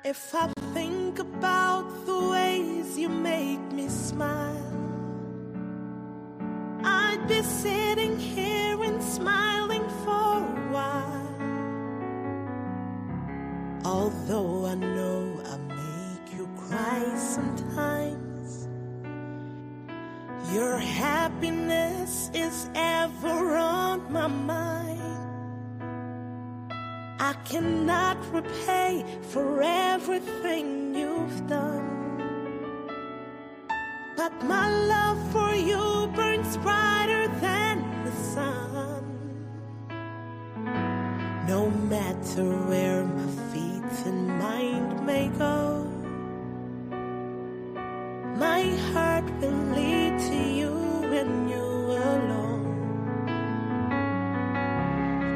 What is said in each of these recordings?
If I think about the ways you make me smile, I'd be sitting here and smiling for a while. Although I know I make you cry sometimes, your happiness is ever on my mind. I cannot repay for everything you've done, but my love for you burns brighter than the sun. No matter where my feet and mind may go, my heart will lead to you and you alone.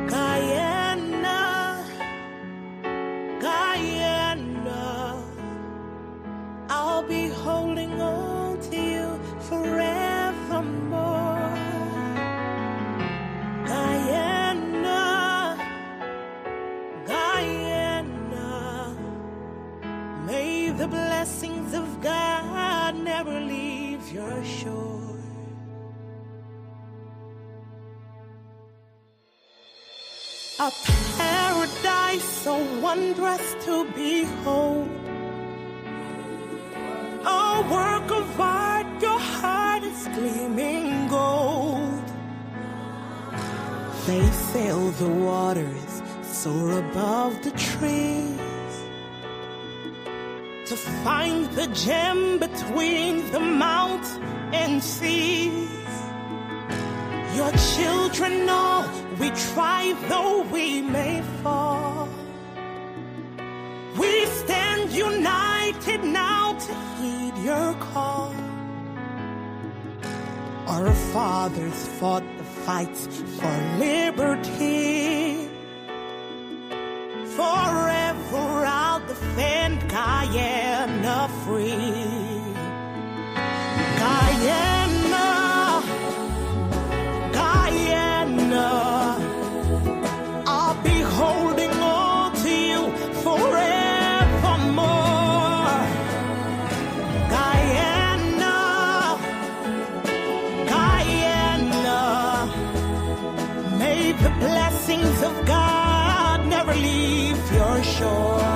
Guyana, Guyana, I'll be holding on to you forevermore. Guyana, Guyana, may the blessings of God never leave your shore. A paradise so wondrous to behold, a work of art, your heart is gleaming gold. They sail the waters, soar above the trees, to find the gem between the mountains and seas. Your children know we try though we may fall. We stand united now to heed your call. Our fathers fought the fights for liberty. Forever I'll defend Guyana free. Guyana, Guyana, I'll be holding on to you forevermore. Guyana, Guyana, may the blessings of God never leave your shore.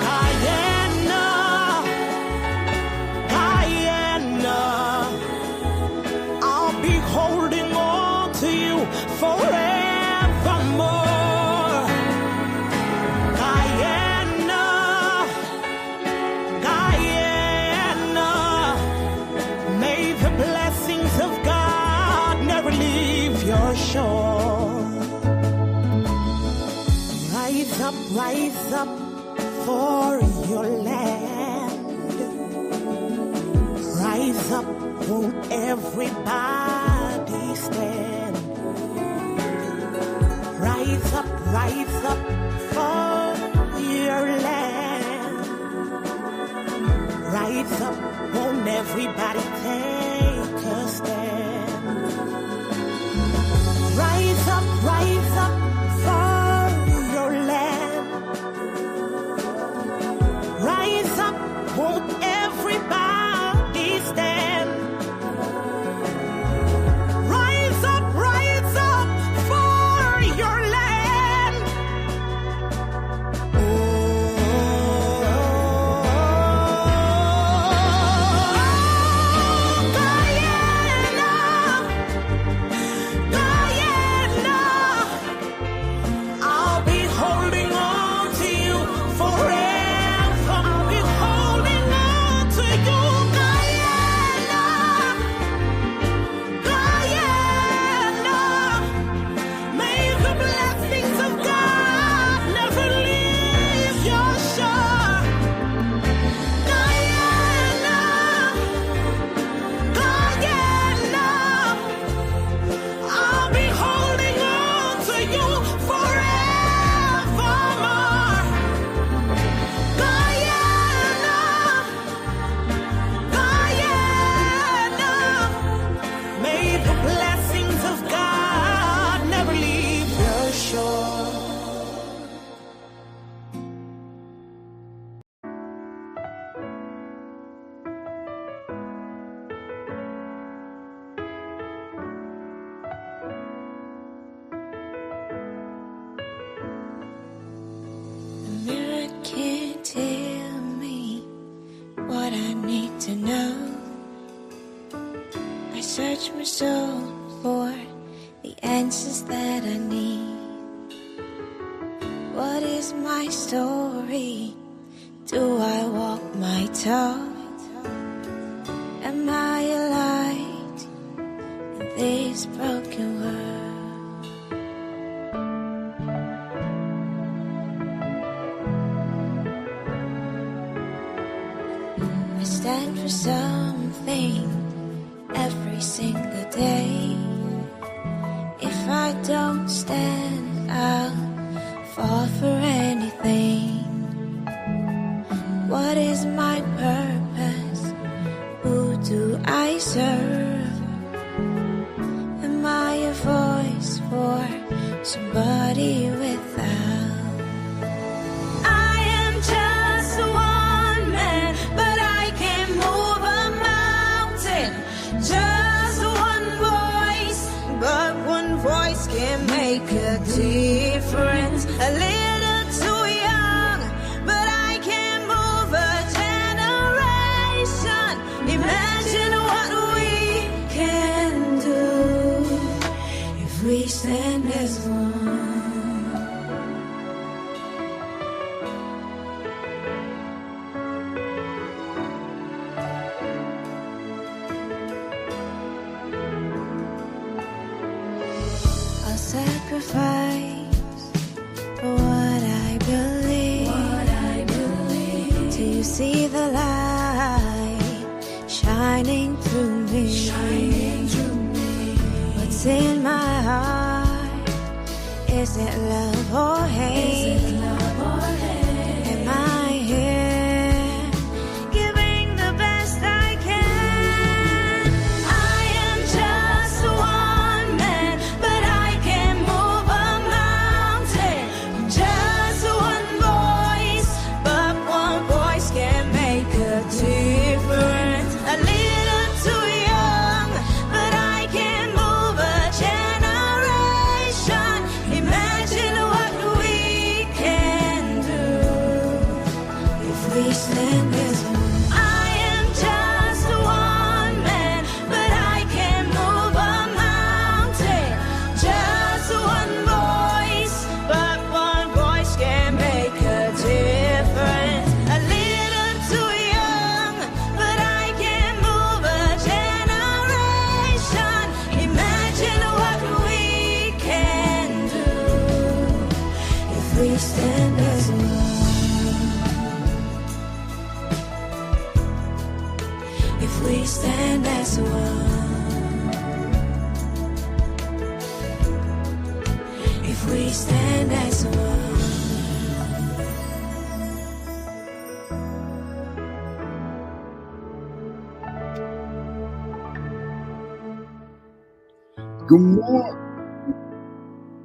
Guyana, Guyana, I'll be holding on to you forevermore. Guyana, Guyana, may the blessings of God never leave your shore. Rise up for your land. Rise up, won't everybody stand? Rise up for your land. Rise up, won't everybody take a stand? Rise up for your land. Rise up, won't everybody stand? Rise up for your land. Oh, Guyana, Guyana, I'll be holding on to you forever. I'll be holding on search for the answers that I need. What is my story? Do I walk my talk? Am I a light in this broken world? I stand for something every single day. If I don't stand, I'll fall for anything. What is my purpose? Who do I serve? Am I a voice for somebody without? I am just one man, but I can move a mountain. Just one voice, but one voice can make a difference. A little too young, but I can move a generation. Imagine what we can do if we stand as one. I'll sacrifice for what I believe. Till you see the light shining through me. What's in my heart? Is it love or hate? Am I here giving the best I can? I am just one man, but I can move a mountain. Just one voice, but one voice can make a difference. A little too young, but I can move a generation. Imagine what we can do if we stand as one. I am just one man, but I can move a mountain. Just one voice, but one voice can make a difference. A little too young, but I can move a generation. Imagine what we can do if we stand as one. If we stand as one. If we stand as one. Good morning,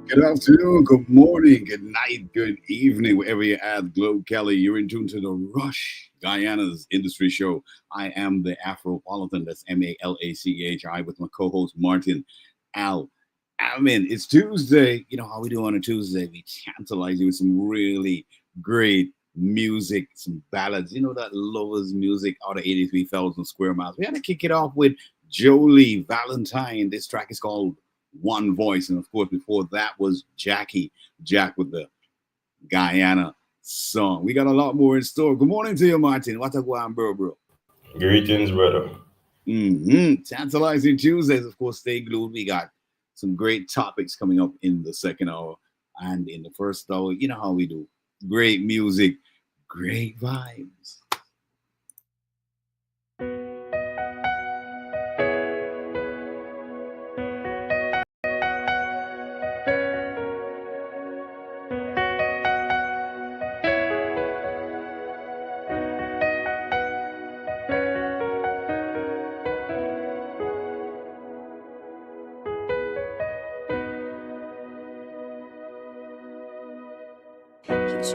good afternoon, good morning, good night, good evening, wherever you're at. Globe Kelly, you're in tune to the Rush, Guyana's industry show. I am the Afropolitan, that's Malachi, with my co-host Martin, Al-Ameen. It's Tuesday. You know how we do on a Tuesday? We tantalize you with some really great music, some ballads. You know that lovers music out of 83,000 square miles. We had to kick it off with Jolie Valentine. This track is called One Voice. And of course, before that was Jack with the Guyana song. We got a lot more in store. Good morning to you, Martin. What a go on, bro. Greetings, brother. Tantalizing Tuesdays. Of course, stay glued. We got some great topics coming up in the second hour. And in the first hour, you know how we do. Great music, great vibes.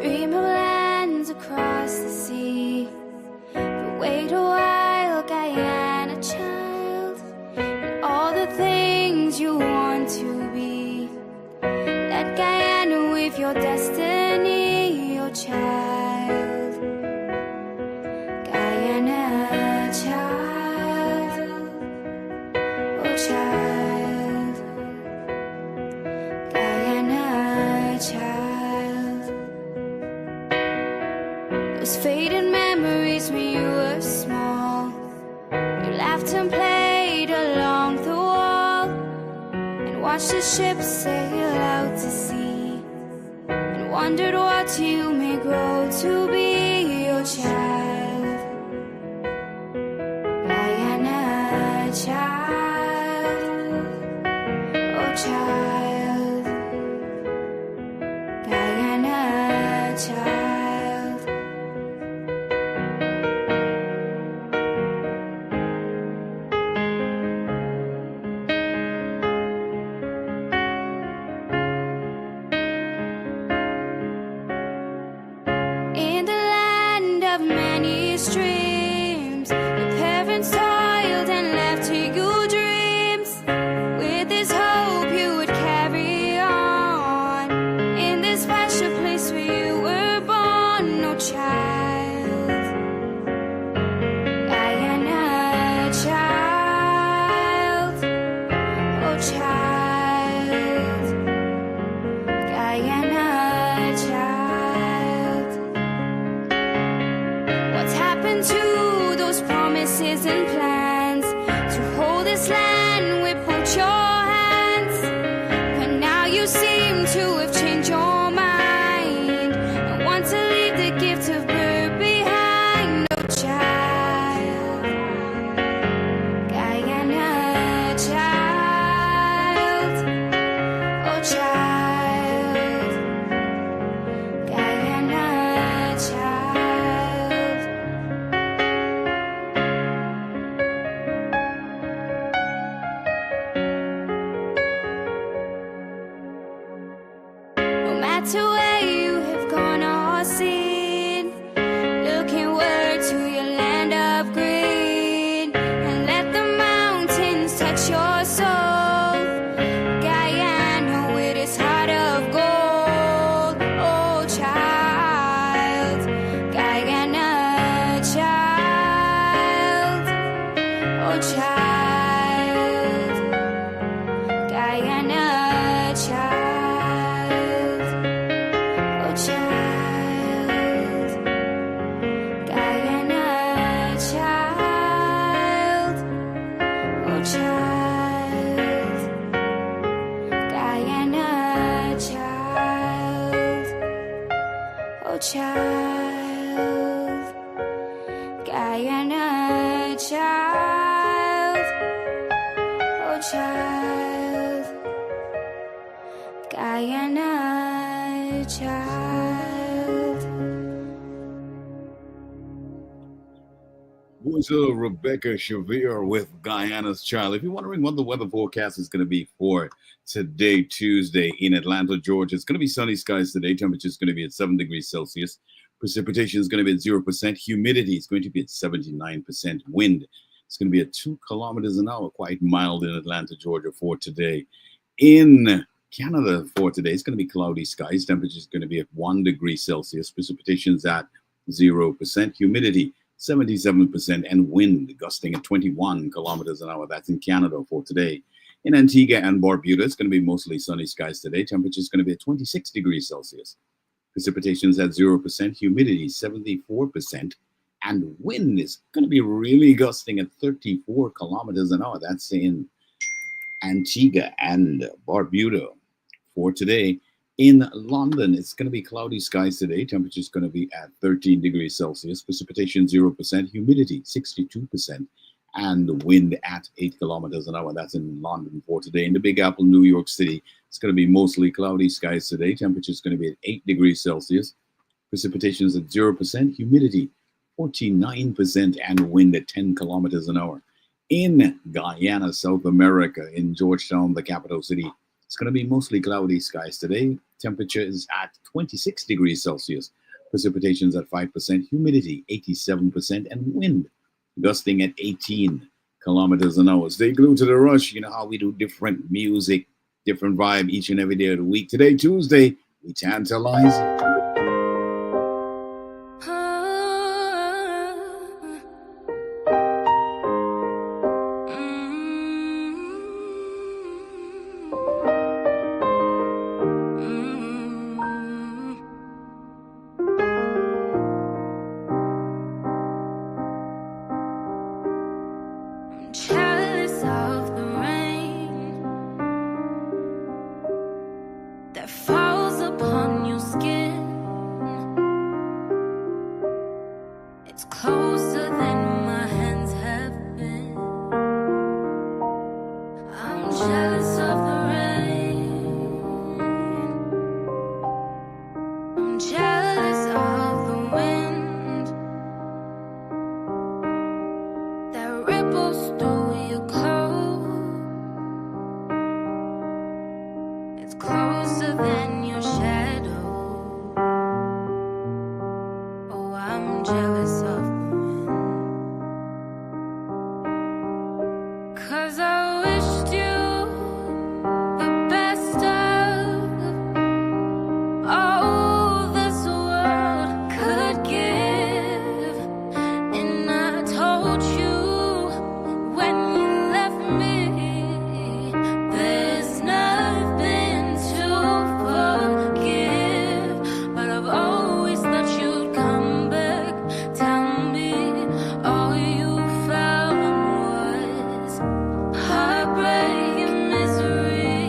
Dream of lands across the sea, but wait a while, Guyana child, and all the things you want to be. That Guyana with your destiny, your child. Guyana child, oh child. those fading memories when you were small. You laughed and played along the wall and watched the ships sail out to sea, and wondered what you may grow to be, your child. Guyana child, oh child. Guyana child. In the land of many streams, your parents toiled and left to you dreams. With this hope you would carry on, in this special place where you were born, no child. Guyana child, oh child. Guyana child. What's happened to those promises and plans to hold this land with both your hands? But now you seem to have changed your mind and want to leave the gift of birth behind, no child. Guyana child, oh child. Guyana child. No matter where you have gone or seen, look inward to your land of green and let the mountains touch your soul. Guyana with its heart of gold, oh child. Guyana child, oh child. Guyana child, oh child. Guyana child, oh child. Guyana child, oh child. Guyana child, oh child. Guyana child. Voice of Rebecca Shavir with Guyana's Child. If you're wondering what the weather forecast is going to be for today, Tuesday, in Atlanta, Georgia, it's going to be sunny skies today. Temperature is going to be at 7 degrees Celsius. Precipitation is going to be at 0%. Humidity is going to be at 79%. Wind is going to be at 2 kilometers an hour. Quite mild in Atlanta, Georgia for today. In Canada for today, it's going to be cloudy skies. Temperature is going to be at 1 degree Celsius. Precipitation is at 0%. Humidity 77%, and wind gusting at 21 kilometers an hour. That's in Canada for today. In Antigua and Barbuda, it's going to be mostly sunny skies today. Temperature is going to be at 26 degrees Celsius. Precipitation is at 0%, humidity 74%, and wind is going to be really gusting at 34 kilometers an hour. That's in Antigua and Barbuda for today. In London, it's going to be cloudy skies today. Temperature is going to be at 13 degrees Celsius. Precipitation 0%, humidity 62%, and wind at 8 kilometers an hour. That's in London for today. In the Big Apple, New York City, it's going to be mostly cloudy skies today. Temperature is going to be at 8 degrees Celsius. Precipitation is at 0%, humidity 49%, and wind at 10 kilometers an hour. In Guyana, South America, in Georgetown, the capital city, it's going to be mostly cloudy skies today. Temperature is at 26 degrees Celsius. Precipitation is at 5%, humidity 87%, and wind gusting at 18 kilometers an hour. Stay glued to the rush. You know how we do different music, different vibe each and every day of the week. Today, Tuesday, we tantalize. It's closer than my hands have been. I'm jealous of the rain. I'm jealous of the wind that ripples through your clothes. It's closer than your shadow. Oh, I'm jealous of the wind. 'Cause I wished you the best of all this world could give. And I told you when you left me, there's nothing to forgive. But I've always thought you'd come back. Tell me all you found was heartbreak and misery.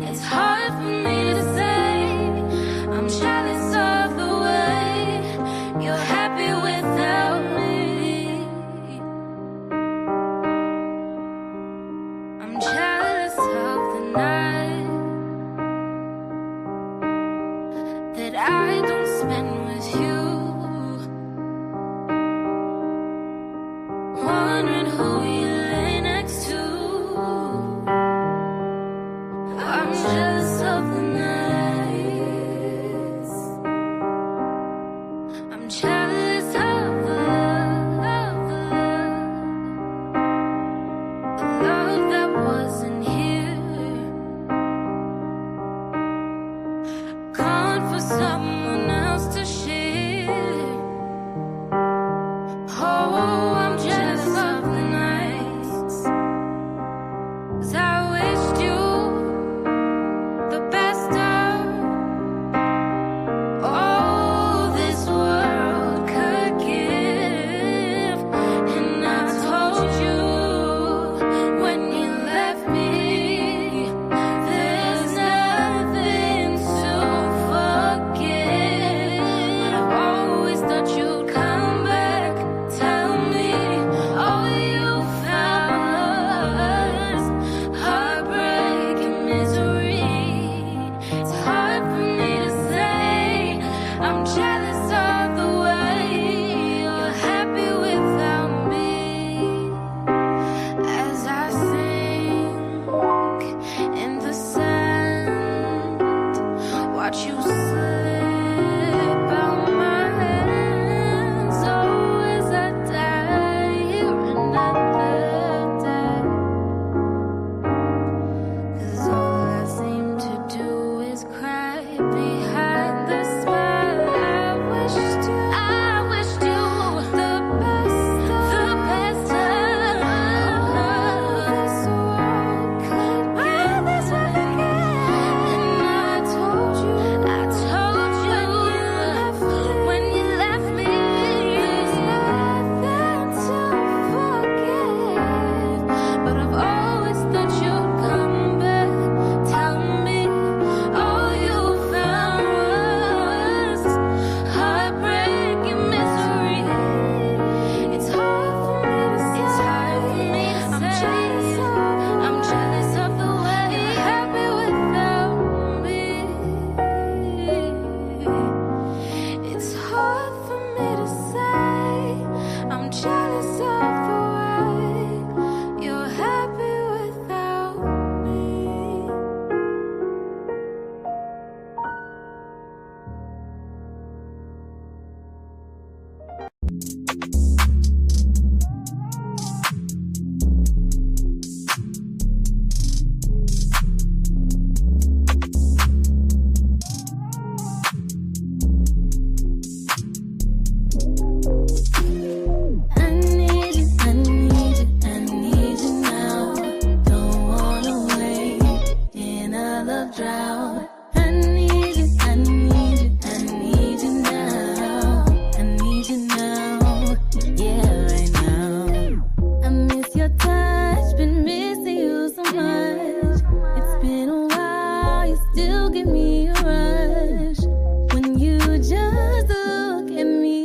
It's hard for me to say. I'm jealous of the way you're happy without me. I'm jealous of the night that I don't spend with you, wondering who you lay next to. I'm jealous of the nights. I'm jealous of the love that wasn't here, gone for someone else to share. Oh, I'm jealous of the nights. 'Cause I wished you the best of all this world could give. And I told you when you left me, there's nothing to forgive. I've always thought you'd come back. Tell me all you found was heartbreak and misery. It's hard for me to say. I'm jealous of the way you're happy without me. As I sink in the sand, watch you slip out my hands. Oh, as I die here another day. 'Cause all I seem to do is cry behind the smile. I wished you the best of this world could give. And I told you when you left me, there's nothing to forgive. But I've always thought you'd come back. Tell me all you found was heartbreak and misery. It's hard for me to say. I'm jealous of the way you're happy without me. It's hard for me to say. I'm jealous of the way you're happy without me. I need you, I need you, I need you now. Don't wanna wait in a love drought. I need you, I need you, I need you now. I need you now, yeah, right now. I miss your touch, been missing you so much. It's been a while, you still give me a rush. When you just look at me,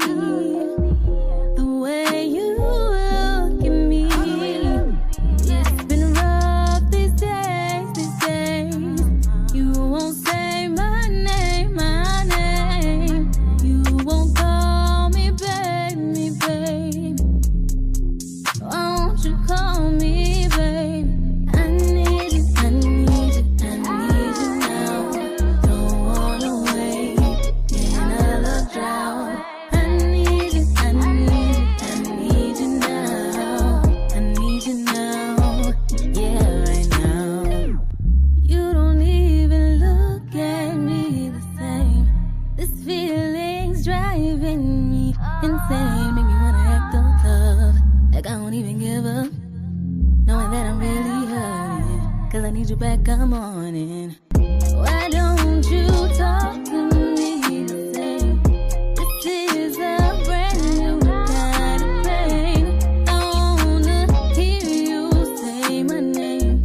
need you back, come on in. Why don't you talk to me the same? This is a brand new kind of pain. I wanna hear you say my name.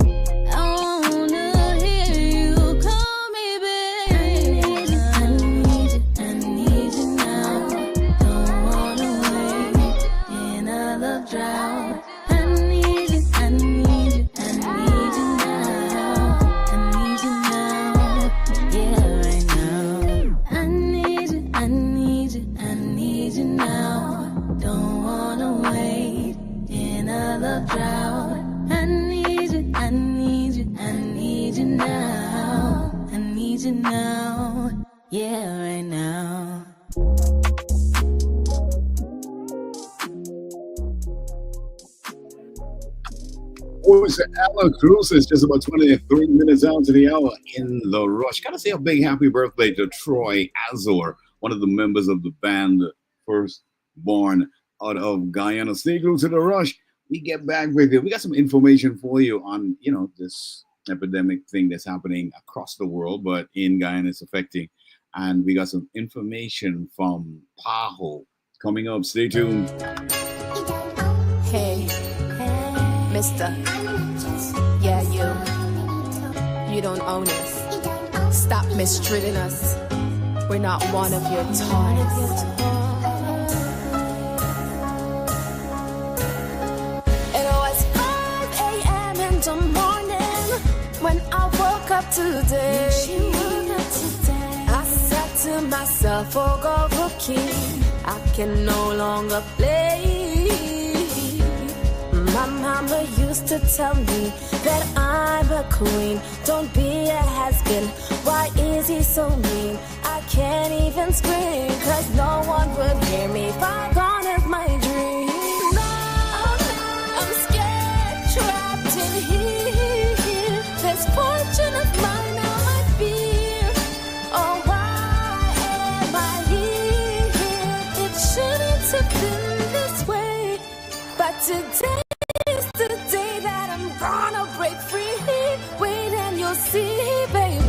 I wanna hear you call me babe. I need you, I need you now. Don't wanna wait in a love drought. I need you, I need you, I need you now. I need you now, yeah, right now. I need you, I need you, I need you now. Don't wanna wait in a love drought. I need you, I need you, I need you now. I need you now, yeah, right now. Voice of Alan Cruz is just about 23 minutes out to the hour in the rush. Gotta say a big happy birthday to Troy Azor, one of the members of the band First Born out of Guyana. Stay glued to the rush. We get back with you. We got some information for you on, this epidemic thing that's happening across the world, but in Guyana it's affecting. And we got some information from Paho coming up. Stay tuned. Hey, mister. Yeah, you don't own us. Stop mistreating us. We're not one of your toys. It was 5 a.m. in the morning when I woke up today. I said to myself, oh God, rookie, I can no longer play. My mama used to tell me that I'm a queen. Don't be a has-been. Why is he so mean? I can't even scream, cause no one would hear me. Far gone is my dream. I'm scared, trapped in here. This fortune of mine, now my fear. Oh, why am I here? It shouldn't have been this way. But today is the day that I'm gonna break free. Wait and you'll see, baby.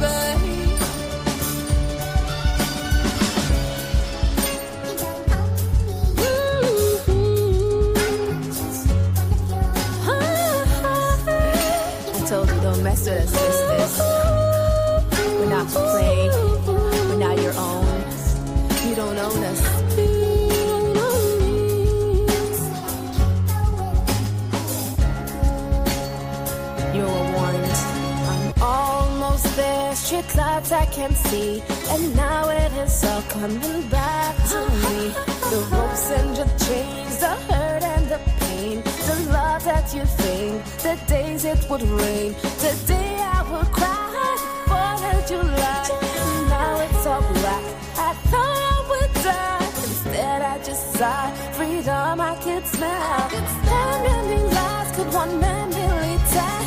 I told you don't mess with us, sisters. We're not to play. We're not your own. You don't own us. There, street clouds I can see, and now it is all coming back to me. The ropes and the chains, the hurt and the pain, the love that you think, the days it would rain, the day I would cry, 4th of July. Now it's all black. I thought I would die, instead I just sigh. Freedom I could smell. 10 million lives could one man really tell.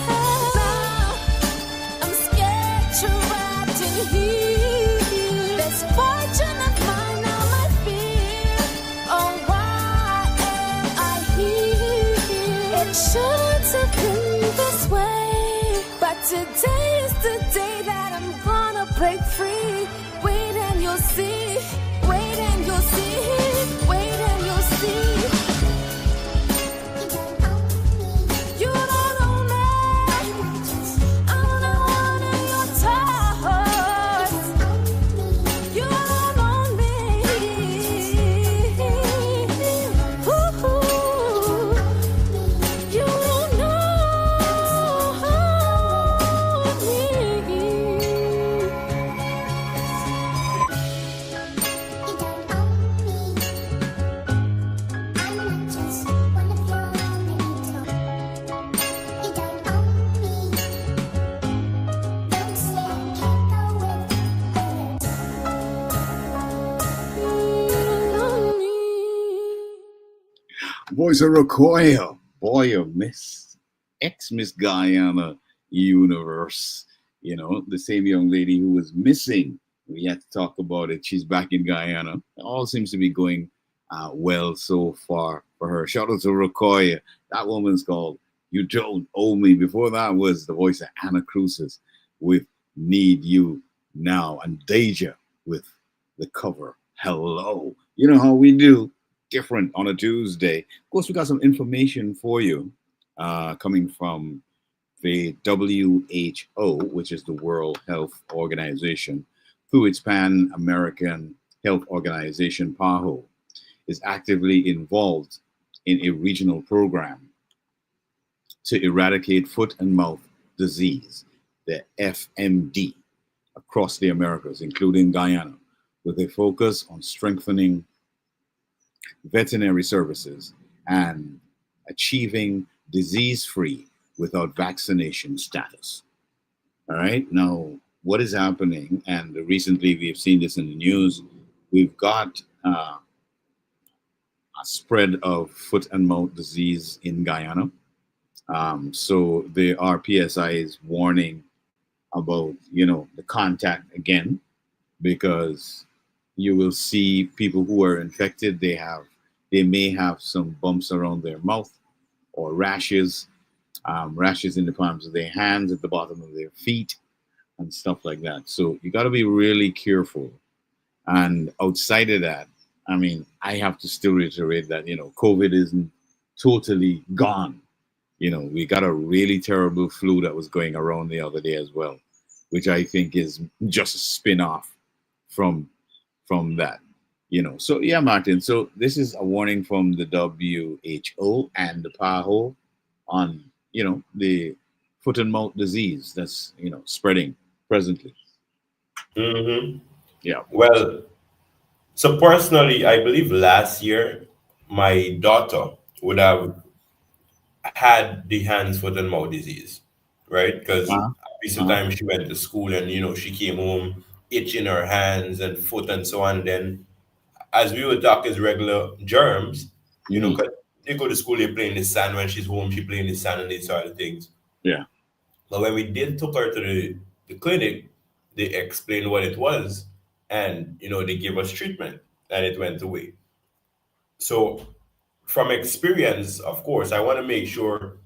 Trapped in here. This fortune of mine, now my fear. Oh, why am I here? It shouldn't have been this way. But today is the day that I'm gonna break free. Wait and you'll see. Wait and you'll see. Wait and you'll see. Voice of Rocoya, boy of Miss Guyana universe. The same young lady who was missing. We had to talk about it. She's back in Guyana. It all seems to be going well so far for her. Shout out to Rocoya. That woman's called You Don't Owe Me. Before that was the voice of Anna Cruces with Need You Now, and Deja with the cover Hello. You know how we do, different on a Tuesday. Of course, we got some information for you coming from the WHO, which is the World Health Organization, through its Pan American Health Organization, PAHO, is actively involved in a regional program to eradicate foot and mouth disease, the FMD, across the Americas, including Guyana, with a focus on strengthening veterinary services and achieving disease-free without vaccination status. All right. Now, what is happening? And recently, we've seen this in the news. We've got a spread of foot and mouth disease in Guyana. So the RPSI is warning about, the contact again, because you will see people who are infected. They may have some bumps around their mouth or rashes, rashes in the palms of their hands, at the bottom of their feet, and stuff like that. So you got to be really careful. And outside of that, I mean, I have to still reiterate that, COVID isn't totally gone. We got a really terrible flu that was going around the other day as well, which I think is just a spin-off from that. So yeah, Martin. So this is a warning from the WHO and the PAHO on, the foot and mouth disease that's, spreading presently. Mm-hmm. Yeah. Well, so personally, I believe last year my daughter would have had the hands, foot, and mouth disease, right? Because Uh-huh. recent time she went to school and she came home itching her hands and foot and so on. Then, as we would talk as regular germs, Mhm. 'cause they go to school, they play in the sand. When she's home, she play in the sand and these sort of things. Yeah. But when we did took her to the clinic, they explained what it was, and they gave us treatment, and it went away. So, from experience, of course, I want to make sure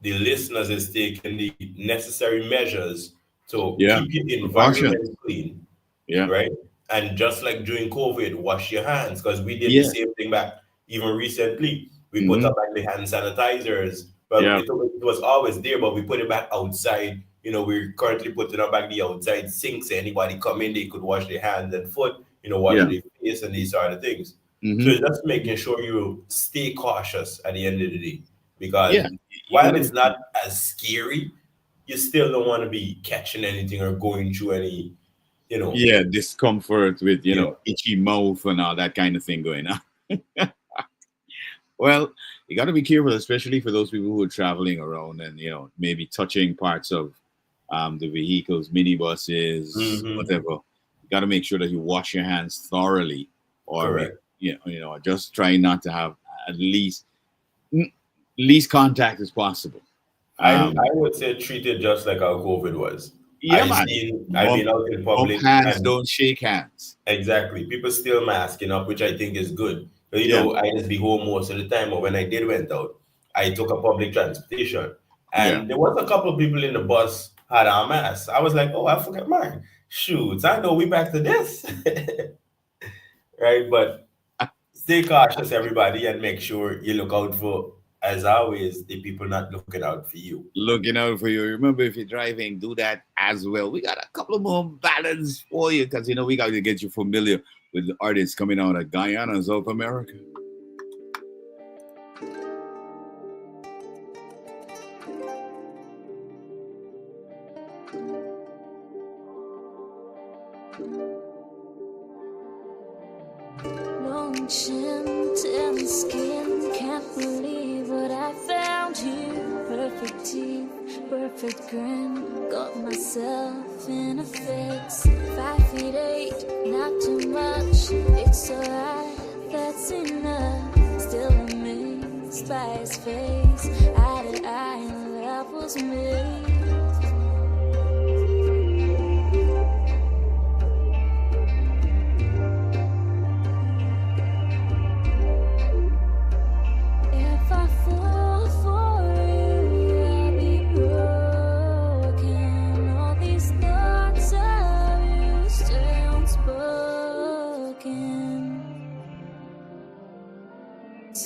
the listeners is taking the necessary measures to Yeah. keep your Precaution. environment clean, Yeah. right? And just like during COVID, wash your hands, because we did the Yeah. same thing back even recently. We put Mhm. up like the hand sanitizers. Well, Yeah. it was always there, but we put it back outside. We're currently putting up back the outside sinks. So anybody come in, they could wash their hands and foot, wash Yeah. their face and these sort of things. So Mhm. just making sure you stay cautious at the end of the day, Yeah. because You while gotta it's be. not as scary, you still don't want to be catching anything or going through any, you know, Yeah, discomfort with, yeah, itchy mouth and all that kind of thing going on. Well, you got to be careful, especially for those people who are traveling around and, maybe touching parts of the vehicles, minibuses, hmm, whatever. You got to make sure that you wash your hands thoroughly, or correct. just try not to have at least contact as possible. I Um, would say treat it just like how COVID was. yeah, man. I've Bump, been out in bump public hands, and don't shake hands. exactly people still masking up, which I think is good. But, Yeah, I just be home most of the time, but when I did went out, I took a public transportation, yeah. and there was a couple of people in the bus had a mask. I was like, oh, I forgot mine. Shoots, I know we back to this, right? But stay cautious, everybody, and make sure you look out for, as always, the people not looking out for you. Looking out for you. Remember, if you're driving, do that as well. We got a couple of more ballads for you because we got to get you familiar with the artists coming out of Guyana, South America. Long chin, tan skin, can't believe what I found here. Perfect teeth, perfect grin, got myself in a fix. 5'8", not too much, it's alright, that's enough. Still amazed by his face, eye to eye, and that was me. If I fall for you,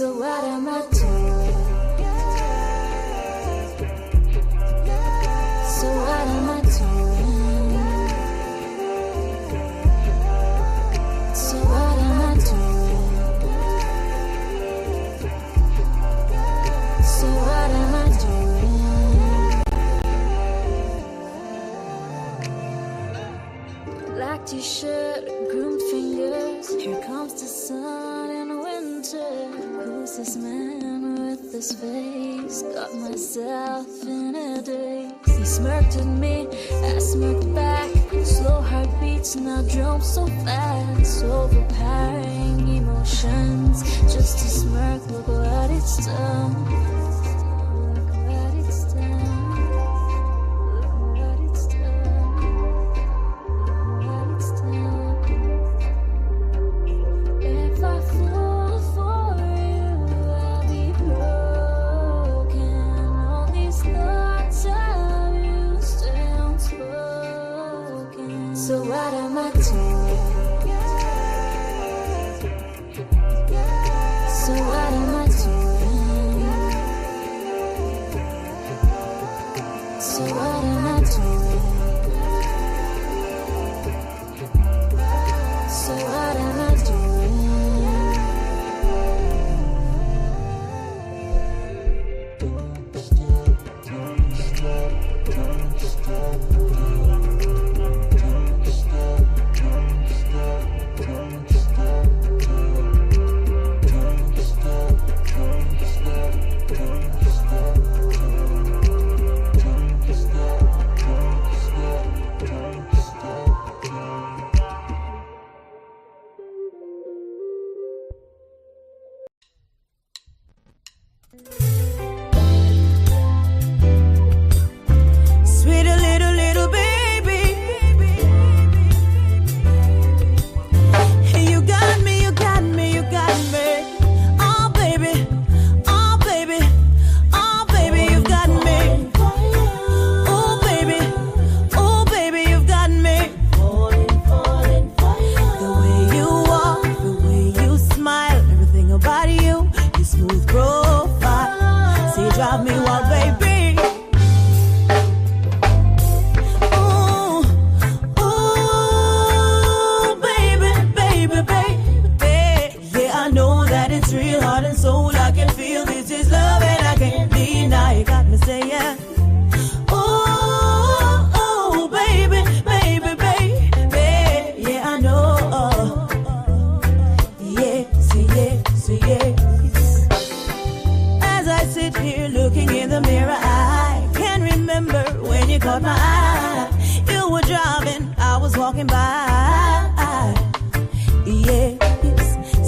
So what am I doing? So what am I doing? So what am I doing? So what am I doing? Black t-shirt, groomed fingers. Here comes the sun in winter. Who's this man with this face? Got myself in a daze. He smirked at me, I smirked back. Slow heartbeats now drum so fast. Overpowering emotions. Just a smirk, look what it's done. Look what it's done. Look what it's done. Look what it's done. If I fall for you, I'll be broken. All these thoughts of you stay unspoken. So what am I doing? So what am I doing? So what am I doing? So what am I doing? Sweet little baby, you got me, you got me, you got me. Oh baby, oh baby, oh baby, you got me. Oh baby, you've got me. The way you walk, the way you smile, everything about you, your smooth profile, say drive me wild, baby. It's real heart and soul. I can feel this is love and I can't deny. You got me saying, oh, oh, baby, baby, baby. Yeah, I know. Yes, yes, yes. As I sit here looking in the mirror, I can remember when you caught my eye. You were driving, I was walking by. Yes.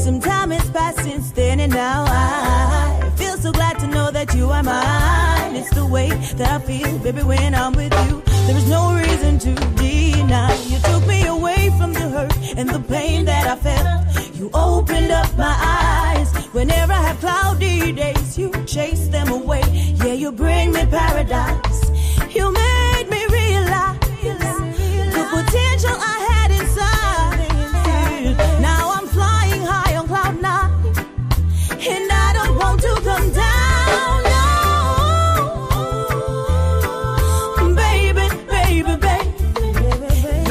Some time has passed since then and now I feel so glad to know that you are mine. It's the way that I feel, baby, when I'm with you. There is no reason to deny. You took me away from the hurt and the pain that I felt. You opened up my eyes. Whenever I have cloudy days, you chase them away. Yeah, you bring me paradise. You made me realize the potential I had inside. Now I'm flying high on cloud 9, and I don't want to come down, no. Baby, baby, baby.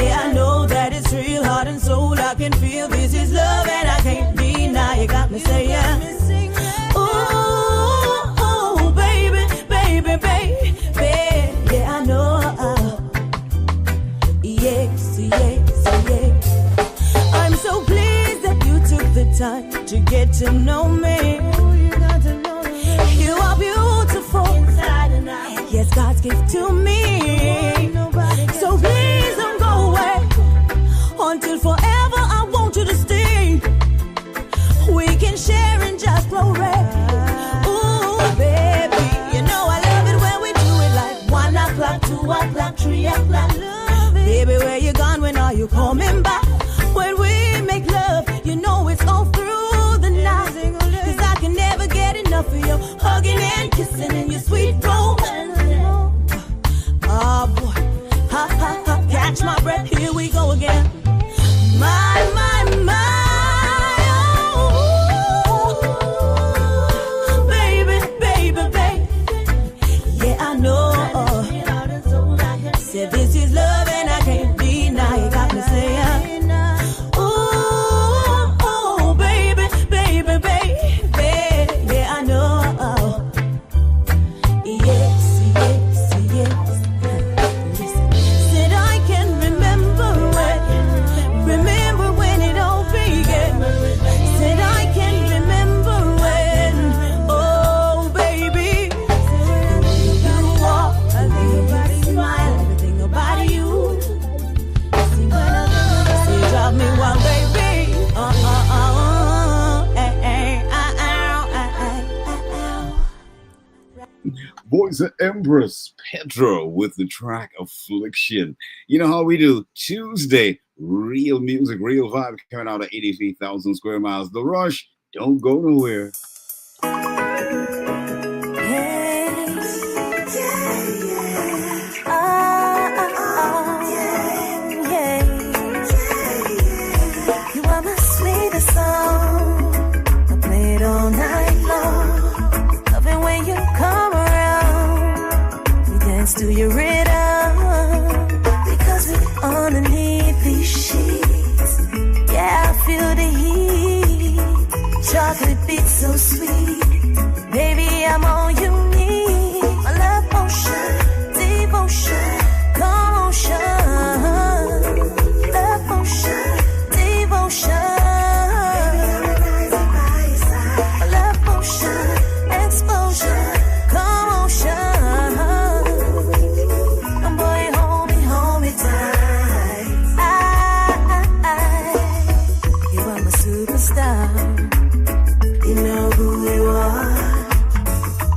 Yeah, I know that it's real heart and soul. I can feel this is love and I can't deny. You got me saying, oh, oh, baby, baby, baby. Yeah, I know. Yes, yes, yes. I'm so pleased that you took the time to get to know me. You are beautiful inside and out. Yes, God's gift to me. So please don't go away until forever. I want you to stay. We can share and just glory. Ooh, baby, you know I love it when we do it like 1 o'clock, 2 o'clock, 3 o'clock. Baby, where you gone? When are you coming back? When we make love, you know it's all through the night. 'Cause I can never get enough of you hugging and kissing and your sweet romance. Oh boy, ha ha ha, catch my breath, here we go again. My, oh, Voice of Empress Pedro with the track Affliction. You know how we do Tuesday, real music, real vibe coming out of 83,000 square miles. The Rush, don't go nowhere. To your rhythm, because we're underneath these sheets. Yeah, I feel the heat. Chocolate beats so sweet. Baby, I'm all you need. My love potion, devotion, commotion. Love potion, devotion. My love potion, explosion, commotion. You know who you are.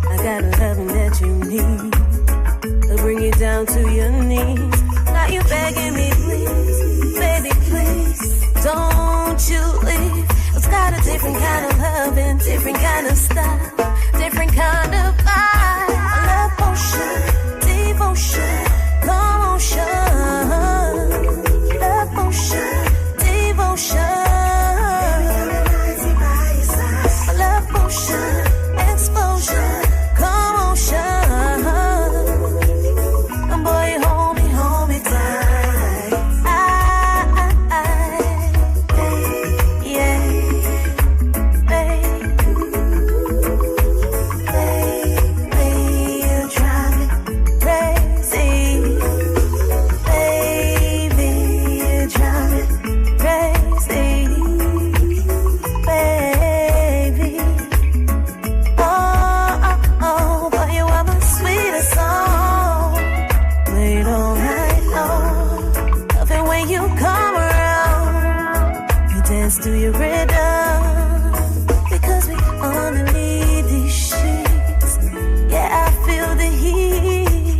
I got a loving that you need. I'll bring you down to your knees. Now you begging me, please, baby, please, don't you leave. It's got a different kind of loving, different kind of style, different kind of vibe. A love potion, devotion, commotion. Love potion, devotion. Explosion, commotion. Boy, hold me tight. Yeah, baby, you drive me crazy. Baby, you drive me crazy. Baby. To your rhythm, because we underneath these sheets. Yeah, I feel the heat.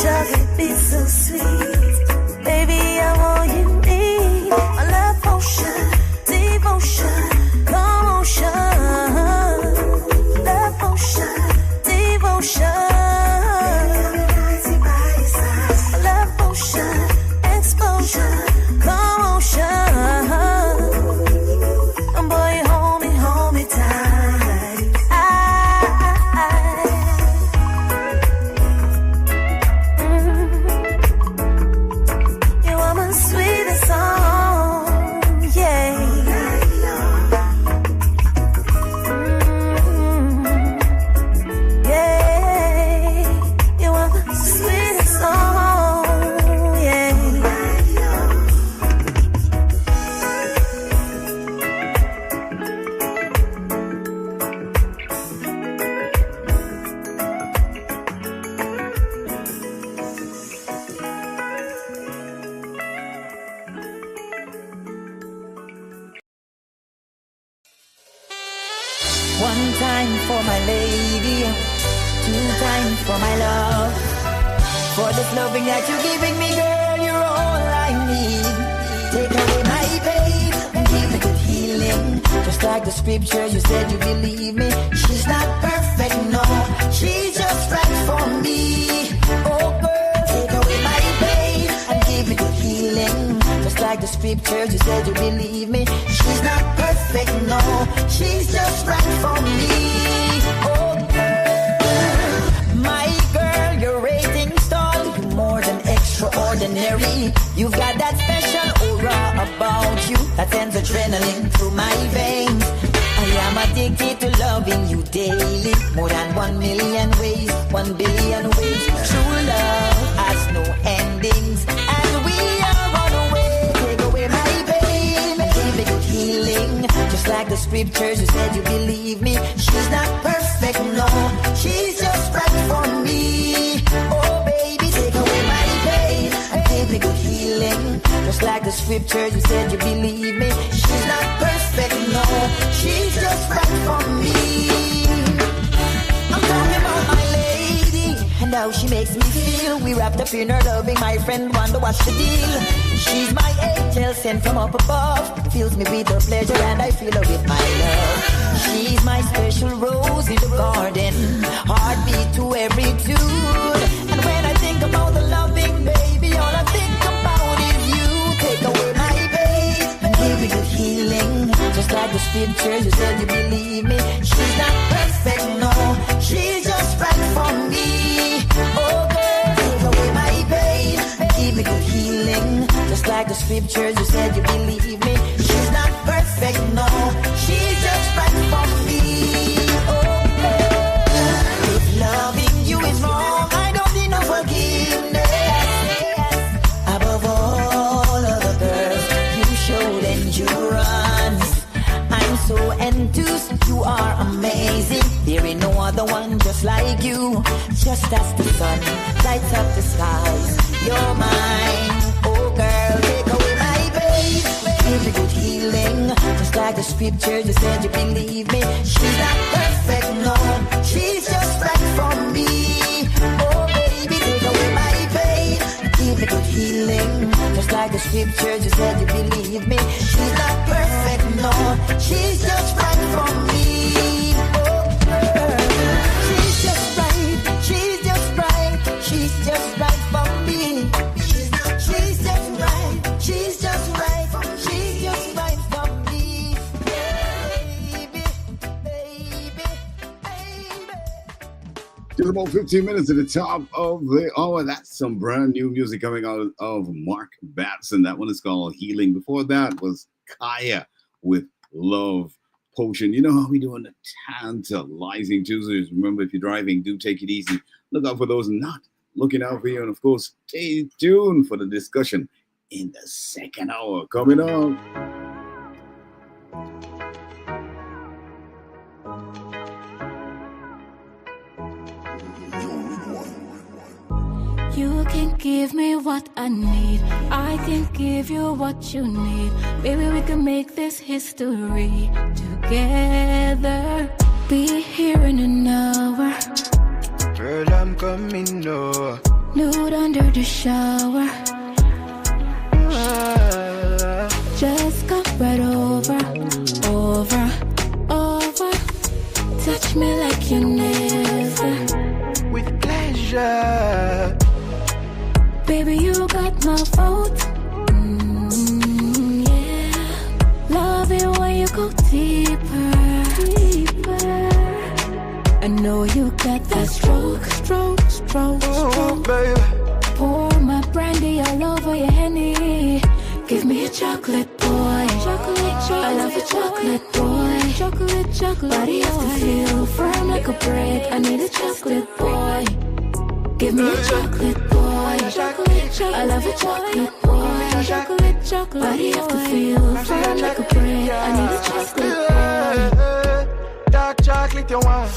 Chocolate beats so sweet. Baby, I'm all you need. A love potion, devotion, commotion. Love potion, devotion. Love potion, explosion, commotion. Boy, hold me tight. You are my sweetest song, yeah. Yeah, you are my sweetest song, yeah. One time for my lady, two times for my love. For this loving that you're giving me, girl, you're all I need. Take away my pain and give me good healing. Just like the scripture, you said you believe me. She's not perfect, no, she's just right for me. Oh girl, take away my pain and give me good healing. Just like the scripture, you said you believe me. She's not perfect, no, she's just right for me. Oh girl, my girl, your rating's tall, you're more than extraordinary. You've got that special aura about you that sends adrenaline through my veins. I am addicted to loving you daily, more than 1 million ways, 1 billion ways. True love has no endings, and we are on the way. Take away my pain and give me good healing. Just like the scriptures, you said you believe me. She's not perfect, no, she's just right for me. Oh baby, take away my pain and give me good healing. Just like the scriptures, you said you believe me. She's not perfect, no, she's just right for me. I'm talking about my lady. how she makes me feel. We wrapped up in her loving, my friend wonder what's the deal. She's my angel sent from up above. Fills me with her pleasure and I fill her with my love. She's my special rose in the garden, heartbeat to every tune. And when I think about the loving baby, all I think about is you. Take away my pain and give me good healing. Just like the scriptures, you said you believe me. She's not perfect, no, she's just right for me. Oh girl, take away my pain and give me good healing. Just like the scriptures, you said you believe me. She's not perfect, no, she's just right for me. Oh girl, if loving you is wrong, I don't need no forgiveness. Above all other girls, you showed endurance. I'm so enthused, you are amazing. There ain't no other one just like you. Just as the sun lights up the skies, you're mine. Oh girl, take away my pain, give me good healing. Just like the scripture, you said you believe me. She's not perfect, no, she's just right for me. Oh baby, take away my pain, give me good healing. Just like the scriptures, you said you believe me. She's not perfect, no, she's just right for me. Oh girl, she's just right, she's just right, she's just right for me. She's just right, she's just right, she's just right for me. Baby, baby, baby. Just about 15 minutes at the top of the hour. That's some brand new music coming out of Mark Batson. That one is called Healing. Before that was Kaya with Love Potion. You know how we do on the Tantalizing Tuesdays. Remember, if you're driving, do take it easy. Look out for those not looking out for you. And of course, stay tuned for the discussion in the second hour. Coming up. You can give me what I need, I can give you what you need. Baby, we can make this history together. Be here in an hour. Girl, I'm coming over. Nude under the shower. Just come right over, over, over. Touch me like you never. With pleasure. Baby, you got my vote. Yeah. Love it when you go deeper, deeper. I know you got that stroke, stroke, stroke, stroke. Baby. Pour my brandy all over your Henny. Give me a chocolate boy. Chocolate, chocolate. I love a chocolate boy. Chocolate, chocolate. Body has to feel firm like a brick. I need a chocolate boy. Give me a chocolate boy. Chocolate, chocolate. I love a chocolate boy. Chocolate, chocolate. Body have to feel firm like a brick. I need a chocolate boy. Dark chocolate you want.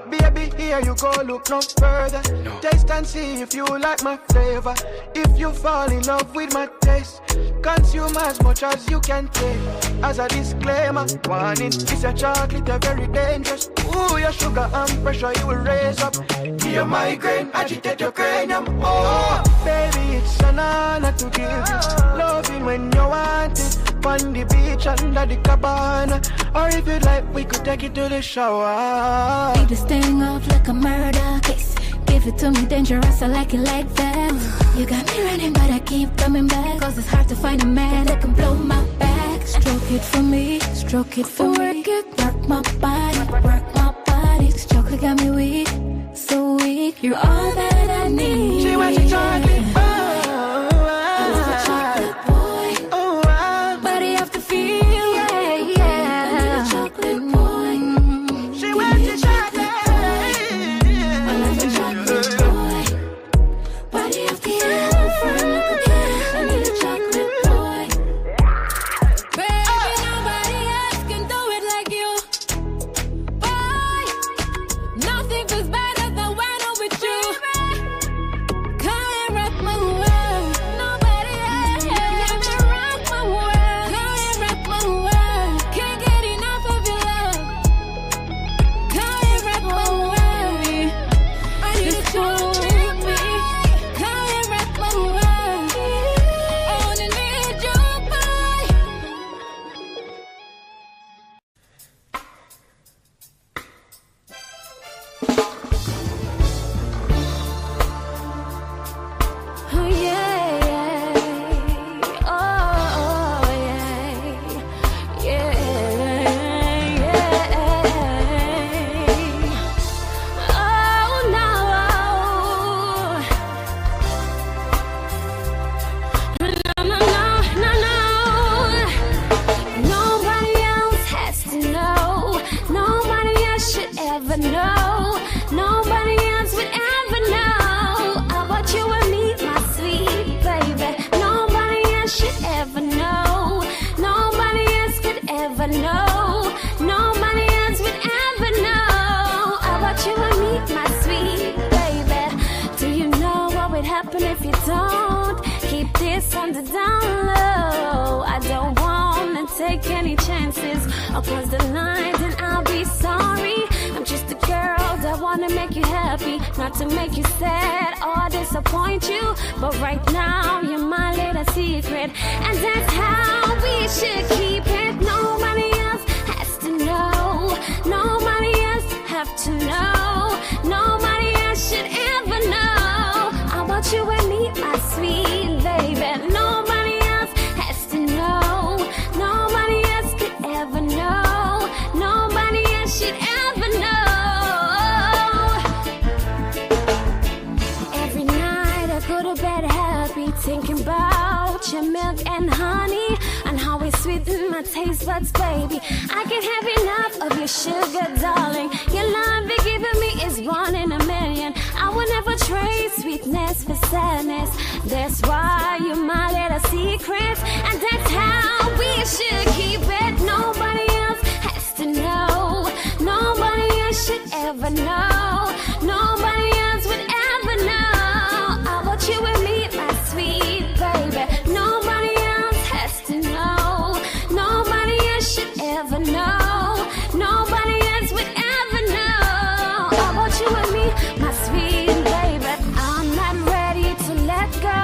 Baby, here you go, look no further. Taste and see if you like my flavor. If you fall in love with my taste, consume as much as you can take. As a disclaimer, warning, this a chocolate, a very dangerous. Ooh, your sugar and pressure you will raise up. Your migraine, agitate your cranium. Oh, baby, it's an honor to give you loving when you want it. On the beach under the cabana, or if you like, we could take it to the shower. Keep this thing off like a murder case. Give it to me dangerous, I like it like that. You got me running, but I keep coming back. Cause it's hard to find a man that can blow my back. Stroke it for me, stroke it for me. Work my body, work my body. This chocolate got me weak, so weak. You're all that I need. She wants a chocolate. Nothing feels better than when I'm with you. ever know. Nobody else would ever know about you and me, my sweet baby. Nobody else should ever know. Nobody else could ever know. Nobody else would ever know about you and me, my sweet baby. Do you know what would happen if you don't? Keep this on the down low. I don't wanna take any chances across the line, then I'll be sorry. I'm just a girl that wanna make you happy, not to make you sad or disappoint you. But right now you're my little secret, and that's how we should keep it. Nobody else has to know. Nobody else have to know. Nobody else should ever know about you and me, my sweet baby. Nobody else has to know. Nobody else could ever know. Nobody else should ever know. Every night I go to bed happy, thinking about your milk and honey, and how it sweeten my taste buds, baby. I can't have enough of your sugar, darling. Your love you're giving me is one in a million. I will never trade sweetness for sadness. That's why you're my little secret, and that's how we should keep it. Nobody else has to know. Nobody else should ever know. Nobody else would ever know about you and me, my sweet baby. Nobody else has to know. Nobody else should ever know. Nobody else would ever know about you and me, my sweet baby. I'm not ready to let go.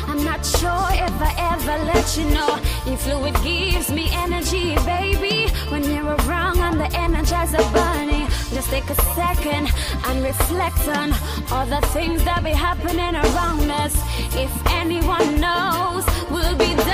I'm not sure if I ever let you know. Your fluid gives me energy, baby. When you're around, I'm the energizer bunny. Just take a second and reflect on all the things that be happening around us. If anyone knows, we'll be done.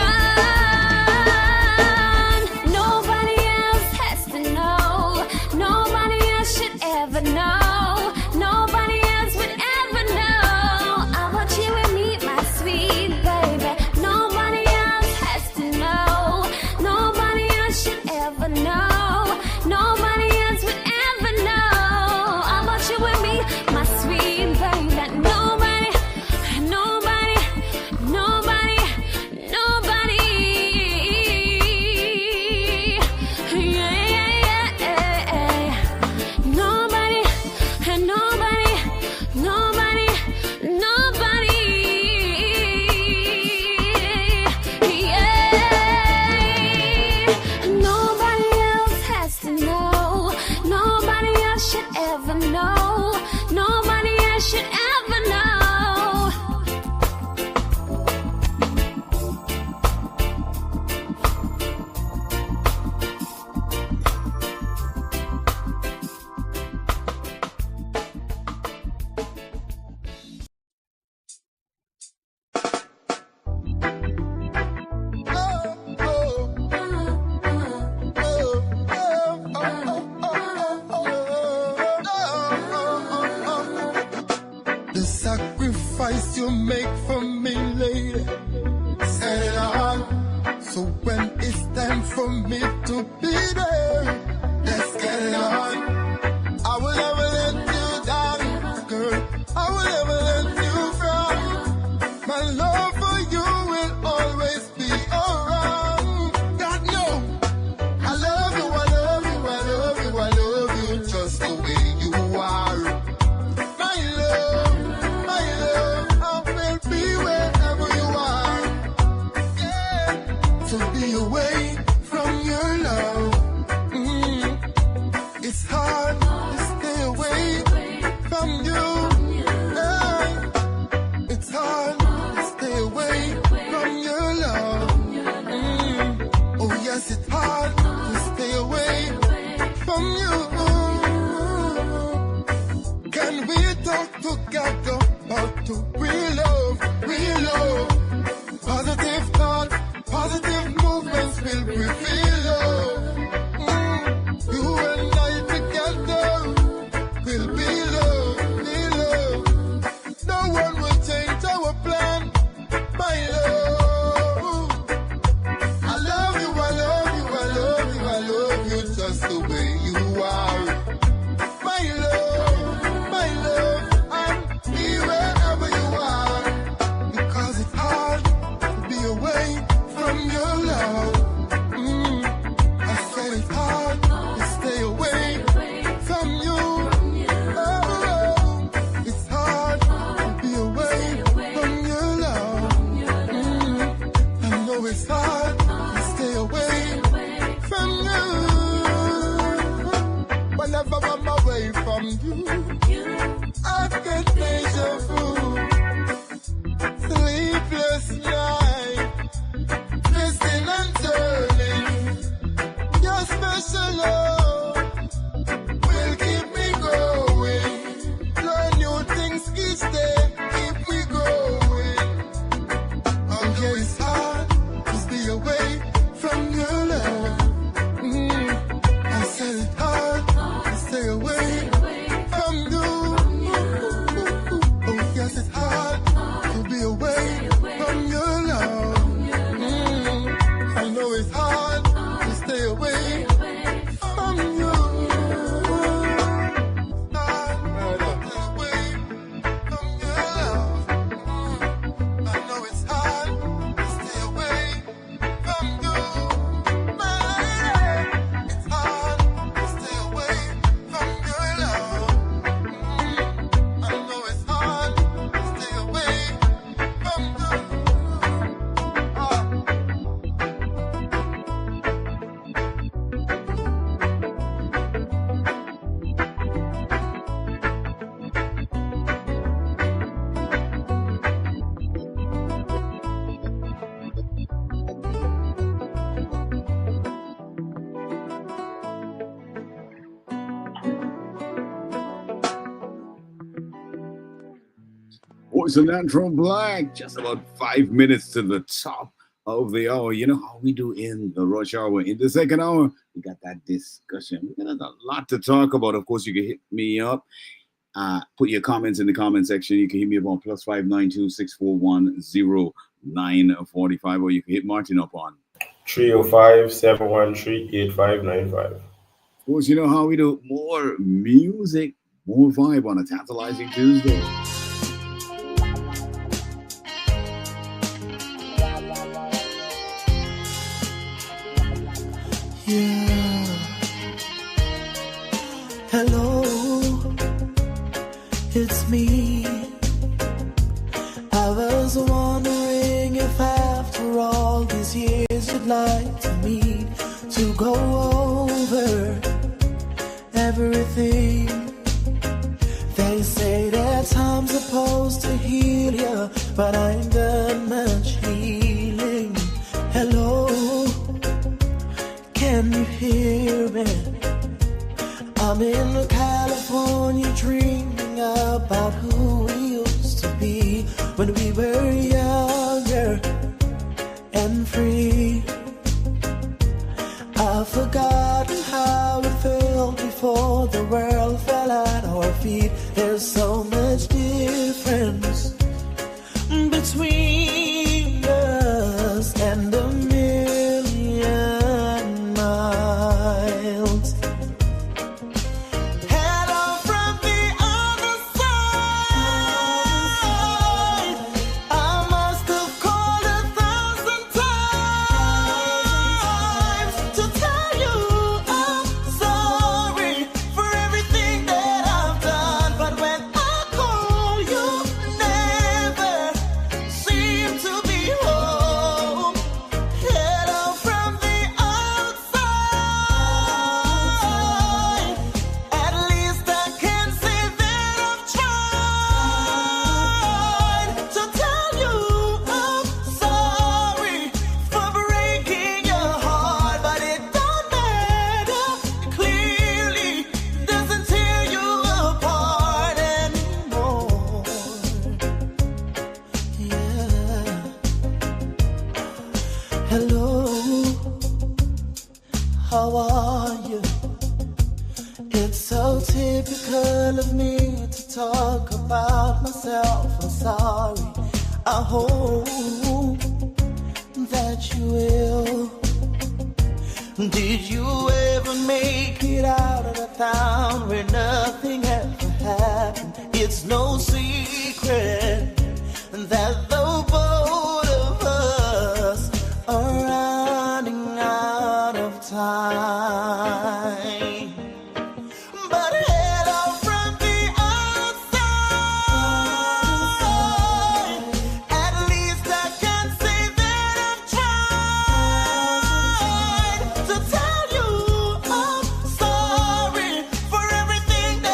Nobody else has to know. Nobody else should ever know. Nobody else would ever know about you and me, my sweet baby. Nobody else has to know. Nobody else should ever know. Nobody else would ever know about you and me, my sweet baby. Nobody, nobody, nobody, nobody. Yeah, yeah, yeah. Nobody, and nobody, nobody, nobody. Yeah. Nobody else has to know. Nobody else should ever know. Nobody else should ever know. The sacrifice you make for me, lady, set it on. So when it's time for me to be there, let's get it on. I will never let you down, girl. I will never let you down. My love for you will always be around. God knows I love you, I love you, I love you, I love you just the way you are. My love, I will be wherever you are. Yeah. To be away from your love, it's hard to stay away from you. Yeah. It's hard to stay away from your love. Oh yes, it's hard to stay away from you. Can we talk together about to real love, real love? Positive thought, positive movements will reveal love. You and I together will be love, be love. No one will change our plan, my love. I love you, I love you, I love you, I love you just the way you are. from you. I get deja vu. Sleepless night, twisting and turning. Your special love will keep me going. Learn new things each day, keep me growing. I know it's hard to stay away from your love. I said it's hard to stay away from you. Oh yes, it's hard to be away from your love. I know it's hard to stay away from you. It's hard to stay away from your love. I know it's hard to stay away from you. My lady, it's hard to stay away from your love. I know it's hard to stay away from you. Voice of Natural Black, just about 5 minutes to the top of the hour. You know how we do in the rush hour. In the second hour, we got that discussion. We got a lot to talk about. Of course, you can hit me up. Put your comments in the comment section. You can hit me up on +592 641 0945, or you can hit Martin up on 305-713-8595. Of course, you know how we do. More music, more vibe on a Tantalizing Tuesday. Yeah. Hello, it's me. I was wondering if after all these years you'd like to meet to go over everything. They say that time's supposed to heal you, but I ain't done much healing. Hello, can you hear me? I'm in California dreaming about who we used to be when we were younger and free. I've forgotten how it felt before the world fell at our feet. There's so much difference between us and a million miles. Hello from the other side. I must have called 1,000 times to tell you I'm sorry for everything that I've done. But when I call, you never seem to be home. Hello from the outside. At least I can say that I've tried to tell you I'm sorry for breaking your heart, but it don't matter. Clearly doesn't tear you apart anymore. Yeah. Hello, how are you? It's so typical of me to talk about myself. I'm sorry. I hope that you will. Did you ever make it out of the town where nothing ever happened? It's no secret that the both of us are running out of time. But hello from the outside. At least I can say that I've tried to tell you I'm sorry for everything that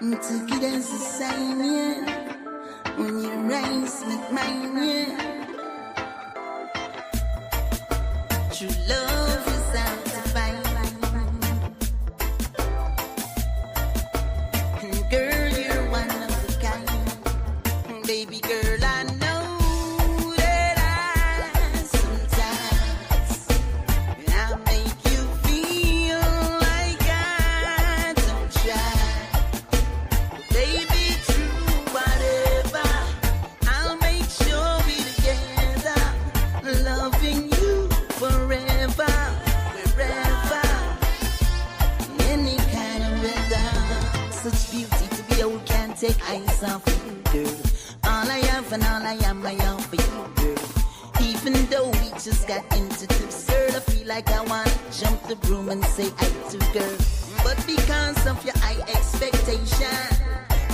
Took it as a sign, yeah. When your eyes met mine, yeah. True love is hard to find. And girl, you're one of a kind. Baby girl, I know that I sometimes I make you feel like I don't try. Baby, true, whatever, I'll make sure we're together, loving you forever, wherever, any kind of weather. Such beauty to behold, can't take eyes off of you, girl. All I have and all I am, I offer you, girl. Even though we just got introduced, girl, I feel like I wanna jump the broom and say I to girl. But because of your high expectation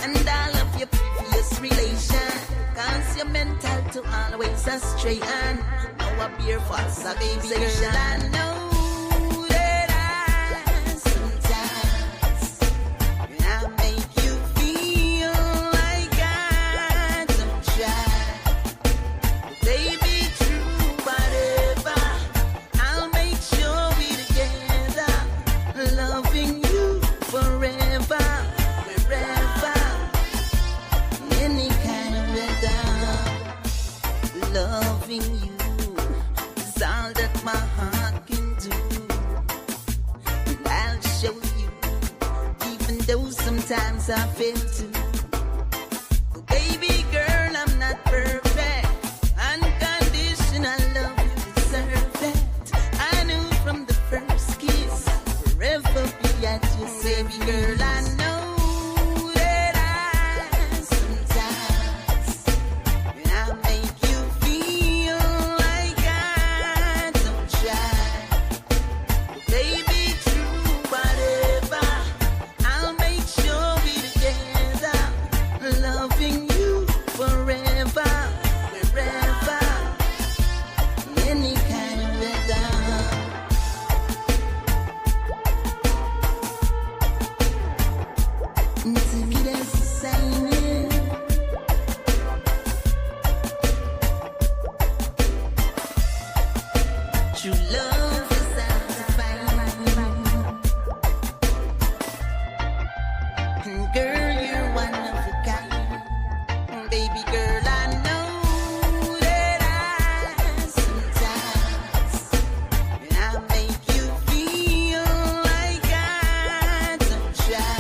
and all of your previous relation, cause you're mental to always astray and now I bear false accusation. I know that I sometimes I make you feel like I don't try. Baby, true, whatever, I'll make sure we're together, loving you forever, wherever, any kind of weather. Loving you is all that my heart can do. And I'll show you, even though sometimes I fail to. Baby girl, I'm not perfect. Unconditional love, you deserve it. I knew from the first kiss, forever be at your side. Baby girl, I know that I sometimes I make you feel like I don't try. Baby, true, whatever, I'll make sure we're together, loving you forever, wherever, any kind of weather. Take it as a sign, yeah. True love is hard to find. And girl, you're one of a kind. Baby girl, I know that I sometimes I make you feel like I don't try.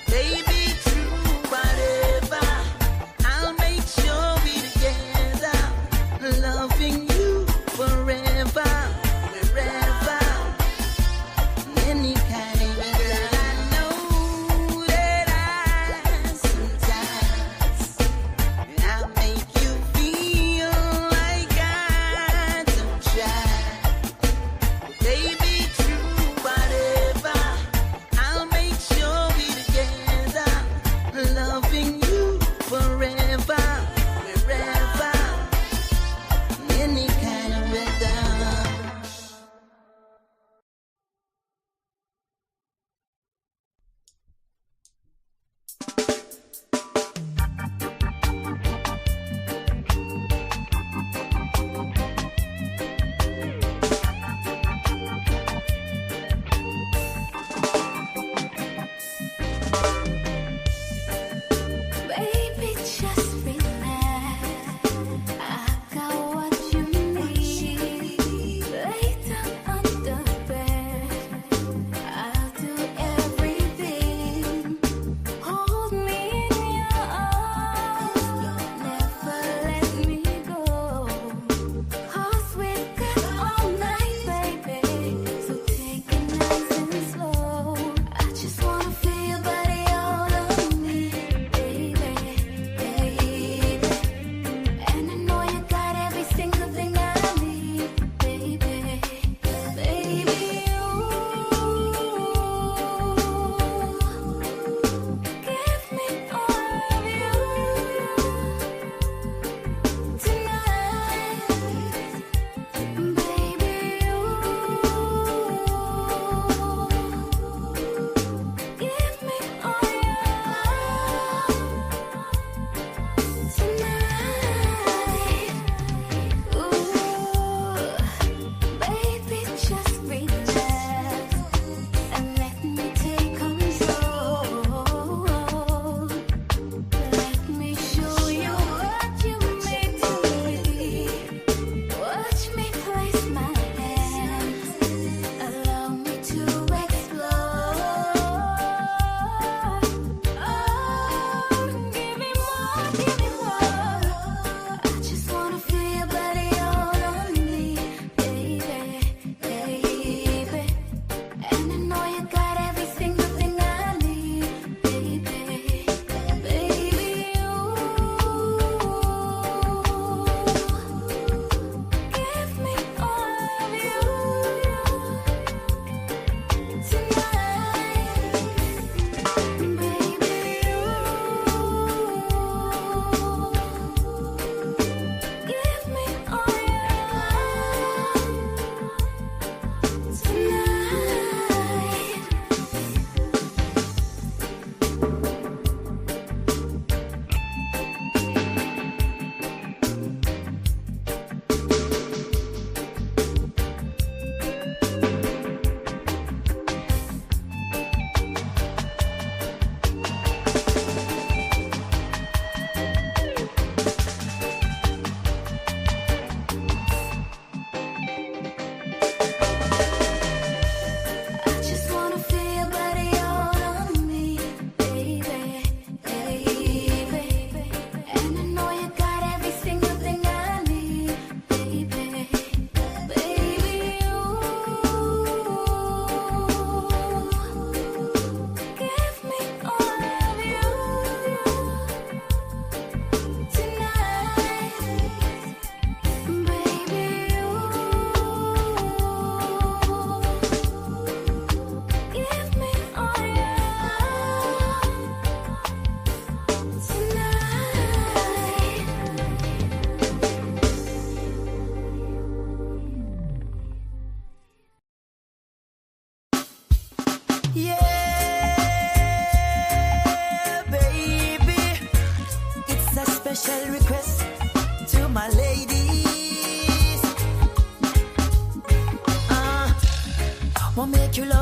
Baby, true, whatever, I'll make sure we're together, loving you forever, wherever, any kind of weather. I know that I sometimes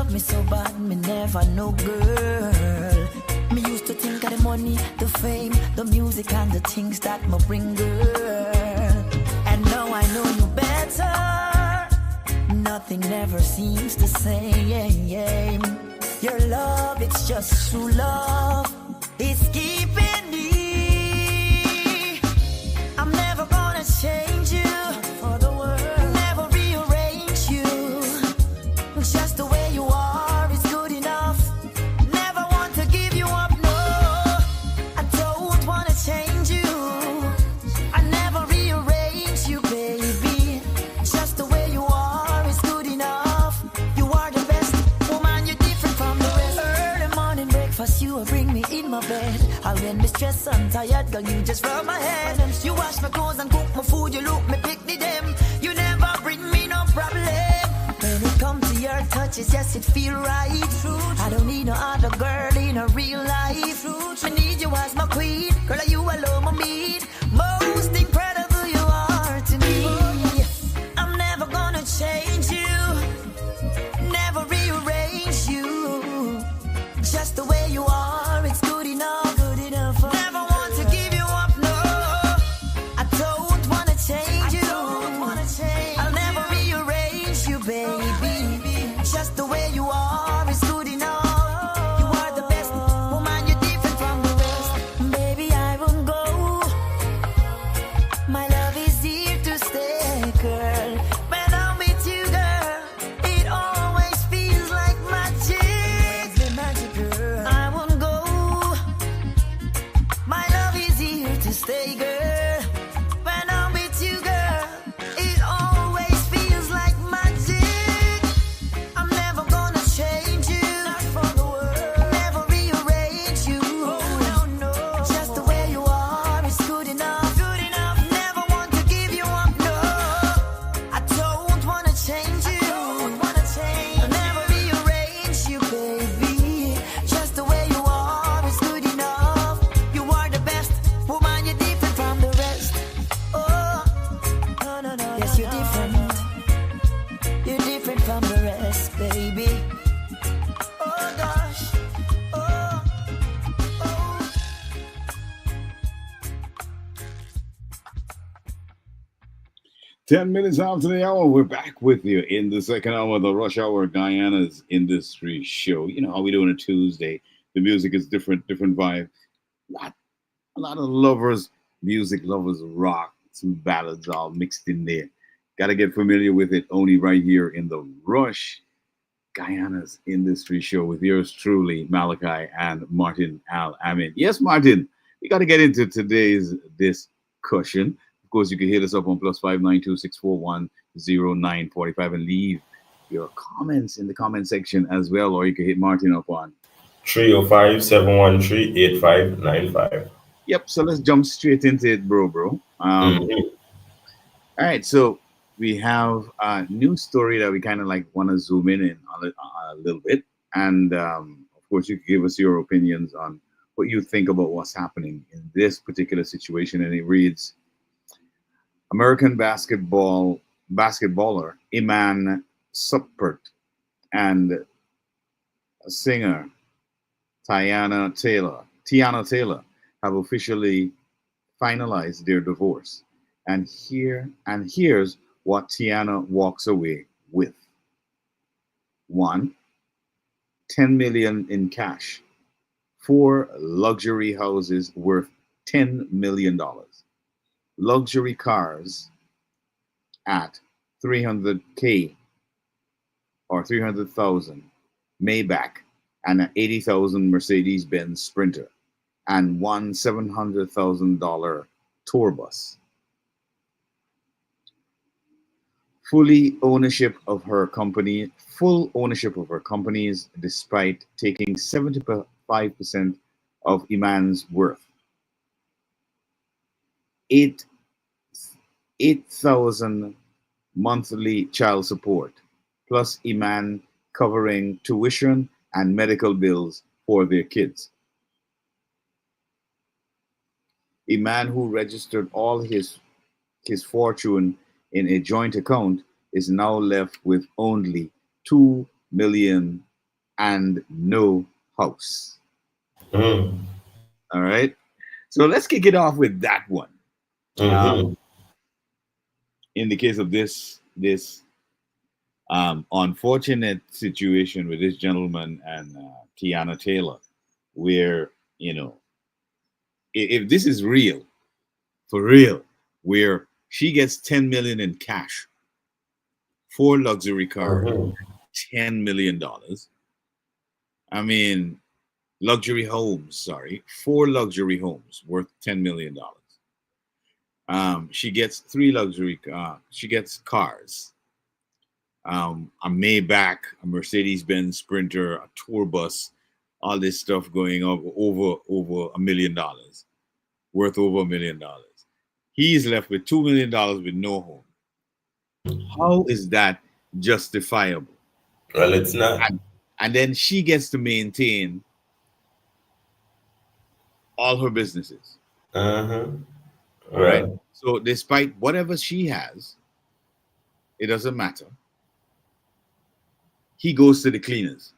love me so bad, me never know, girl. Me used to think of the money, the fame, the music and the things that me bring, girl. And now I know you better. Nothing never seems the same. Your love, it's just true love. It's keeping me. I'm never gonna change you for the world. Never rearrange you. Just the way you are is good enough. Never want to give you up, no. I don't want to change you. I never rearrange you, baby. Just the way you are is good enough. You are the best woman, you're different from the rest. Early morning breakfast, you will bring me in my bed. I'll when me stressed and tired, girl, you just rub my head. You wash my clothes and cook my food, you look me pick me them. You never bring me no problem. When it comes to your touches, yes, it feel right. I don't need no other girl in a real life. I need you as my queen, girl, you alone my meet. Most incredible you are to me. I'm never gonna change you, never rearrange you. Just the way you are, it's good enough. Never want to give you up, no. I don't wanna change you. I'll never rearrange you, baby. Just the way you are is good enough. You are the best woman, you're different from the rest. Baby, I won't go. My love is here to stay, girl. When I'm with you, girl, it always feels like magic, girl. I won't go. My love is here to stay, girl. When I'm with you, girl, it always feels like magic. I'm never gonna change you, not for the world. Never rearrange you. Oh, no. Just the way you are is good enough. Never want to give you up, no. I don't wanna change you. I'll never rearrange you, baby. Just the way you are is good enough. You are the best woman, you're different from the rest. Oh, no. Yes, you're different. You're different from the rest, baby. Oh, gosh. Oh. 10 minutes after the hour, we're back with you in the second hour of the Rush Hour Guyana's Industry Show. You know how we do on a Tuesday. The music is different vibe. A lot of lovers, music lovers, rock, some ballads all mixed in there. Got to get familiar with it only right here in the Rush Guyana's Industry Show with yours truly, Malachi and Martin Al-Ameen. Yes, Martin, we got to get into today's discussion. Of course, you can hit us up on +592 641 0945 and leave your comments in the comment section as well, or you can hit Martin up on 305-713-8595. Yep, so let's jump straight into it, bro. All right, so we have a new story that we kind of like want to zoom in a little bit. And of course, you can give us your opinions on what you think about what's happening in this particular situation. And it reads, American basketballer Iman Shumpert and singer Tiana Taylor have officially finalized their divorce. And here's what Tiana walks away with. 1, $10 million in cash. 4 luxury houses worth $10 million. Luxury cars at $300K or $300,000 Maybach and an $80,000 Mercedes-Benz Sprinter and one $700,000 tour bus. Full ownership of her companies despite taking 75% of Iman's worth. $8,000 monthly child support, plus Iman covering tuition and medical bills for their kids. Iman, who registered all his fortune in a joint account, is now left with only $2 million and no house. Mm. All right. So let's kick it off with that one. Mm-hmm. In the case of this unfortunate situation with this gentleman and Tiana Taylor, where you know if this is real for real, where she gets 10 million in cash, four luxury cars, Mm-hmm. $10 million. I mean, luxury homes. Sorry, four luxury homes worth $10 million. She gets three luxury. She gets cars. A Maybach, a Mercedes Benz Sprinter, a tour bus, all this stuff going up over $1 million, worth over $1 million. He's left with $2 million with no home. How is that justifiable? Well, it's not. And then she gets to maintain all her businesses. Uh-huh. All right. Well, So despite whatever she has, it doesn't matter. He goes to the cleaners.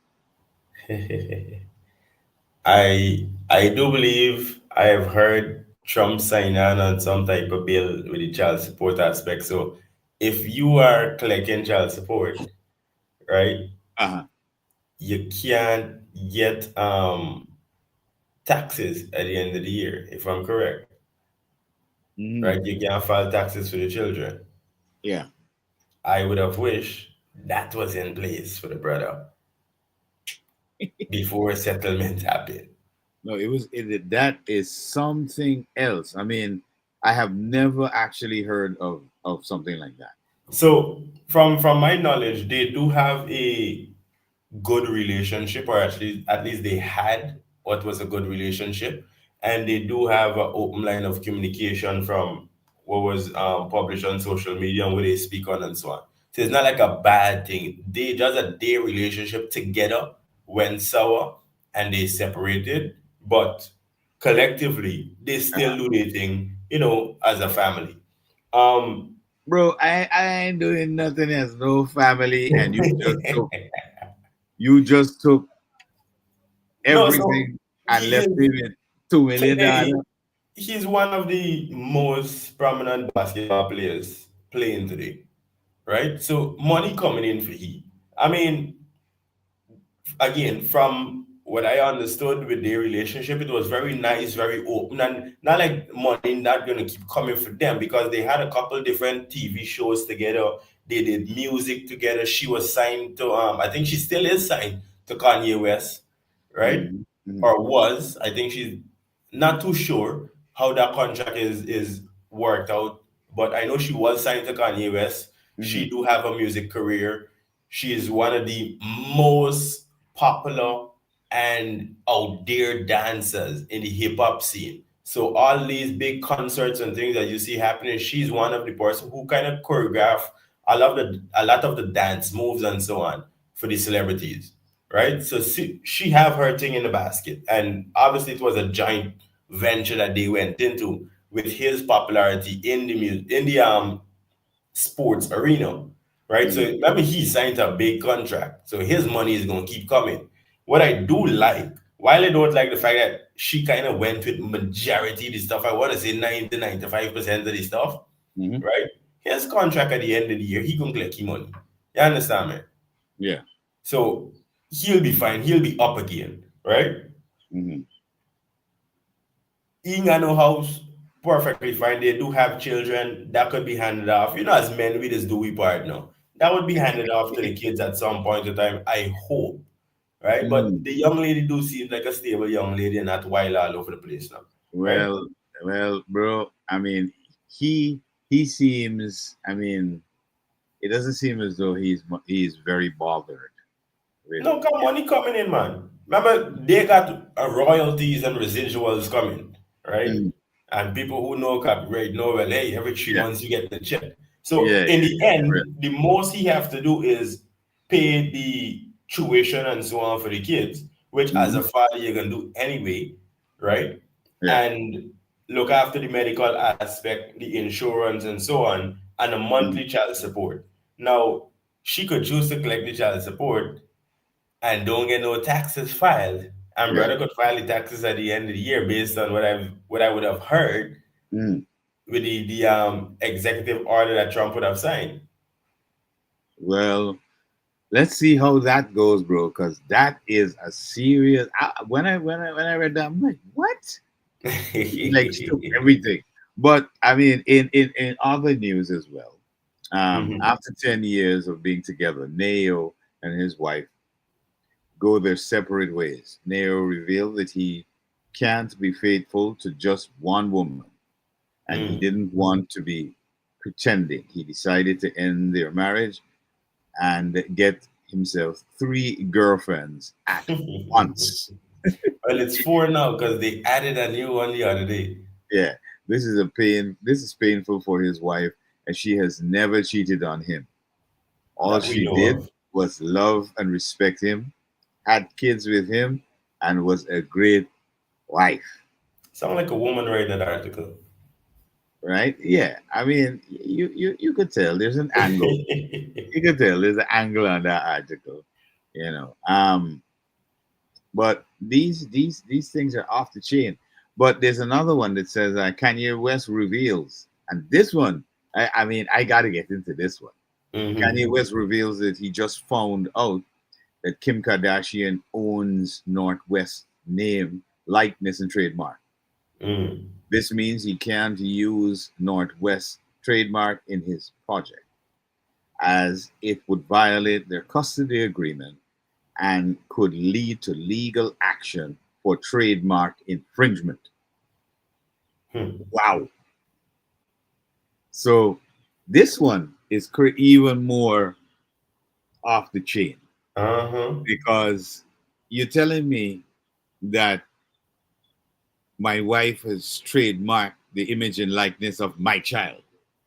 I do believe I have heard Trump sign on some type of bill with the child support aspect. So if you are collecting child support, right, Uh-huh. you can't get taxes at the end of the year, if I'm correct. Hmm. Right? You can't file taxes for the children. Yeah. I would have wished that was in place for the brother before settlement happened. No, that is something else. I mean, I have never actually heard of something like that. So from my knowledge, they do have a good relationship, or at least they had what was a good relationship, and they do have an open line of communication from what was published on social media and where they speak on and so on. So it's not like a bad thing. They just a their relationship together went sour and they separated, but collectively they still do their thing, as a family. Um, Bro, I ain't doing nothing as no family, and you just took no, so everything and he left is me with $2 million. today. He's one of the most prominent basketball players playing today, right? So money coming in for he. I mean, again, from what I understood with their relationship, it was very nice, very open, and not like money not gonna keep coming for them because they had a couple different TV shows together. They did music together. She was signed to I think she still is signed to Kanye West, right? Hmm. Hmm. Or was. I think she's not too sure how that contract is worked out, but I know she was signed to Kanye West. Hmm. She do have a music career. She is one of the most popular and out there dancers in the hip hop scene. So all these big concerts and things that you see happening, she's one of the person who kind of choreograph a lot of the dance moves and so on for the celebrities, right? So she have her thing in the basket, and obviously it was a giant venture that they went into with his popularity in the sports arena, right? So Hmm. remember, he signed a big contract, so his money is going to keep coming. What I do like, while I don't like the fact that she kind of went with majority of the stuff, I want to say 90-95% of the stuff, Hmm. right? His contract at the end of the year, he gonna collect his money. You understand me? Yeah. So he'll be fine. He'll be up again, right? Hmm. He ain't got no house, perfectly fine. They do have children that could be handed off. As men, we just do we part now. That would be handed off to the kids at some point in time, I hope, right? But Mm. the young lady do seem like a stable young lady and not wild all over the place now, right? Well, well, bro. I mean, he seems. I mean, it doesn't seem as though he's very bothered with. No, come money coming in, man. Remember, they got royalties and residuals coming, right? Mm. And people who know copyright know, well, hey, every three Yeah, months you get the check. So yeah, in yeah, the yeah. Real. end, the most he have to do is pay the tuition and so on for the kids, which as a Hmm. father you're gonna do anyway, right? Yeah. And look after the medical aspect, the insurance and so on, and a Mm. monthly child support. Now, she could choose to collect the child support and don't get no taxes filed. And Yeah. brother could file the taxes at the end of the year based on what I would have heard Mm. with the executive order that Trump would have signed. Well, let's see how that goes, bro. Because that is a serious. When I read that, I'm like, what? Like, took everything. But I mean, in other news as well. Mhm. After 10 years of being together, Neo and his wife go their separate ways. Neo revealed that he can't be faithful to just one woman, and he Mm. didn't want to be pretending. He decided to end their marriage and get himself three girlfriends at once. Well, it's four now because they added a new one the other day Yeah, this is a pain. This is painful for his wife, and she has never cheated on him. All that we she know did of. was love and respect him, had kids with him, and was a great wife. Sound like a woman writing that article. Right? Yeah. I mean, you could tell there's an angle. You could tell there's an angle on that article. You know. But these things are off the chain. But there's another one that says Kanye West reveals, and this one, I mean, I got to get into this one. Kanye Hmm. West reveals that he just found out that Kim Kardashian owns Northwest name, likeness, and trademark. Mm. This means he can't use Northwest trademark in his project, as it would violate their custody agreement and could lead to legal action for trademark infringement. Hmm. Wow. So this one is even more off the chain Uh-huh. because you're telling me that my wife has trademarked the image and likeness of my child.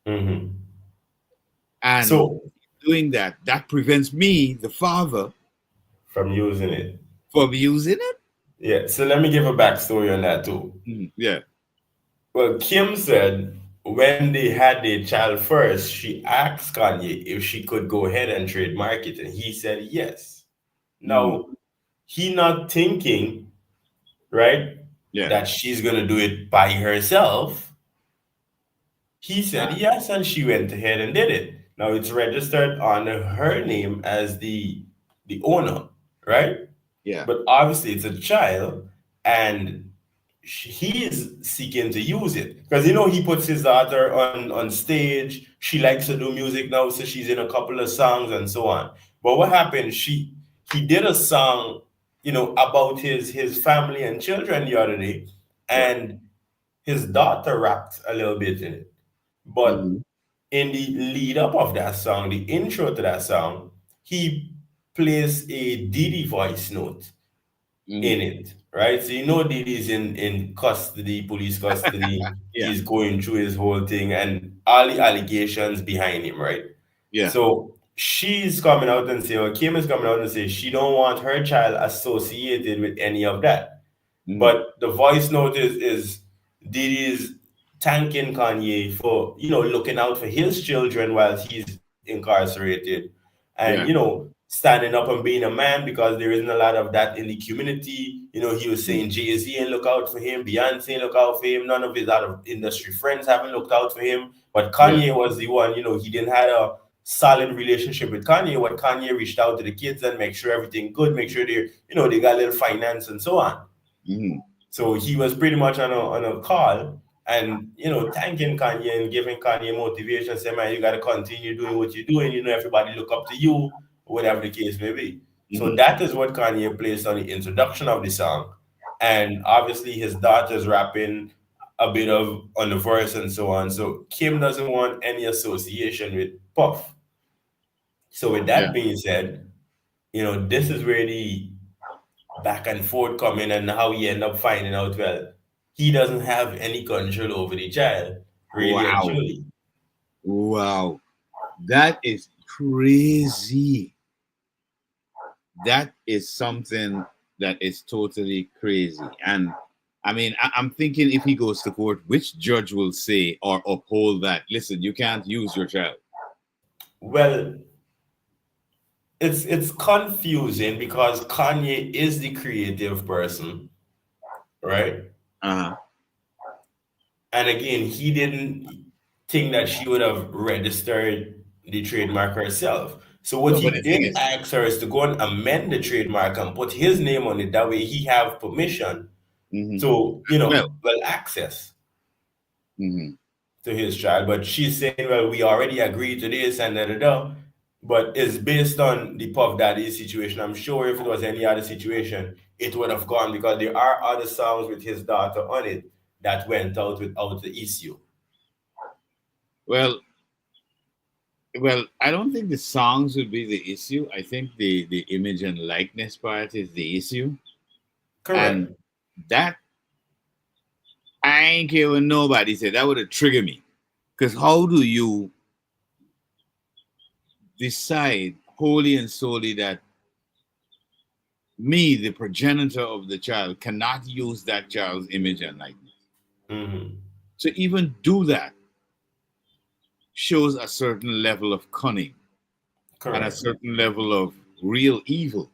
Hmm. And So doing that, that prevents me, the father, from using it. from using it? Yeah. So let me give a backstory on that too. Yeah. Well, Kim said when they had their child first, she asked Kanye if she could go ahead and trademark it, and he said yes. Mm, Now, he not thinking, right, yeah. that she's gonna do it by herself. He said yes, and she went ahead and did it. Now it's registered on her name as the owner, right? Yeah. But obviously it's a child, and he is seeking to use it because he puts his daughter on stage. She likes to do music now, so she's in a couple of songs and so on. But what happened? He did a song, about his family and children the other day, Yeah. and his daughter rapped a little bit in it. But Hmm. in the lead up of that song, the intro to that song, he plays a Diddy voice note Hmm. in it, right? So Diddy's in custody, police custody. Yeah. He's going through his whole thing and all the allegations behind him, right? Yeah. So she's coming out and say, or Kim is coming out and say she don't want her child associated with any of that. Hmm. But the voice note is Diddy's thanking Kanye for looking out for his children while he's incarcerated, and Yeah. standing up and being a man because there isn't a lot of that in the community. He was Mm. saying Jay-Z ain't look out for him, Beyonce ain't look out for him, none of his out of industry friends haven't looked out for him. But Yeah. Kanye was the one. He didn't have a solid relationship with Kanye. What Kanye reached out to the kids and make sure everything good, make sure they got a little finance and so on. Hmm. So he was pretty much on a call and thanking Kanye and giving Kanye motivation, saying, man, you gotta continue doing what you're doing, everybody look up to you, whatever the case may be. So Hmm. that is what Kanye placed on the introduction of the song. And obviously his daughter's rapping a bit of on the verse and so on. So Kim doesn't want any association with Puff. So with Yeah. that being said, this is where the back and forth coming and how he end up finding out, well, he doesn't have any control over the child, really and Wow. truly. Wow. That is crazy. That is something that is totally crazy. And I mean, I'm thinking if he goes to court, which judge will say or uphold that? Listen, you can't use your child. Well, it's confusing because Kanye is the creative person, right? Uh-huh. And again, he didn't think that she would have registered the trademark herself. So what No, he but the thing did is, ask her is to go and amend the trademark and put his name on it. That way he have permission mhm. to, Well, well, access mhm. to his child. But she's saying, well, we already agreed to this and da da da. But it's based on the Puff Daddy situation. I'm sure if it was any other situation, it would have gone because there are other songs with his daughter on it that went out without the issue. well, I don't think the songs would be the issue. I think the image and likeness part is the issue, and Correct. that I ain't care what nobody said. That would have triggered me. Because how do you decide wholly and solely that me, the progenitor of the child, cannot use that child's image and likeness? Hmm. To even do that shows a certain level of cunning and a Correct. certain level of real evil.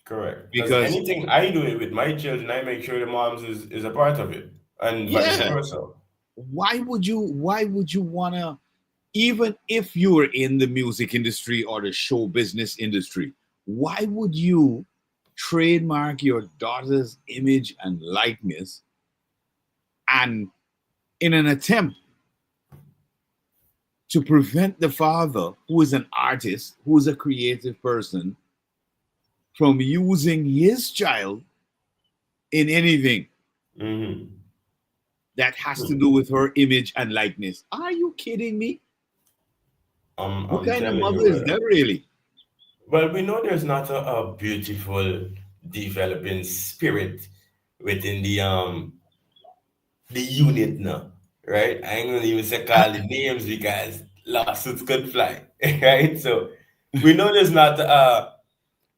Correct. Because Because, anything I do it with my children, I make sure the moms is a part of it, and vice yeah, versa. why would you want to, even if you were in the music industry or the show business industry, why would you trademark your daughter's image and likeness, and in an attempt to prevent the father, who is an artist, who is a creative person, from using his child in anything Hmm. that has to do with her image and likeness? Are you kidding me? What I'm kind of telling you, mother is brother. that, really? Well, we know there's not a beautiful developing spirit within the unit now, right? I ain't gonna even say call the names because lawsuits could fly, right? So we know there's not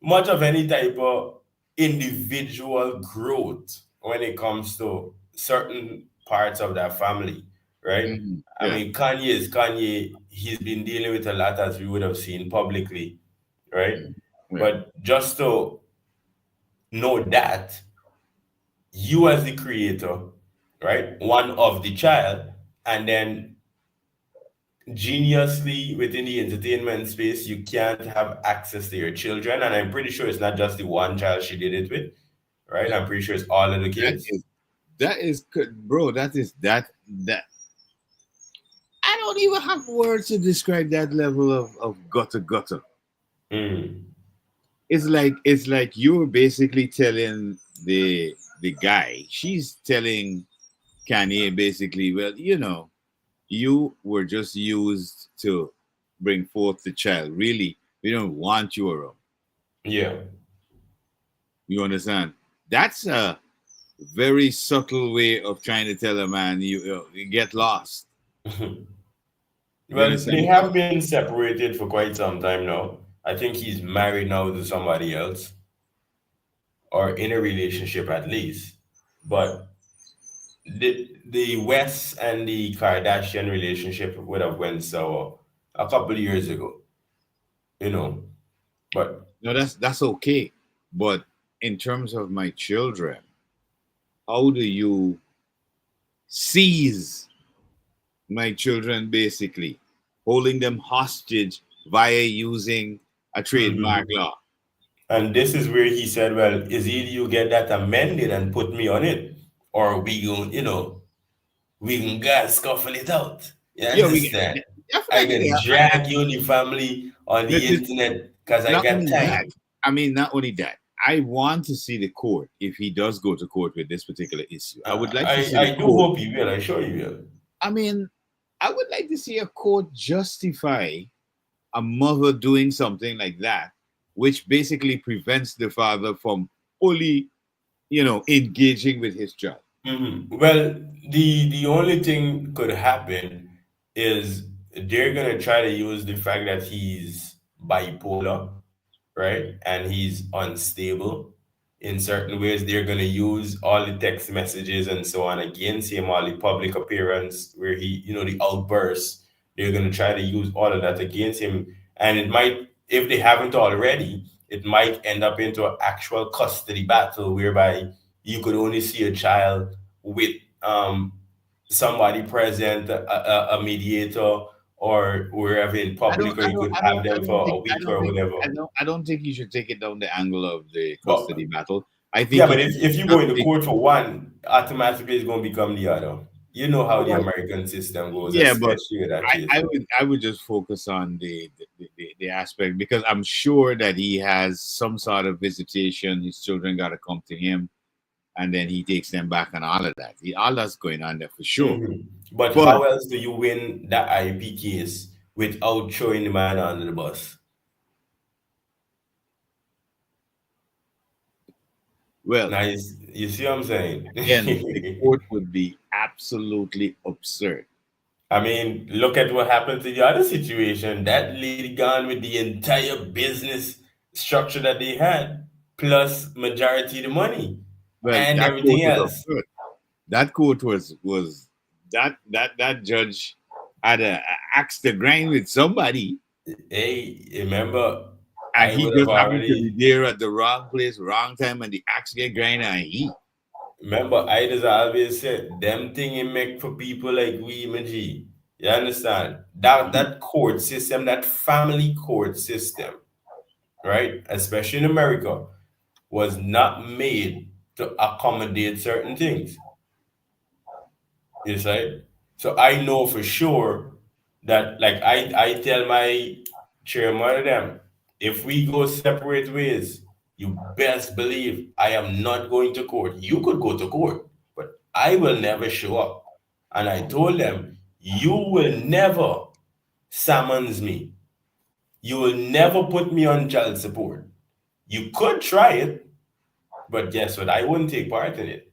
much of any type of individual growth when it comes to certain parts of that family, right? Mhm. I Yeah. mean, Kanye is Kanye. He's been dealing with a lot, as we would have seen publicly, right? Mhm. Yeah. But just to know that you, as the creator, right, one of the child, and then geniusly within the entertainment space, you can't have access to your children. And I'm pretty sure it's not just the one child she did it with, right? I'm pretty sure it's all of the That kids. is bro. That I don't even have words to describe that level of gutter. Mm. It's like you're basically telling the guy. She's telling Kanye basically, well, you were just used to bring forth the child. Really, we don't want you around. Yeah. You understand? That's a very subtle way of trying to tell a man you get lost. You Well, understand? they Because have been separated for quite some time now. I think he's married now to somebody else, or in a relationship at least. But the West and the Kardashian relationship would have went sour a couple of years ago, you know. But no, that's okay. But in terms of my children, how do you seize my children basically, holding them hostage via using a trademark mhm. law? And this is where he said, "Well, is either you get that amended and put me on it, or we gon' we can go scuffle it out. You Yeah, understand? I definitely. can drag you and the family on Not the internet because I not got only that. time. I mean, not only that. I want to see the court if he does go to court with this particular issue. I would like to see the I do court. hope you will. I sure you will. I mean, I would like to see a court justify a mother doing something like that, which basically prevents the father from fully, engaging with his child. Well, the only thing could happen is they're gonna try to use the fact that he's bipolar, right? And he's unstable in certain ways. They're gonna use all the text messages and so on against him, all the public appearance where he, the outbursts. They're gonna try to use all of that against him, and it might if they haven't already, it might end up into an actual custody battle whereby you could only see a child with um, somebody present, a mediator, or wherever in public, or you could have them for a week or whatever. I don't think you should take it down the angle of the But custody battle. I yeah, think but you if should you go just into take. court for one, automatically it's going to become the other. You know how the Well, American system goes, yeah, but especially with that case. I would just focus on the aspect, because I'm sure that he has some sort of visitation. His children got to come to him, and then he takes them back and all of that. All that's going on there for sure. But But how else do you win that IP case without throwing the man under the bus? well, Nice. You see what I'm saying? again, the court would be absolutely absurd. I mean, look at what happened to the other situation. That lady gone with the entire business structure that they had, plus majority of the money Well, and that court everything was else. absurd. That court was that judge had a axe to grind with somebody, Hey, remember, and I he would have just happened to be already there at the wrong place, wrong time, and the axe get grind, and he. remember I just always said them thing it make for people like we G. You understand? That court system, that family court system, right? Especially in America, was not made to accommodate certain things. You see? So I know for sure that, like, I tell my chairman of them, if we go separate ways, you best believe I am not going to court. You could go to court, but I will never show up. And I told them, you will never summons me. You will never put me on child support. You could try it, but guess what? I wouldn't take part in it.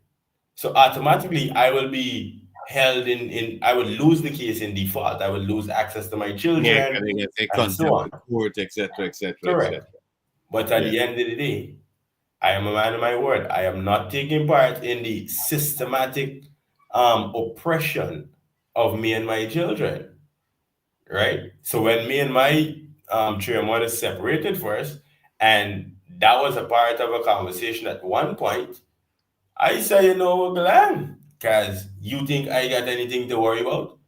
So automatically I will be held in I will lose the case in default. I will lose access to my Yeah, children they get a and so contempt on. of court, etc., etc., etc. Correct. But at Yeah. the end of the day, I am a man of my word. I am not taking part in the systematic oppression of me and my children. Right? So when me and my three mother separated first, and that was a part of a conversation at one point, I say, you know, Glenn, because you think I got anything to worry about?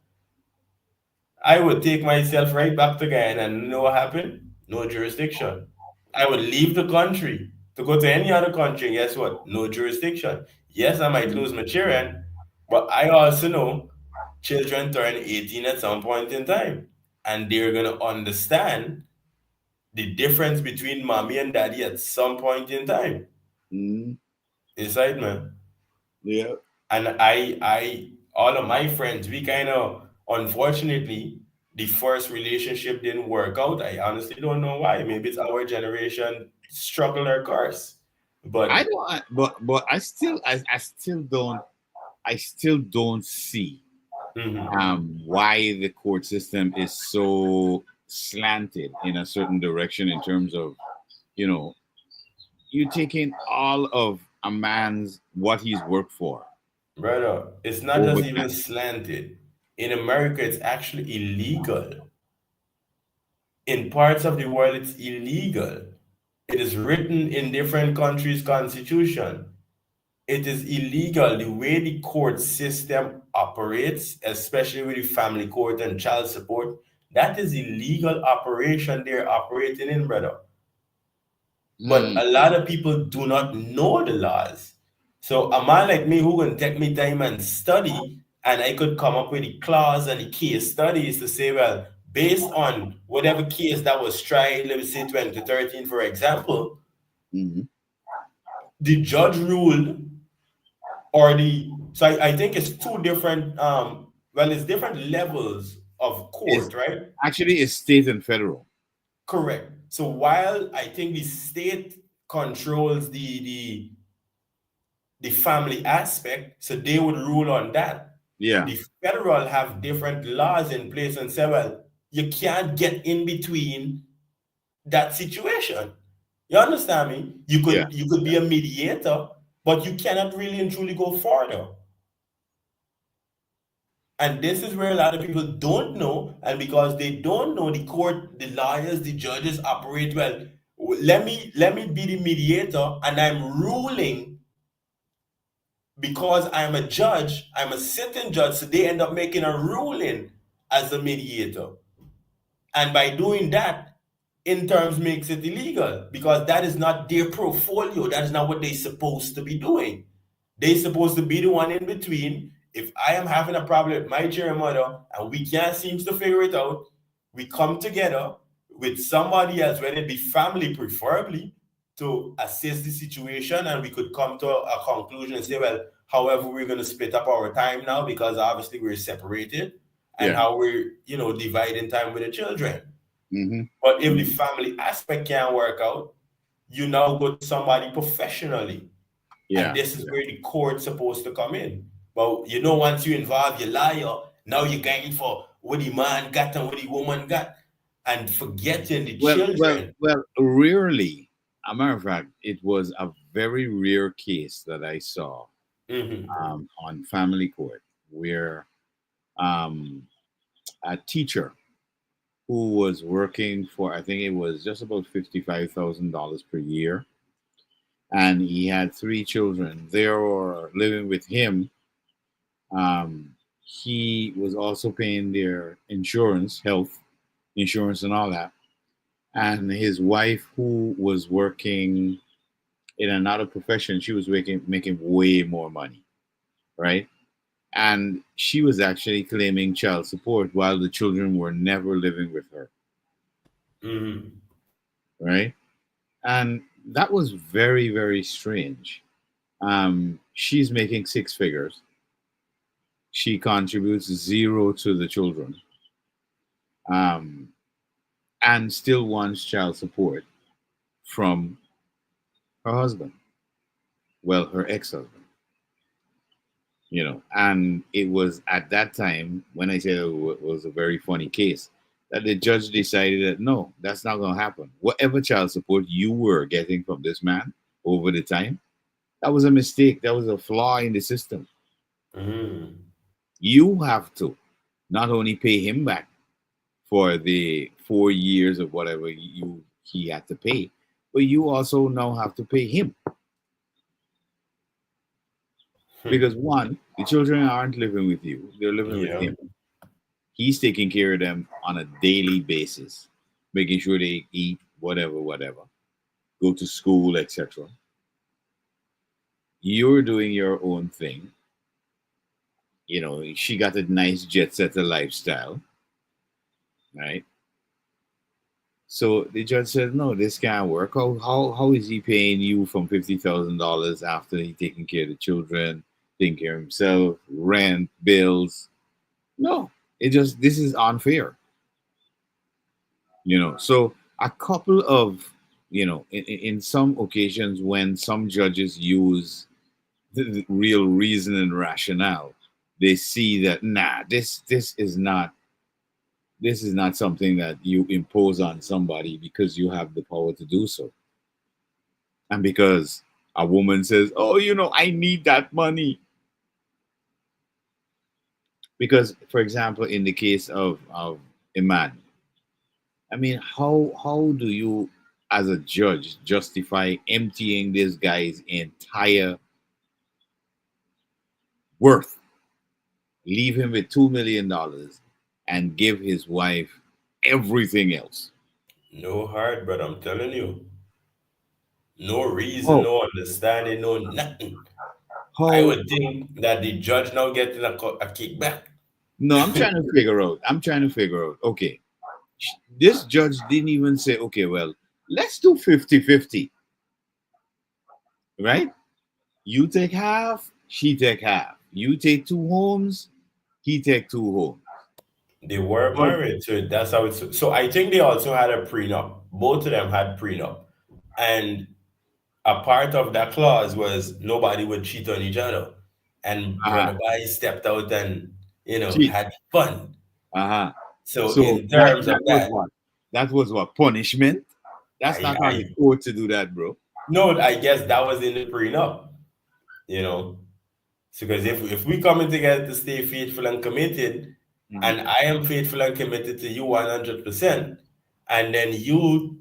I would take myself right back to Guyana and you know what happened? No jurisdiction. I would leave the country to go to any other country. And guess what? No jurisdiction. Yes, I might lose my children, but I also know children turn 18 at some point in time. And they're going to understand the difference between mommy and daddy at some point in time. Mm, Inside, man. yeah. And all of my friends, we kind of, unfortunately, the first relationship didn't work out. I honestly don't know why. Maybe it's our generation struggle or curse. I But don't, but I still don't see mhm, why the court system is so slanted in a certain direction in terms of, you know, you taking all of a man's what he's worked for brother, it's not over just even time. slanted. In America, it's actually illegal. In parts of the world, it's illegal. It is written in different countries' constitution. It is illegal the way the court system operates, especially with the family court and child support. That is illegal operation they're operating in, brother. But Hmm. a lot of people do not know the laws. So a man like me who can take me time and study, and I could come up with the clause and the case studies to say, well, based on whatever case that was tried, let me say 2013, for example, Mhm. the judge ruled or the so I think it's two different well it's different levels of It's court, right? actually it's state and federal. Correct. So while I think the state controls the family aspect, so they would rule on that. Yeah, The federal have different laws in place and say, well, you can't get in between that situation. You understand me? yeah. You could be a mediator, but you cannot really and truly go further. And this is where a lot of people don't know, and because they don't know, the court, the lawyers, the judges operate well. Let me be the mediator, and I'm ruling because I'm a judge. I'm a sitting judge, so they end up making a ruling as a mediator. And by doing that, in terms makes it illegal because that is not their portfolio. That is not what they're supposed to be doing. They're supposed to be the one in between. If I am having a problem with my dear mother and we can't seem to figure it out, we come together with somebody else, whether it be family preferably, to assess the situation, and we could come to a conclusion and say, well, however, we're going to split up our time now because obviously we're separated, and Yeah. how we're dividing time with the children. Mm-hmm. But if the family aspect can't work out, you now go to somebody professionally. And Yeah. this is where the court's supposed to come in. But once you involve your liar, now you're going for what the man got and what the woman got, and forgetting the children. Rarely. A matter of fact, it was a very rare case that I saw Hmm. on family court where um, a teacher who was working for, I think it was just about $55,000 per year, and he had three children. They were living with him. He was also paying their insurance, health insurance, and all that. And his wife, who was working in another profession, she was making way more money, right? And she was actually claiming child support while the children were never living with her, Hmm. right? And that was very, very strange. She's making six figures. She contributes zero to the children, um, and still wants child support from her husband. Well, her ex-husband. And it was at that time when I said it was a very funny case that the judge decided that no, that's not going to happen. Whatever child support you were getting from this man over the time, that was a mistake. That was a flaw in the system. Hmm. You have to not only pay him back for the 4 years of whatever he had to pay, but you also now have to pay him because one, the children aren't living with you; they're living with Yeah. him. He's taking care of them on a daily basis, making sure they eat, whatever, whatever, go to school, etc. You're doing your own thing. She got a nice jet setter lifestyle, right? So the judge said, no, this can't work. How is he paying you from $50,000 after he taking care of the children, taking care of himself, rent, bills? No, this is unfair. So a couple of in some occasions when some judges use the real reason and rationale, they see that this is not something that you impose on somebody because you have the power to do so, and because a woman says, oh, I need that money. Because, for example, in the case of a man, I mean, how do you, as a judge, justify emptying this guy's entire worth, leave him with $2 million, and give his wife everything else? No hard, but I'm telling you, no reason, How? no understanding, no nothing. I How? would think that the judge now getting a kickback. No, I'm trying to figure out. I'm trying to figure out. Okay, this judge didn't even say, okay, well, let's do 50-50, right? You take half, she take half. You take two homes, he take two homes. They were But married, so that's how it's. So I think they also had a prenup. Both of them had prenup, and a part of that clause was nobody would cheat on each other. And uh-huh, Brother Bai stepped out and cheat. had fun. Uh-huh. So So in that terms of that was that, what? That was what? Punishment? That's I not on the I court to do that, bro. no, I guess that was in the prenup. You know, Because if we coming together to stay faithful and committed, Mhm. and I am faithful and committed to you 100%, and then you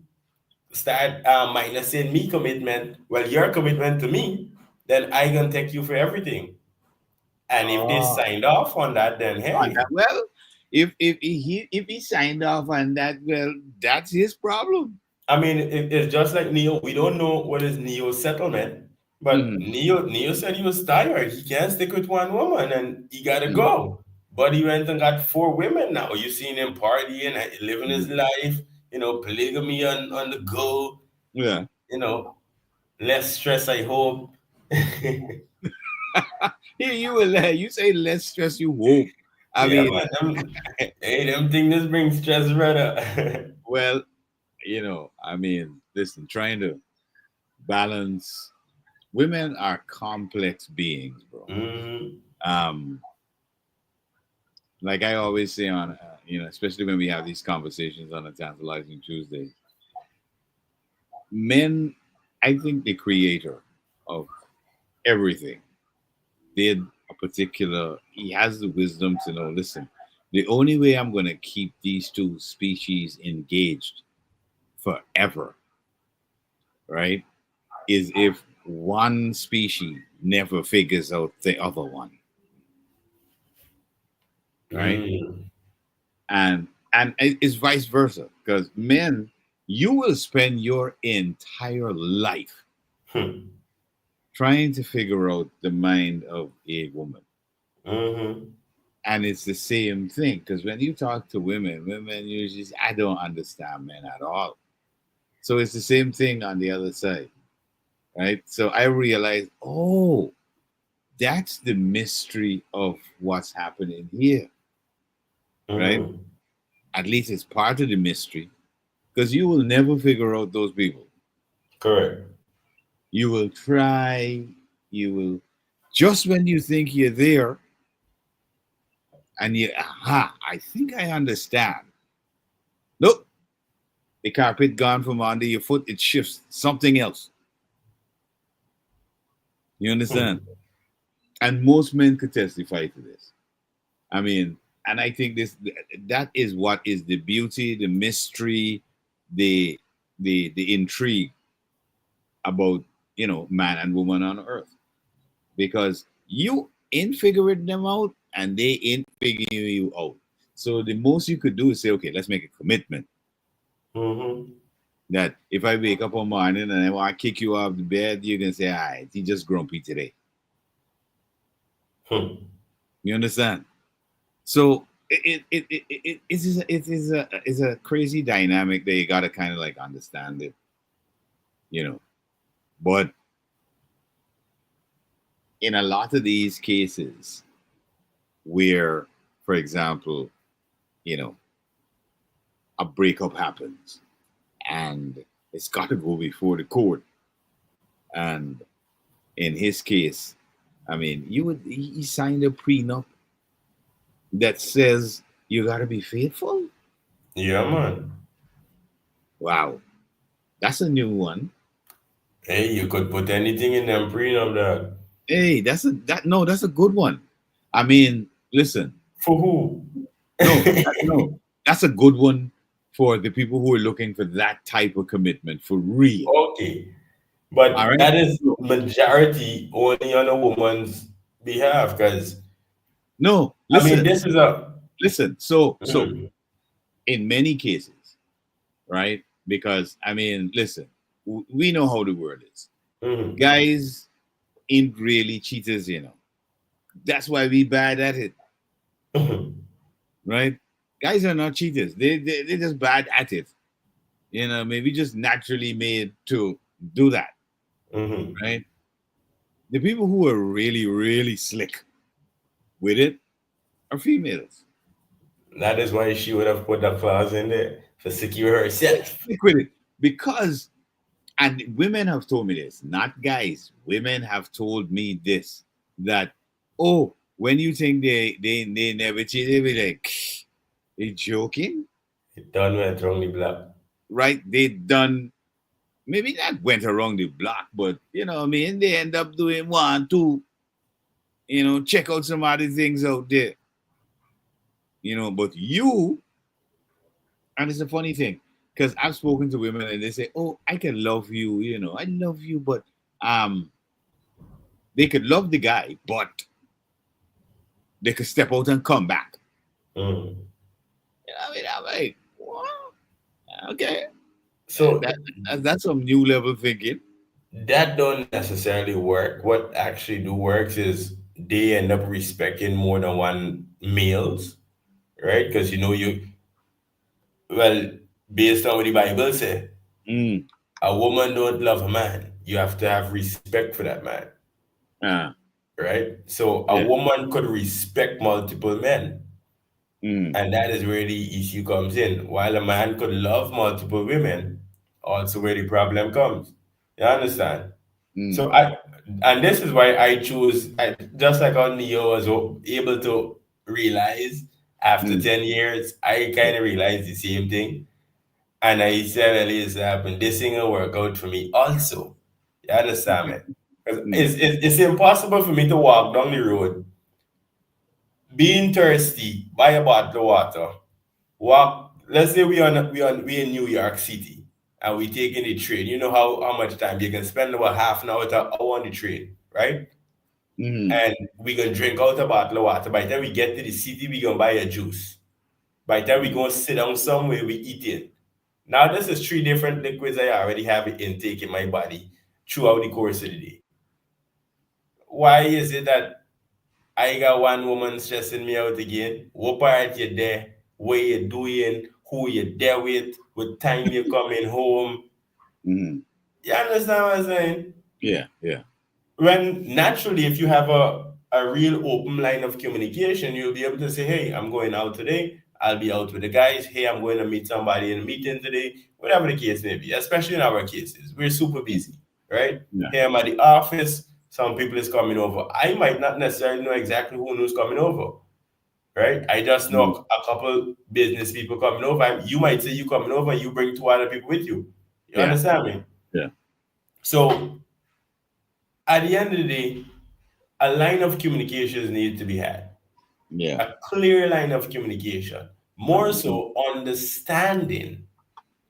start minusing me commitment, well, your commitment to me, then I can take you for everything. And if they Oh, signed off on that, then on that. hey, Well, if he signed off on that, well, that's his problem. I mean, it's just like Neo. We don't know what is Neo's settlement, but Mhm. Neo said he was tired. He can't stick with one woman, and he gotta Mhm. go. But he went and got four women now. You seen him partying, living his Mhm. life. Polygamy on the go. Yeah. You know, less stress. I hope. Here you say less stress. You hope. I Yeah, mean, man. Hey, them things just bring stress, brother. well, I mean, listen, trying to balance. Women are complex beings, bro. Hmm. Um, like I always say on, especially when we have these conversations on a Tantalizing Tuesday, men, I think the creator of everything did a particular, he has the wisdom to know, listen, the only way I'm going to keep these two species engaged forever, right, is if one species never figures out the other one, right? Mm. And it's vice versa because men, you will spend your entire life Hmm. trying to figure out the mind of a woman. Hmm. And it's the same thing because when you talk to women usually say, I don't understand men at all. So it's the same thing on the other side, right? So I realized, oh, that's the mystery of what's happening here, right? Hmm. At least it's part of the mystery because you will never figure out those people. Correct. You will try, you will, just when you think you're there and I think I understand. Nope, the carpet gone from under your foot, it shifts something else. You understand? Hmm. And most men could testify to this. I mean, and I think that is what is the beauty, the mystery, the the intrigue about man and woman on earth. Because you ain't figuring them out and they ain't figuring you out. So the most you could do is say, okay, let's make a commitment Hmm. that if I wake up one morning and I want to kick you off the bed, you can say, all right, he just grumpy today. Hmm. You understand? So it is a crazy dynamic that you gotta kind of like understand it, you know. But in a lot of these cases where, for example, you know, a breakup happens and it's got to go before the court, and in his case, I mean, he signed a prenup that says you got to be faithful. Yeah, man. Wow, that's a new one. Hey, you could put anything in them prenup that. Hey, that's a good one. I mean, listen, For who? no, that's a good one for the people who are looking for that type of commitment for real. Okay. All But right. that is No, majority only on a woman's behalf, because no, I mean listen, this is a listen. So mhm, in many cases, right? Because I mean, listen, we know how the world is. mhm, Guys ain't really cheaters, you know. That's why we bad at it, mhm, right? Guys are not cheaters. They're just bad at it. Maybe just naturally made to do that, mhm. right? The people who are really, really slick with it are females. That is why she would have put that clause in there to secure herself. Slick with it. Because, and women have told me this, not guys. Women have told me this, that, oh, when you think they never cheat, they be like, they joking, It done went wrong the black. right? They done, maybe not went around the block, but, I mean, they end up doing one, two. check out some other things out there. But you, and it's a funny thing, because I've spoken to women and they say, "Oh, I can love you, I love you," but um, they could love the guy, but they could step out and come back. Mm. I'm like, what? Okay, So that's some new level thinking. that don't necessarily work. What actually do works is they end up respecting more than one males, right? Because well, based on what the Bible say, Mm. a woman don't love a man. You have to have respect for that man, Ah, right? So a yeah. woman could respect multiple men, Mm. and that is where the issue comes in. While a man could love multiple women, also where the problem comes. You understand? Mm. So and this is why I choose, just like on Neo was able to realize after Mm. 10 years, I Yeah. kind of realized the same thing. And I said, well, it's happened. This thing will work out for me also. You understand me? 'Cause Mm. it's impossible for me to walk down the road, being thirsty, buy a bottle of water, walk. Let's say we in New York City and we taking the train. You know how much time you can spend about half an hour to an hour on the train, right? Mm. And we gonna drink out a bottle of water. By the time we get to the city, we gonna buy a juice. By the time we gonna sit down somewhere, we eat it. Now this is three different liquids I already have it intake in my body throughout the course of the day. Why is it that I got one woman stressing me out again? What part you there? What you doing? Who you there with? What time you coming home? Mm. You understand what I'm saying? Yeah. Yeah. When naturally, if you have a real open line of communication, you'll be able to say, hey, I'm going out today. I'll be out with the guys. Hey, I'm going to meet somebody in a meeting today. Whatever the case may be, especially in our cases, we're super Mm. busy, right? Yeah. Hey, I'm at the office. Some people is coming over. I might not necessarily know exactly who's coming over, right? I just Mm. know a couple business people coming over. You might say you coming over and you bring two other people with you. You Yeah. understand me? Yeah. So at the end of the day, a line of communications need to be had. Yeah. A clear line of communication. More so understanding.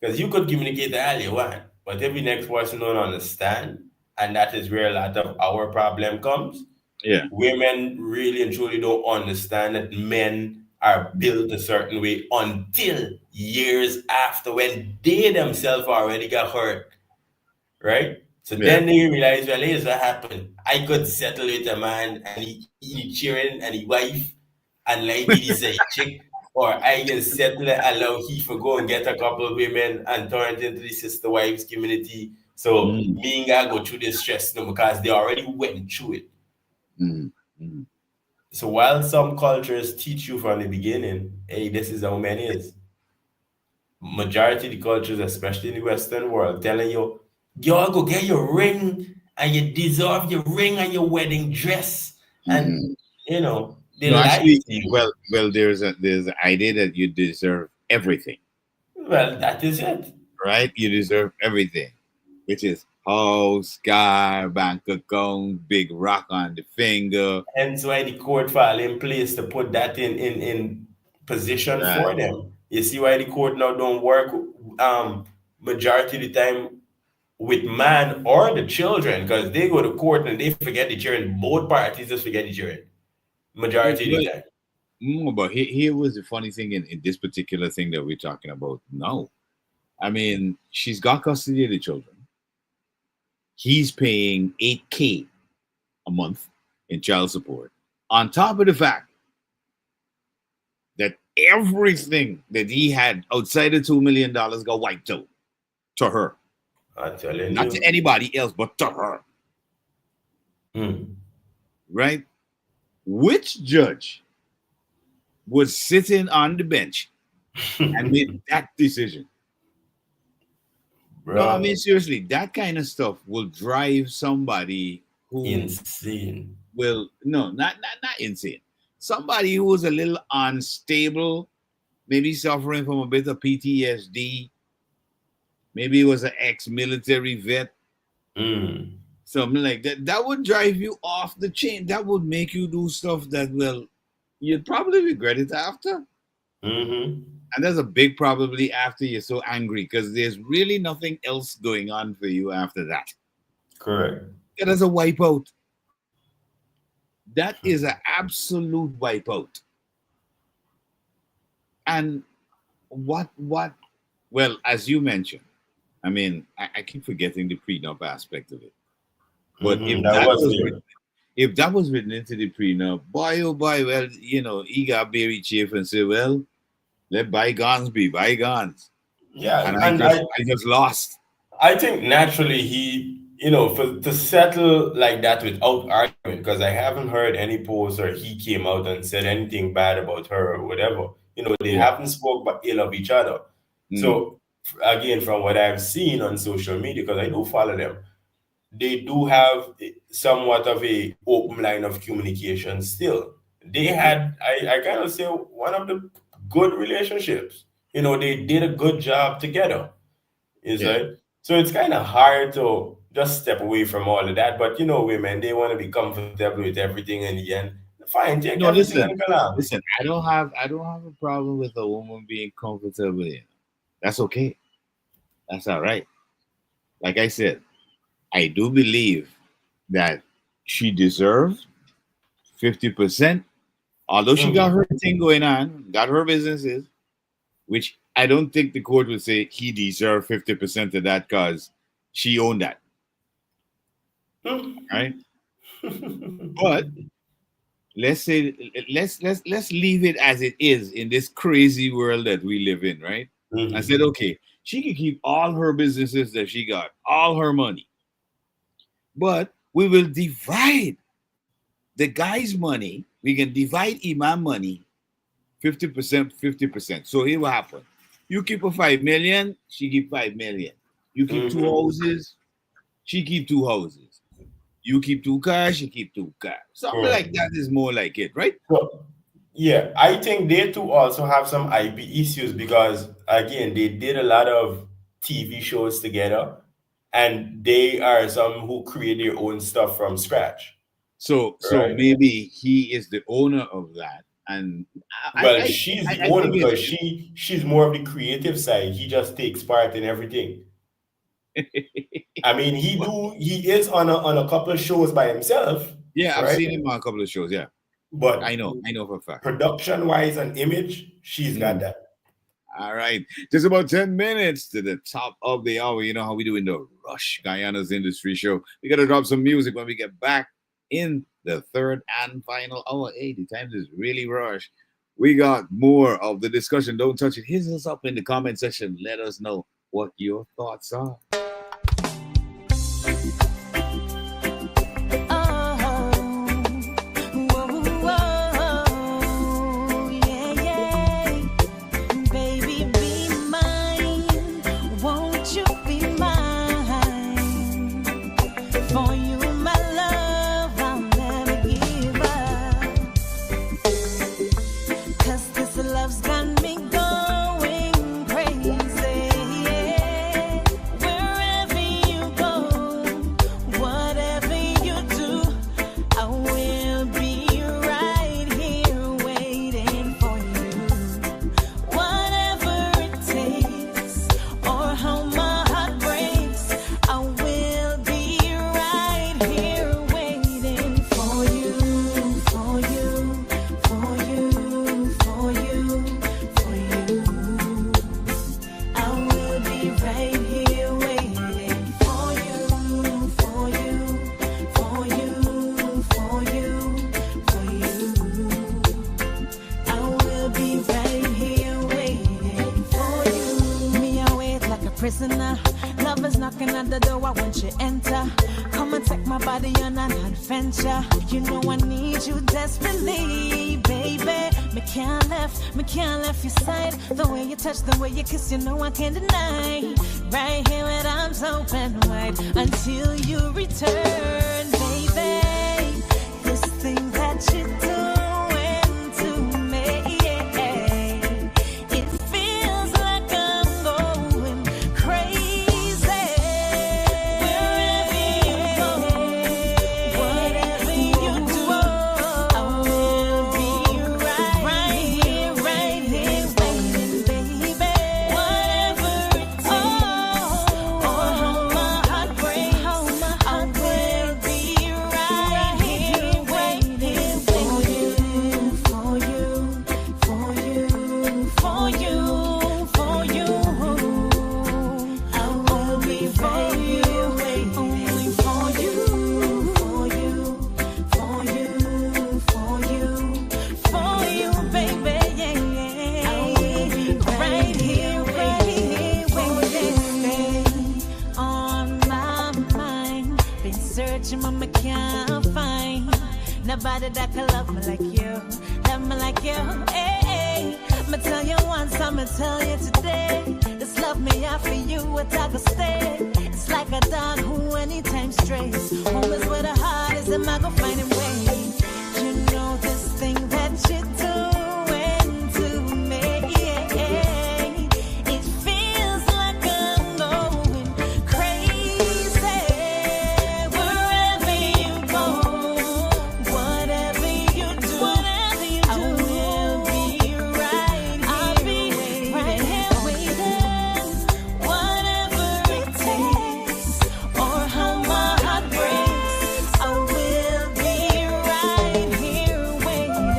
Because you could communicate all you want, but if the next person don't understand, and that is where a lot of our problem comes, Yeah. women really and truly don't understand that men are built a certain way until years after when they themselves already got hurt, right? So Yeah. then they realize, well, here's what happened. I could settle with a man and he cheering and he wife and like be the side chick, or I can settle it, allow he for go and get a couple of women and turn it into the sister wives community. So Mm. me and I go through this stress no because they already went through it. Mm. Mm. So while some cultures teach you from the beginning, hey, this is how men is, majority of the cultures, especially in the Western world, telling you, girl, go get your ring and you deserve your ring and your wedding dress. And, Mm. they No, lie actually, to you. well, there's an idea that you deserve everything, Well, that is it. right? You deserve everything, which is house, car, bank account, big rock on the finger. Hence why the court file in place to put that in position Right. for them. You see why the court now don't work majority of the time with man or the children because they go to court and they forget the children. Both parties just forget the children majority of Well, the time. but here was the funny thing in this particular thing that we're talking about now. I mean, she's got custody of the children. He's paying 8K a month in child support. On top of the fact that everything that he had outside of $2 million got wiped out to her. I'm telling Not to you. anybody else, but to her. Hmm. Right? Which judge was sitting on the bench and made that decision? No, I mean Bro, seriously, that kind of stuff will drive somebody who insane. will not insane. Somebody who is a little unstable, maybe suffering from a bit of PTSD, maybe he was an ex-military vet. Hmm. something like that, that would drive you off the chain. That would make you do stuff that, well, you'd probably regret it after. Mm-hmm. And there's a big probably after you're so angry because there's really nothing else going on for you after that. Correct. That is a wipeout. That is an absolute wipeout. And what, well, as you mentioned, I mean, I keep forgetting the prenup aspect of it. But if that was written into the prenup, boy, oh boy, well, you know, he got very chief and say, well, let bygones be bygones. Yeah, and I just lost. I think naturally he, you know, to settle like that without argument, because I haven't heard any post or he came out and said anything bad about her or whatever. You know, they haven't spoke but ill of each other. So again, from what I've seen on social media, because I do follow them, they do have somewhat of a open line of communication still. They had, I kind of say, one of the good relationships. You know, they did a good job together. Right? So it's kind of hard to just step away from all of that. But you know, women, they want to be comfortable with everything in the end. Fine, take everything and go on. Listen, I don't have a problem with a woman being comfortable. That's okay. That's all right. Like I said, I do believe that she deserves 50%, although she got her thing going on, got her businesses, which I don't think the court would say he deserved 50% of that because she owned that. Right? But let's leave it as it is in this crazy world that we live in, right? I said, okay, she can keep all her businesses that she got, all her money. But we will divide the guy's money. We can divide Imam money 50%, 50%. So here what happen. You keep a 5 million, she keep 5 million. You keep 2 houses, she keep 2 houses. You keep 2 cars, she keep 2 cars. Something like that is more like it, right? Well, yeah, I think they too also have some IP issues because, again, they did a lot of TV shows together and they are some who create their own stuff from scratch. So maybe he is the owner of that. And she's the owner because she's more of the creative side. He just takes part in everything. I mean, he is on a couple of shows by himself. Yeah, I've seen him on a couple of shows, yeah. But I know for a fact. Production-wise and image, she's got that. All right. Just about 10 minutes to the top of the hour. You know how we do in the Rush, Guyana's Industry Show. We got to drop some music when we get back in the third and final hour. Hey, the time is really rush. We got more of the discussion. Don't touch it. Hit us up in the comment section. Let us know what your thoughts are. Prisoner, love is knocking at the door. I want you enter. Come and take my body on an adventure. You know I need you desperately, baby. Me can't left your side. The way you touch, the way you kiss, you know I can't deny. Right here with arms open wide until you return, baby. This thing that you do. nobody that can love me like you. Love me like you. Hey, hey. I'ma tell you once, I'ma tell you today. This love me out for you, what I could stay. It's like a dog who anytime strays. Home is where the heart is, and I go find a way. You know this thing that you're doing to me. It feels like I'm going crazy. Wherever you go, whatever you do, I will be right here. I'll be right here waiting. Whatever it takes, or how my heart breaks, I will be right here waiting.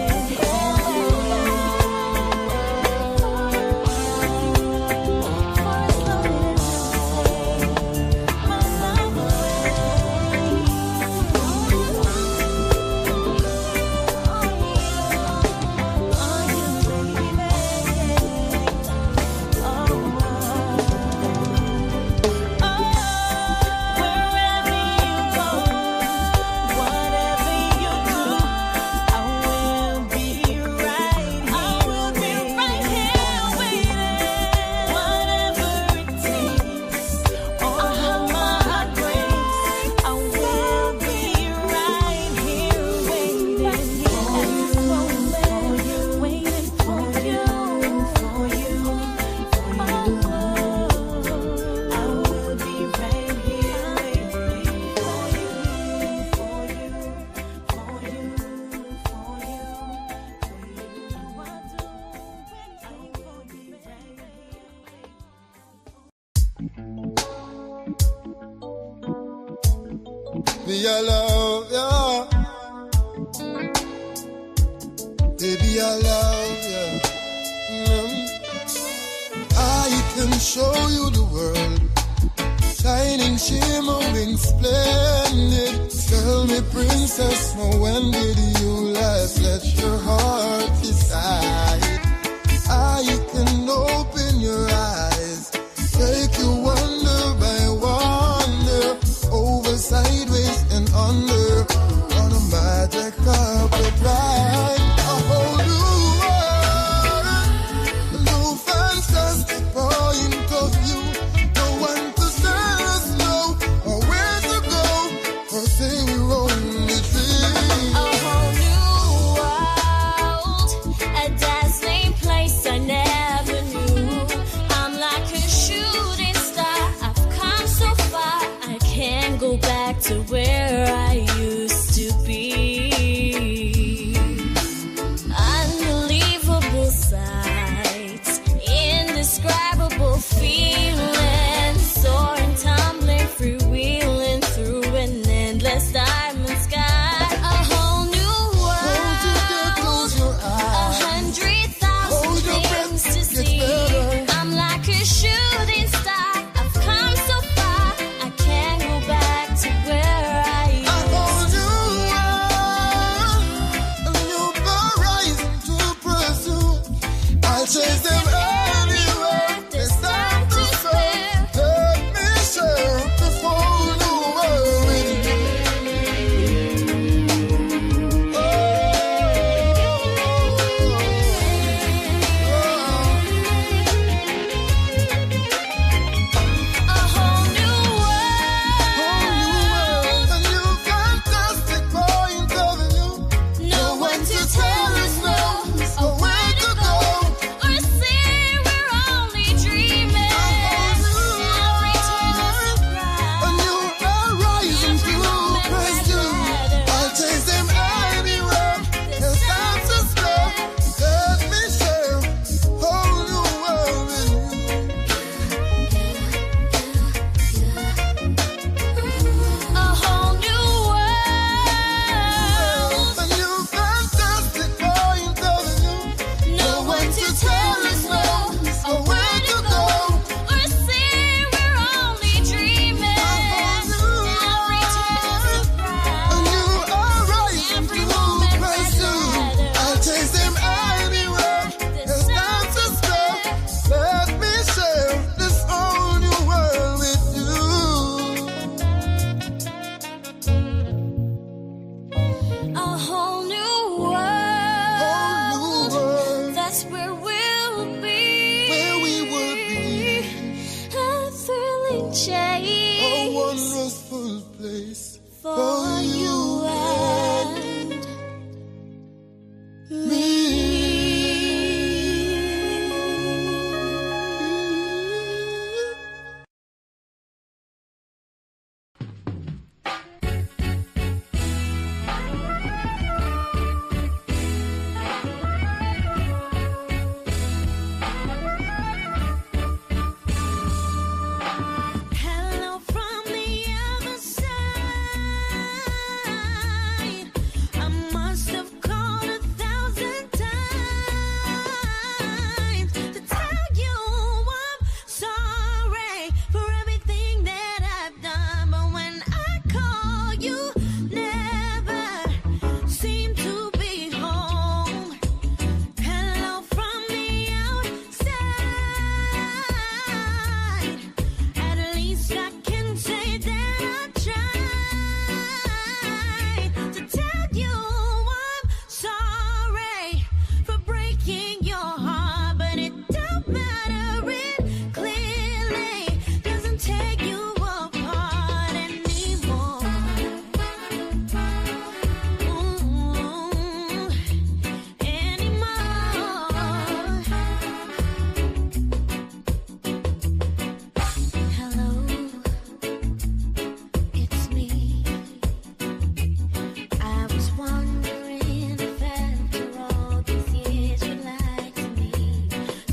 Baby, I love ya. Baby, I love ya. I can show you the world, shining, shimmering, splendid. Tell me, princess, now when did you last let your heart decide? I can open your eyes, take you wonder by wonder, over, sideways, and under, on a magic carpet ride. A whole new world, a new fantastic point of view. No one to tell us no, or where to go, or say we're only dreaming. A whole new world, a dazzling place I never knew. I'm like a shooting star, I've come so far, I can't go back to where I used to be. Unbelievable sights, indescribable feelings, soaring, tumbling, freewheeling through an endless diamond sky. A whole new Hold your breath, close your world, eyes. 100,000 Hold your breath, things to gets see. better. I'm like a shooting star, I've come so far, I can't go back to where I A whole used to new be. world.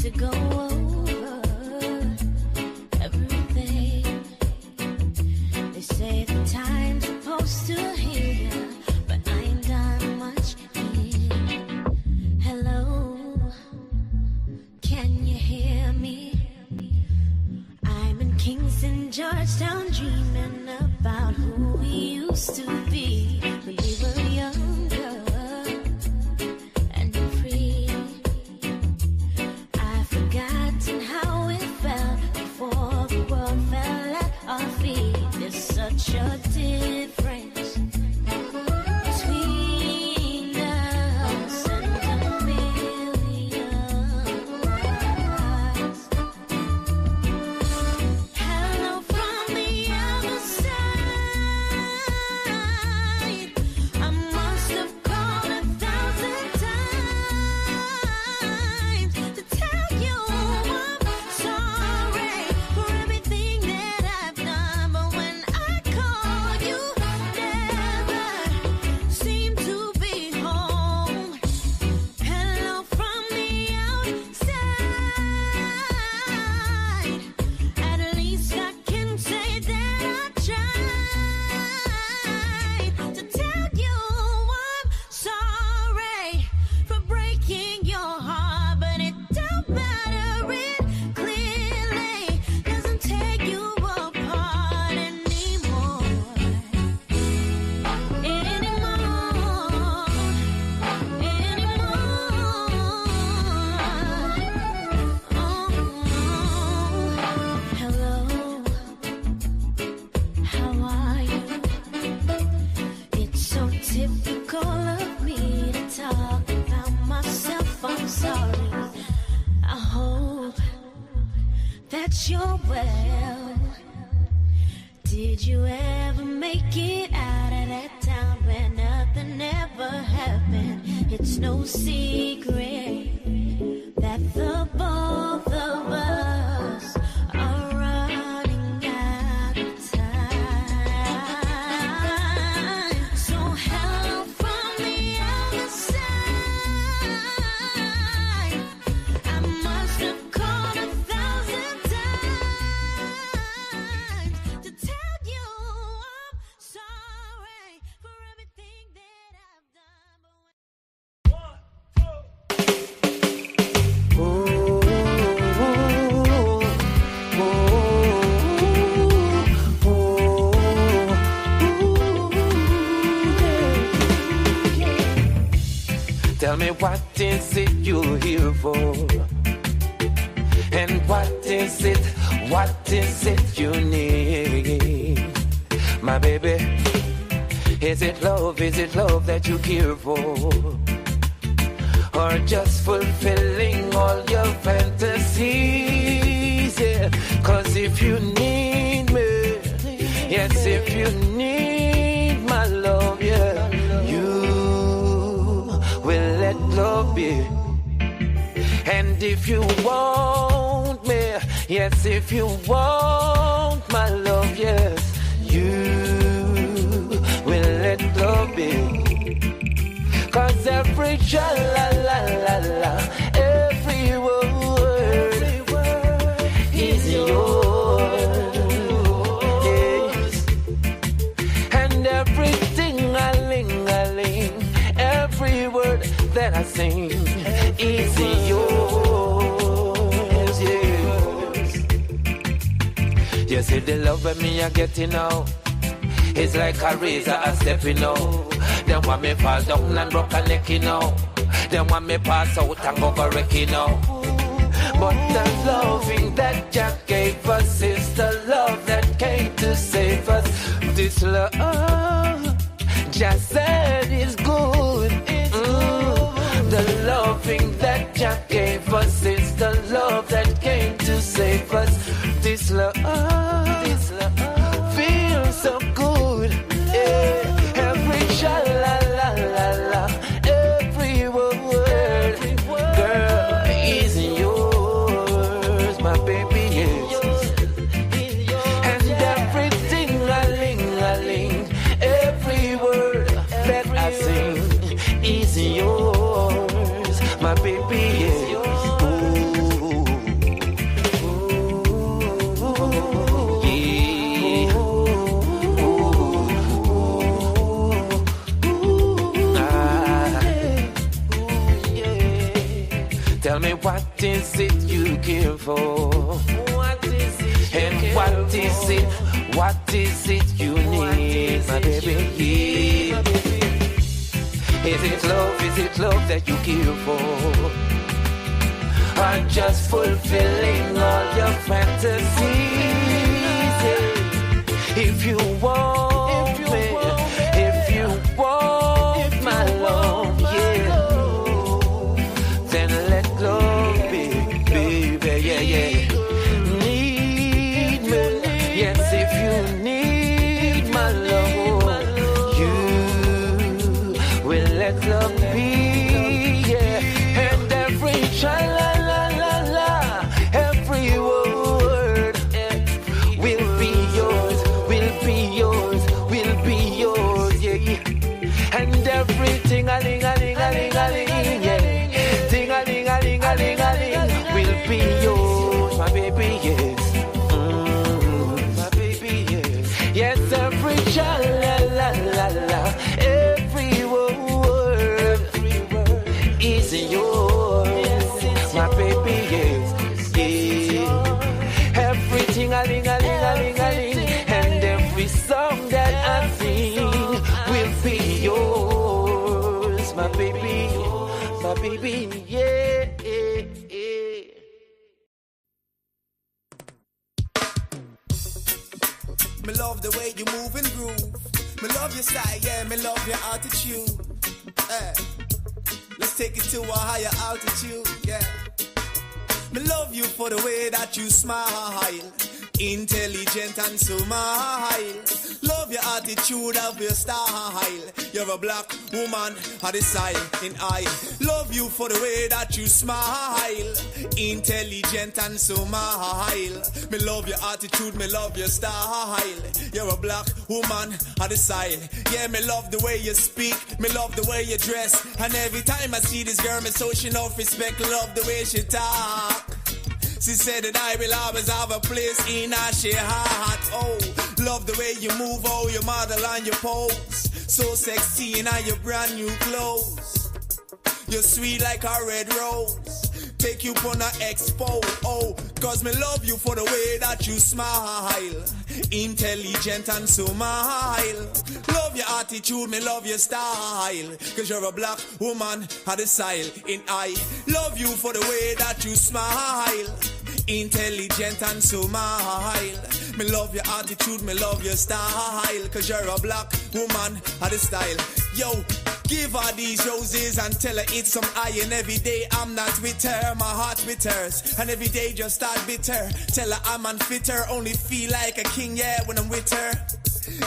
to go over everything. They say the time's supposed to heal ya, but I ain't done much here. Hello, can you hear me? I'm in Kingston, Georgetown, dreaming about who we used to be when we were younger and free. I've forgotten how it felt before the world fell at our feet. There's such a difference between us and a million eyes. Hello from the other side. I must have called 1,000 times to tell you I'm sorry for everything that I've done. But when I call, you never seem to be home. Hello from the outside. At least I can say that I tried to tell you I'm sorry for breaking your heart, but it don't matter. It clearly doesn't tear you apart anymore. Hello, how are you? It's so typical of me to talk about myself. I'm sorry. I hope that you're well. Did you ever make it out of that town where nothing ever happened? It's no secret that the both of us are running out of time. So hello from the other side. I must have called 1,000 times to tell you I'm sorry for everything that I've done. Tell me, what is it you're here for? And what is it you need? My baby, is it love that you care for? Or just fulfilling all your fantasies? Yeah. 'Cause if you need me, yes, if you need my love, yeah, you will let love be. And if you want me, yes, if you want my love, yes, you will let love be. 'Cause every cha-la-la-la-la, every word is yours. And everything a-ling, every word that I sing is yours, yes. You see the love of me I get, you know, it's like a razor I step, you know. Then when me fall down and broke a neck, you know. Then when me pass out and go for wreck, you know. But the loving that Jack gave us is the love that came to save us. This love just said is good. The loving that Jack gave us is the love that came to save us. This love feels so good. Yeah. Every sha-la-la-la-la, every word, girl, is yours, my baby, yes. And everything a-ling, every word that I sing is yours, my baby, yes. Ooh. care for? What is it? And what is it you need, my baby? Is it love that you care for? Or just fulfilling all your fantasies? If you want me, if you want my love, yeah, then let love be, baby, yeah. Need me, yes, if you need my love, you will let love be, yeah. And every cha-la-la-la-la, every word will be yours, yeah. And everything a-ling-a-ling-a-ling-a-ling, yeah. Ting-a-ling-a-ling-a-ling-a-ling will be yours, my baby, yes. My baby, yes. Yes, every cha-la-la-la-la, every word is yours, my baby, yes. Yeah. Everything a-ling-a-ling-a-ling-a-ling, and every song that I sing will be yours, my baby, yeah. Me love the way you move and groove. Me love your style, yeah, me love your attitude. Let's take it to a higher altitude, yeah. Me love you for the way that you smile, intelligent and smile. Love your attitude of your style. You're a black woman, I decide, and I love you for the way that you smile, intelligent and smile. Me love your attitude, me love your style. You're a black woman, I decide. Yeah, me love the way you speak, me love the way you dress. And every time I see this girl, me so she enough respect. Love the way she talk. She said that I will always have a place in her she heart. Oh, love the way you move, oh, your model and your pose. So sexy in your brand new clothes. You're sweet like a red rose. Take you on a expo, oh, cause me love you for the way that you smile, intelligent and smile. Love your attitude, me love your style, cause you're a black woman, I decide. And I love you for the way that you smile, intelligent and smile. Me love your attitude, me love your style, cause you're a black woman, I decide. Yo, give her these roses and tell her it's some iron. Every day I'm not with her, my heart with hers. And every day just start bitter. Tell her I'm unfit her, only feel like a king, yeah, when I'm with her.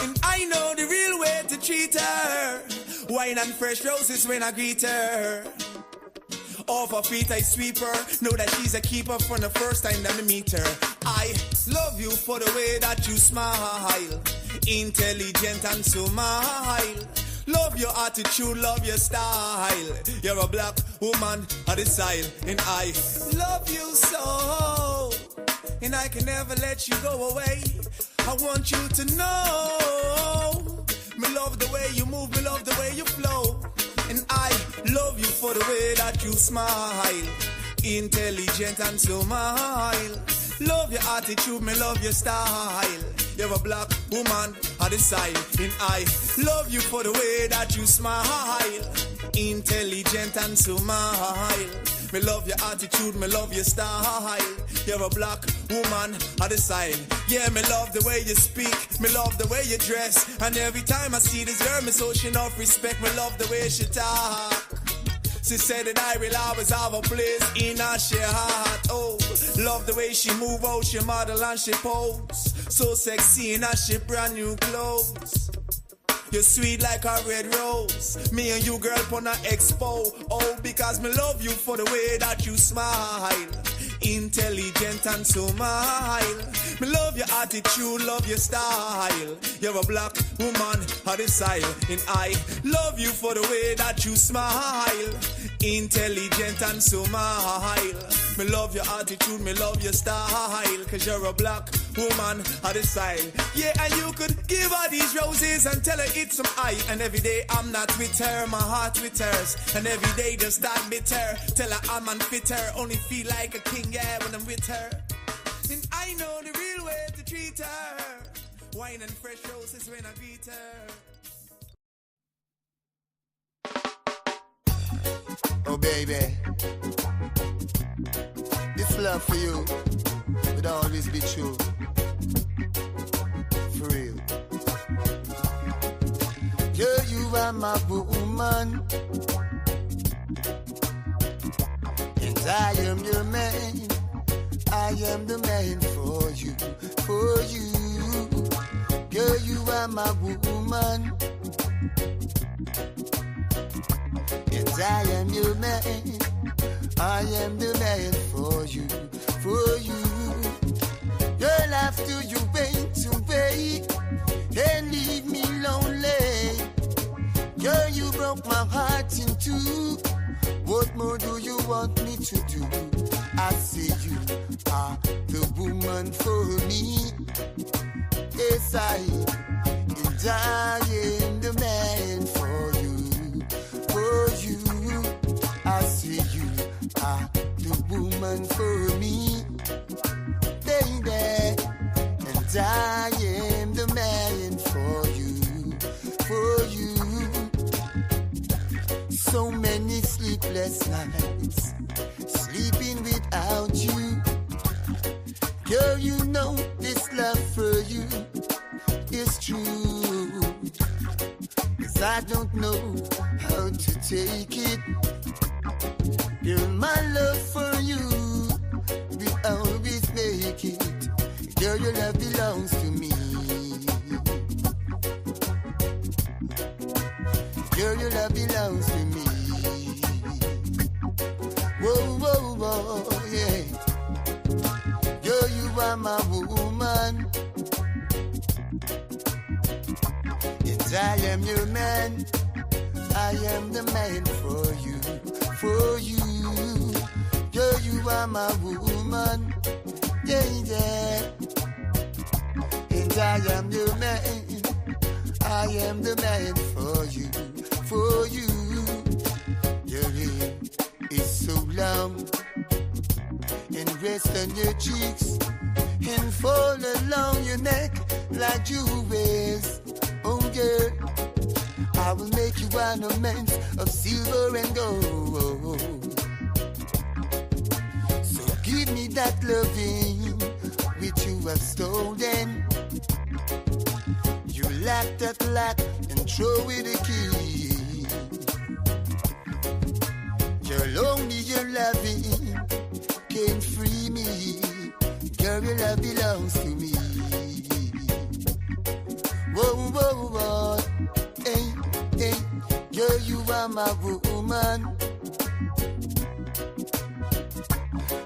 And I know the real way to treat her. Wine and fresh roses when I greet her. Off her feet I sweep her. Know that she's a keeper from the first time that I meet her. I love you for the way that you smile, intelligent and smile. Love your attitude, love your style. You're a black woman, I decide. And I love you so, and I can never let you go away. I want you to know, me love the way you move, me love the way you flow. And I love you for the way that you smile, intelligent and smile. Love your attitude, me love your style. You're a black woman, I decide. And I love you for the way that you smile, intelligent and smile. Me love your attitude, me love your style. You're a black woman, I decide. Yeah, me love the way you speak, me love the way you dress. And every time I see this girl, me so she enough respect. Me love the way she talk. She said that I will always have a place in her she heart. Oh, love the way she move, oh, she model and she pose. So sexy in her she brand new clothes. You're sweet like a red rose. Me and you, girl, on an expo. Oh, because me love you for the way that you smile, intelligent and smile. Me love your attitude, love your style. You're a black woman, I decide. And I love you for the way that you smile, intelligent and smile. Me love your attitude, me love your style. Cause you're a black woman of the style. Yeah, and you could give her these roses and tell her it's some eye. And every day I'm not with her, my heart with hers. And every day just start bitter. Tell her I'm unfit her, only feel like a king, yeah, when I'm with her. And I know the real way to treat her. Wine and fresh roses when I greet her. Oh baby, this love for you would always be true. For real. Girl, you are my woman, and I am your man. I am the man for you, for you. Girl, you are my woman, and I am your man. I am the man for you, for you. Girl, after you went away and leave me lonely, girl, you broke my heart in two. What more do you want me to do? I say you are the woman for me. Yes, I am the man for you, for you. I say you are the woman for me, baby, and I am the man for you, for you. So many sleepless nights, sleeping without you. Girl, you know this love for you is true. 'Cause I don't know how to take it. Girl, my love for you will always make it. Girl, your love belongs to me. Girl, your love belongs to me. Whoa, whoa, whoa, yeah. Girl, you are my woman, and I am your man. I am the man for you, for you. Girl, you are my woman, yeah, yeah. And I am your man. I am the man for you, for you. Your hair is so long and rest on your cheeks and fall along your neck like jewels. Oh girl, I will make you ornaments of silver and gold. So give me that loving which you have stolen. You lock that lock and throw it a key. Girl, only your loving can free me. Girl, your love belongs to me. Whoa, whoa, whoa. Hey, hey. Girl, you are my woman,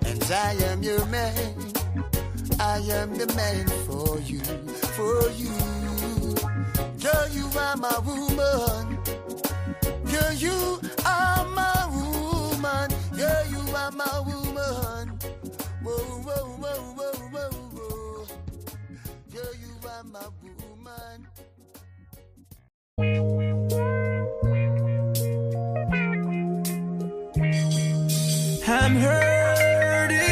and I am your man. I am the man for you, for you. Girl, you are my woman. Girl, you are my woman. Girl, you are my woman. Whoa, whoa, whoa, whoa, whoa, whoa. Girl, you are my woman. I'm hurting.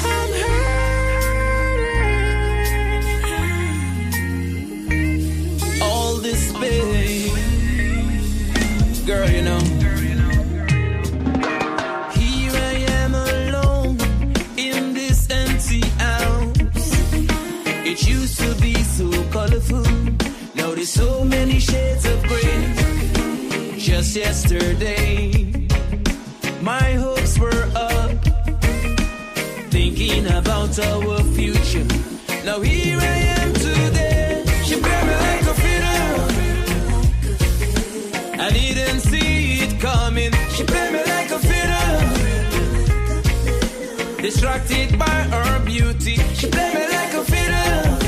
I'm hurting. All this pain, girl, you know. Here I am alone in this empty house. It used to be so colorful. Now there's so many shades of gray. Just yesterday, my hopes were up, thinking about our future. Now here I am today. She played me like a fiddle. I didn't see it coming. She played me like a fiddle. Distracted by her beauty. She played me like a fiddle.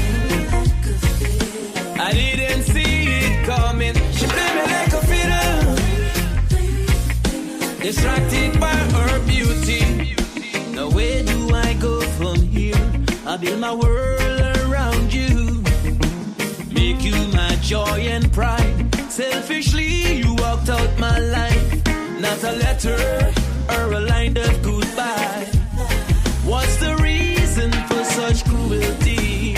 I didn't see it coming. She played me like a fiddle. distracted by her beauty. Now where do I go from here? I build my world around you, make you my joy and pride. Selfishly you walked out my life, not a letter or a line of goodbye. What's the reason for such cruelty?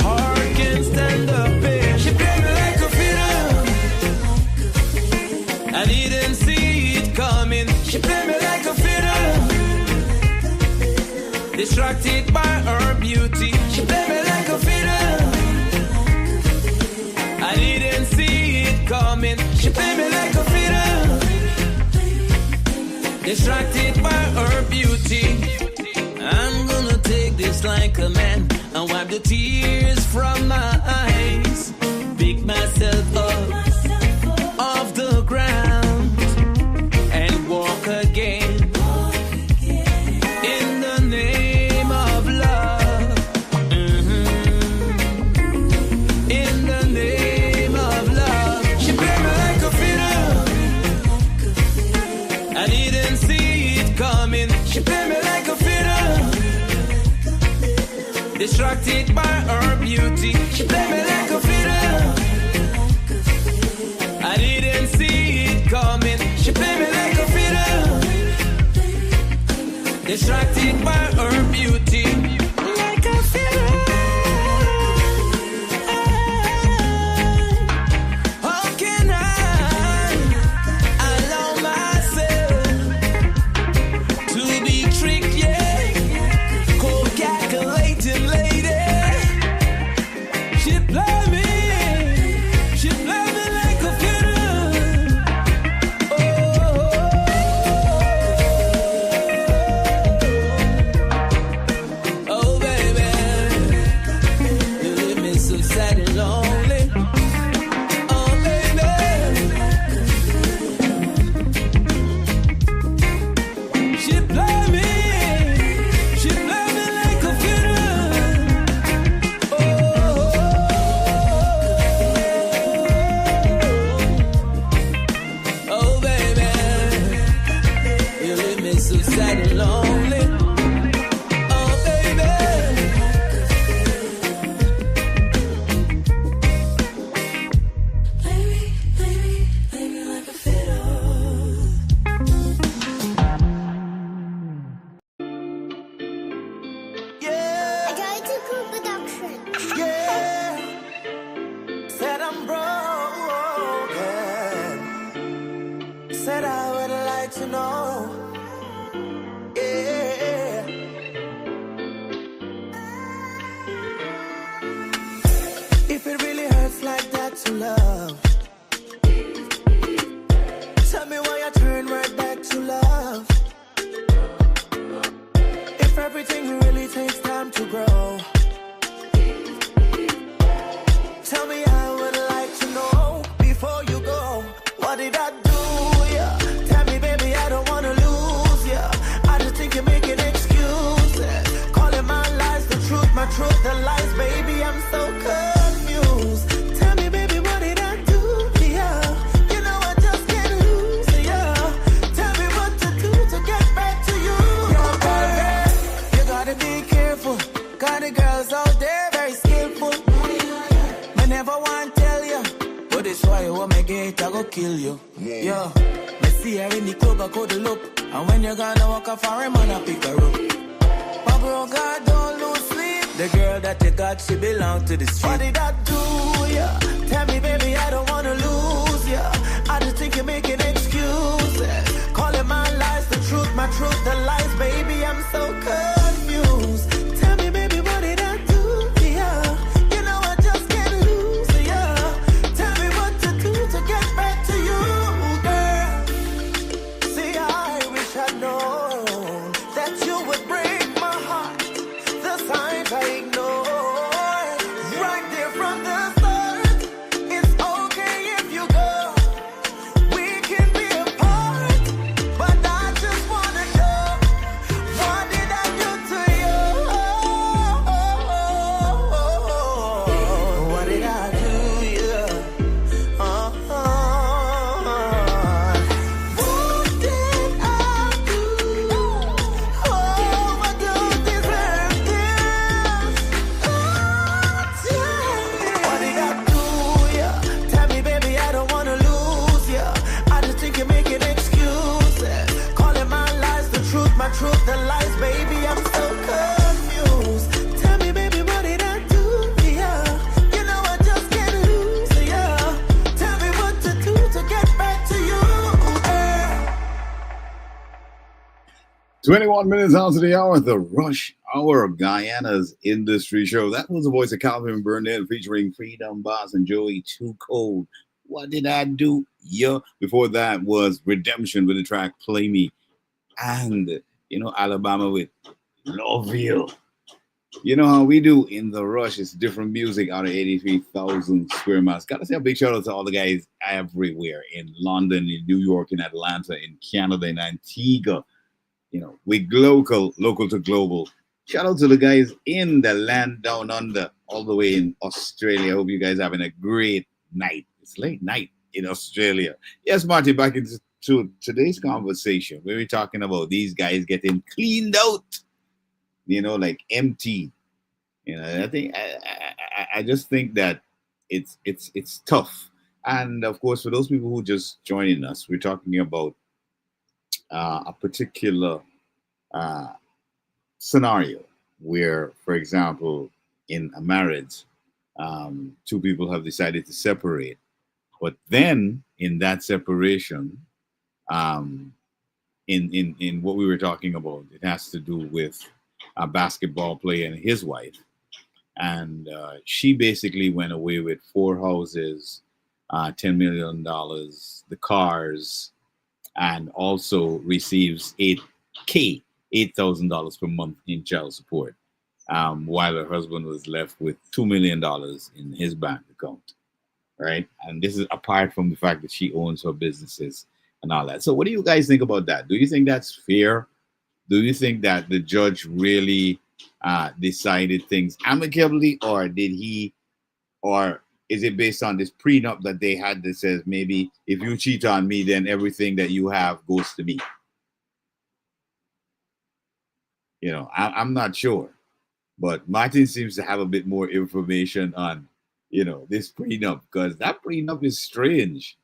Heart can't stand up here. She played me like a fiddle, I didn't see it coming. She played me like a fiddle, distracted by her beauty. She played me like a fiddle, I didn't see it coming. She played me like a fiddle, distracted by her beauty. I'm gonna take this like a man and wipe the tears from my eyes. Pick myself up off the ground and walk again in the name of love. In the name of love. She played me like a fiddle, I didn't see it coming. She played me like a fiddle, distracted by her beauty. She played me like a fiddle, I didn't see it coming. She played me like a fiddle, distracted by her beauty. Like a fiddle. How can I allow myself to be tricked, yeah? Cold calculating lady. She play me like a fiddle. Oh, baby, you leave me so sad and lonely. Oh, baby, she play me like a fiddle. Oh, baby, you leave me so sad and lonely. Oh, baby. Play me like a fiddle. Yeah, I got it to cool production. yeah. Said I'm broken. Said I would like to know. Yeah. If it really hurts like that to love, tell me why I turn right back to love. If everything really takes time to grow, tell me I would like to know before you go. What did I do? Yeah. Tell me, baby, I don't wanna lose ya. I just think you're making excuses, calling my lies the truth, my truth the lies. Baby, I'm so confused. Tell me, baby, what did I do? Yeah. You know I just can't lose ya. Tell me what to do to get back to you. You're perfect. You gotta be careful. Got the girls out there very skillful. Me never want tell you, but this why you want me gate, I go kill you. Yeah, me see her in the club, I cuddle up, and when you're gonna walk off for him, I pick her up. My bro, God, don't lose sleep. The girl that you got, she belong to the street. What did I do? Yeah, tell me, baby, I don't wanna lose ya. I just think you're making excuses, calling my lies the truth, my truth the lies. Baby, I'm so confused. Tell me, baby, what did I do? Yeah, you know I just can't lose ya. Tell me what to do to get back to you, girl. See, I wish I'd known that you would break my heart. The signs I ignored, right there from the start. It's okay if you go, we can be apart. 21 minutes after the hour, the Rush Hour, Guyana's industry show. That was the voice of Calvin Burnett featuring Freedom Boss and Joey Too Cold. What did I do? Yeah. Before that was Redemption with the track Play Me. And, Alabama with Love You. You know how we do in the Rush. It's different music out of 83,000 square miles. Gotta say a big shout out to all the guys everywhere in London, in New York, in Atlanta, in Canada, in Antigua. We local to global. Shout out to the guys in the land down under, all the way in Australia. I hope you guys having a great night. It's late night in Australia. Yes, Marty, back into today's conversation. We were talking about these guys getting cleaned out, like empty. I think I just think that it's tough. And of course, for those people who just joining us, we're talking about a particular scenario where, for example, in a marriage, two people have decided to separate, but then in that separation, in what we were talking about, it has to do with a basketball player and his wife, and she basically went away with 4 houses, $10 million, the cars, and also receives $8,000 per month in child support, while her husband was left with $2 million in his bank account, right? And this is apart from the fact that she owns her businesses and all that. So what do you guys think about that? Do you think that's fair? Do you think that the judge really decided things amicably, or is it based on this prenup that they had that says maybe if you cheat on me, then everything that you have goes to me? I'm not sure, but Martin seems to have a bit more information on, this prenup, because that prenup is strange.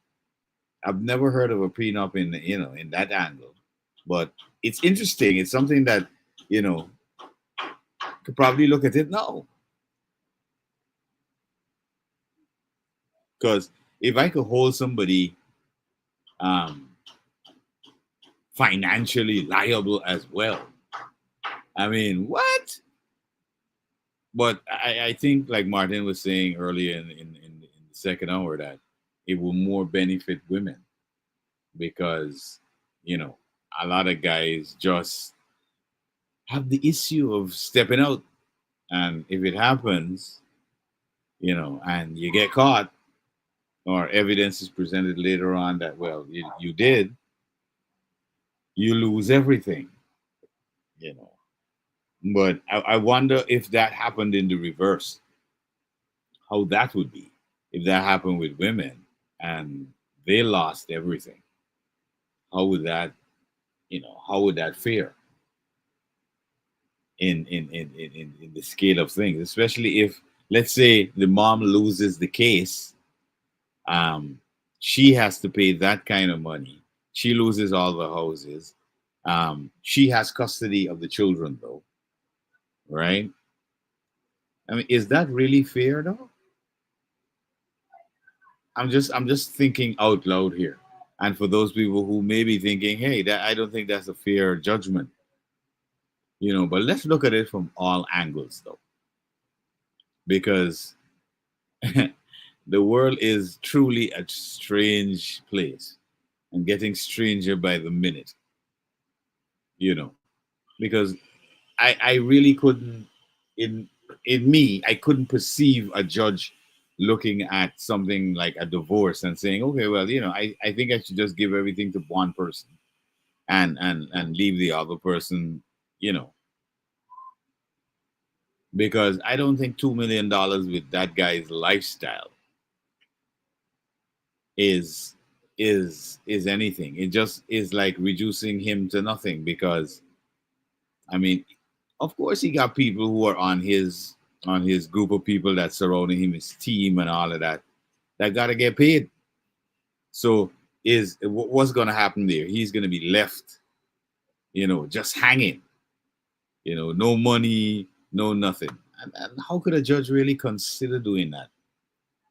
I've never heard of a prenup in that angle, but it's interesting. It's something that, could probably look at it now. Because if I could hold somebody financially liable as well, I mean, what? But I think, like Martin was saying earlier in the second hour, that it will more benefit women because, a lot of guys just have the issue of stepping out. And if it happens, and you get caught, or evidence is presented later on that, well, you did, you lose everything, But I wonder if that happened in the reverse, how that would be if that happened with women and they lost everything. How would that fare in the scale of things, especially if, let's say, the mom loses the case. She has to pay that kind of money. She loses all the houses. She has custody of the children, though, right? I mean, is that really fair, though? I'm just thinking out loud here. And for those people who may be thinking, hey, I don't think that's a fair judgment. But let's look at it from all angles, though. Because the world is truly a strange place and getting stranger by the minute. Because I really couldn't, in me, I couldn't perceive a judge looking at something like a divorce and saying, okay, well, I think I should just give everything to one person and leave the other person, because I don't think $2 million with that guy's lifestyle is anything. It just is like reducing him to nothing, because I mean, of course he got people who are on his group of people that surrounding him, his team and all of that got to get paid. So what's going to happen there? He's going to be left, just hanging, no money, no nothing. And how could a judge really consider doing that?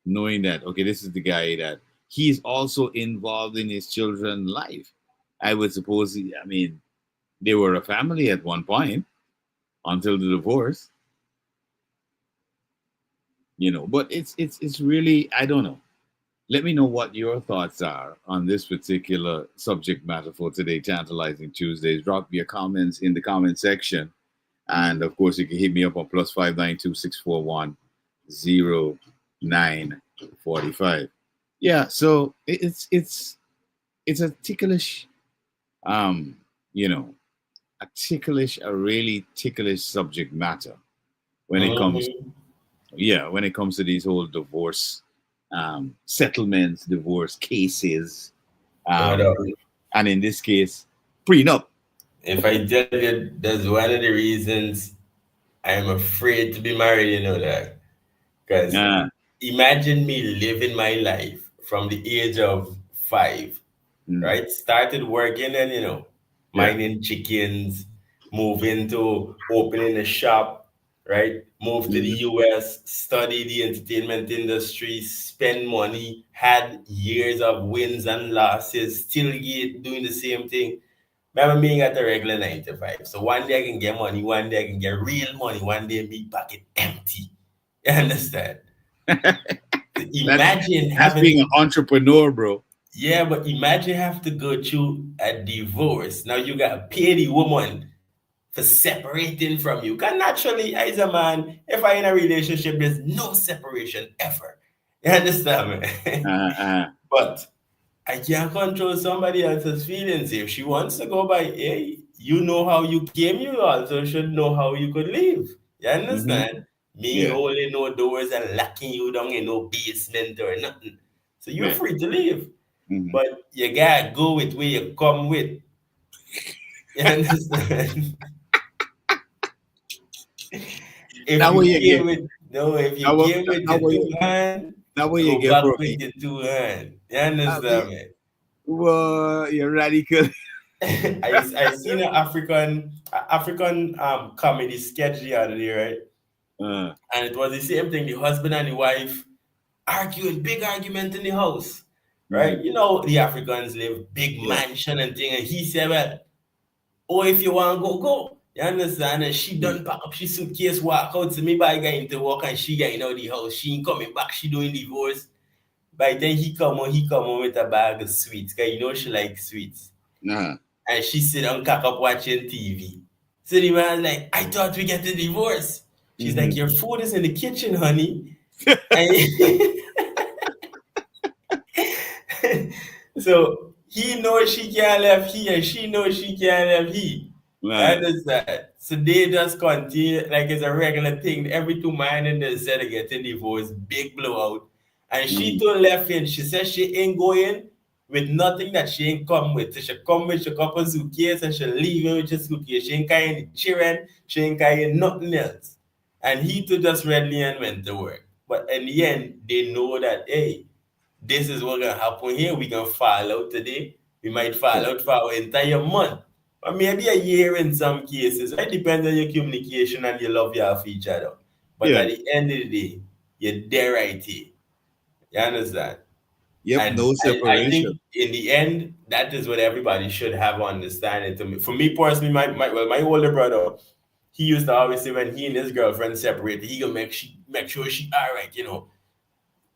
Knowing that, okay, this is the guy that he's also involved in his children's life. I would suppose, They were a family at one point until the divorce, But it's really, I don't know. Let me know what your thoughts are on this particular subject matter for today, Tantalizing Tuesdays. Drop your comments in the comment section. And of course, you can hit me up on +592 641 0945. Yeah, so it's a ticklish, um, you know, a really ticklish subject matter when it comes, Mm-hmm. yeah, when it comes to these whole divorce settlements, divorce cases, No um, doubt. and in this case, prenup. If I tell you, that's one of the reasons I'm afraid to be married, you know that. Because Uh, imagine me living my life from the age of 5, mm, right? Started working and, yeah. minding chickens, moving to opening a shop, right? Moved to the Mhm. US, study the entertainment industry, spend money, had years of wins and losses, still yet doing the same thing. Remember being at a regular 9 to 5. So one day I can get money, one day I can get real money, one day me pocket empty. You understand? that's Imagine that's having being an to, entrepreneur, bro. yeah, but imagine have to go through a divorce. Now you got to pay the woman for separating from you. Because naturally, as a man, if I in a relationship, there's no separation ever. You understand me? Uh, uh, But I can't control somebody else's feelings. If she wants to go by, hey, you know how you came, you also should know how you could leave. You hmm understand? Me Yeah, holding no doors and locking you down in no basement or nothing. So you're yeah. free to leave. hmm But you gotta go with where you come with. You understand? If That way you you came get. with no, if you That way, came with that your way, two hand, that way you go get back for with me. your two hand. You That way, understand me? whoa, you're radical. I seen an African comedy sketch the other day, right? Uh, And it was the same thing. The husband and the wife arguing, big argument in the house, right? mm, You know the Africans live big yeah. mansion and thing, and he said, "Well, oh, if you want to go, go." You understand? And she Mm, done pack up she suitcase, walk out to me by going to work, and she getting out the house. She ain't coming back. She doing divorce. By then he come on with a bag of sweets, cause you know she likes sweets. nah. And she sit down, cock up watching TV. So the man's like, I thought we get a divorce. She's like, hmm your food is in the kitchen, honey. And so he knows she can't left he, and she knows she can't left he. You Nah. understand? So they just continue like it's a regular thing. Every two man in the set are getting divorced, big blowout. And she hmm told left in, she said she ain't going with nothing that she ain't come with. So she come with a couple suitcase and she leave in with a suitcase. She ain't carrying children, she ain't carrying nothing else. And he too just readily and went to work. But in the end, they know that hey, this is what gonna happen here. We gonna fall out today. We might fall Yeah. out for our entire month. Or maybe a year in some cases. It depends on your communication and your love you have for each other. But Yeah. at the end of the day, you're there right here. You understand? Yep. And No I separation. think in the end, that is what everybody should have understanding to me. For me personally, my older brother, he used to always say when he and his girlfriend separated, he gonna make sure she all right,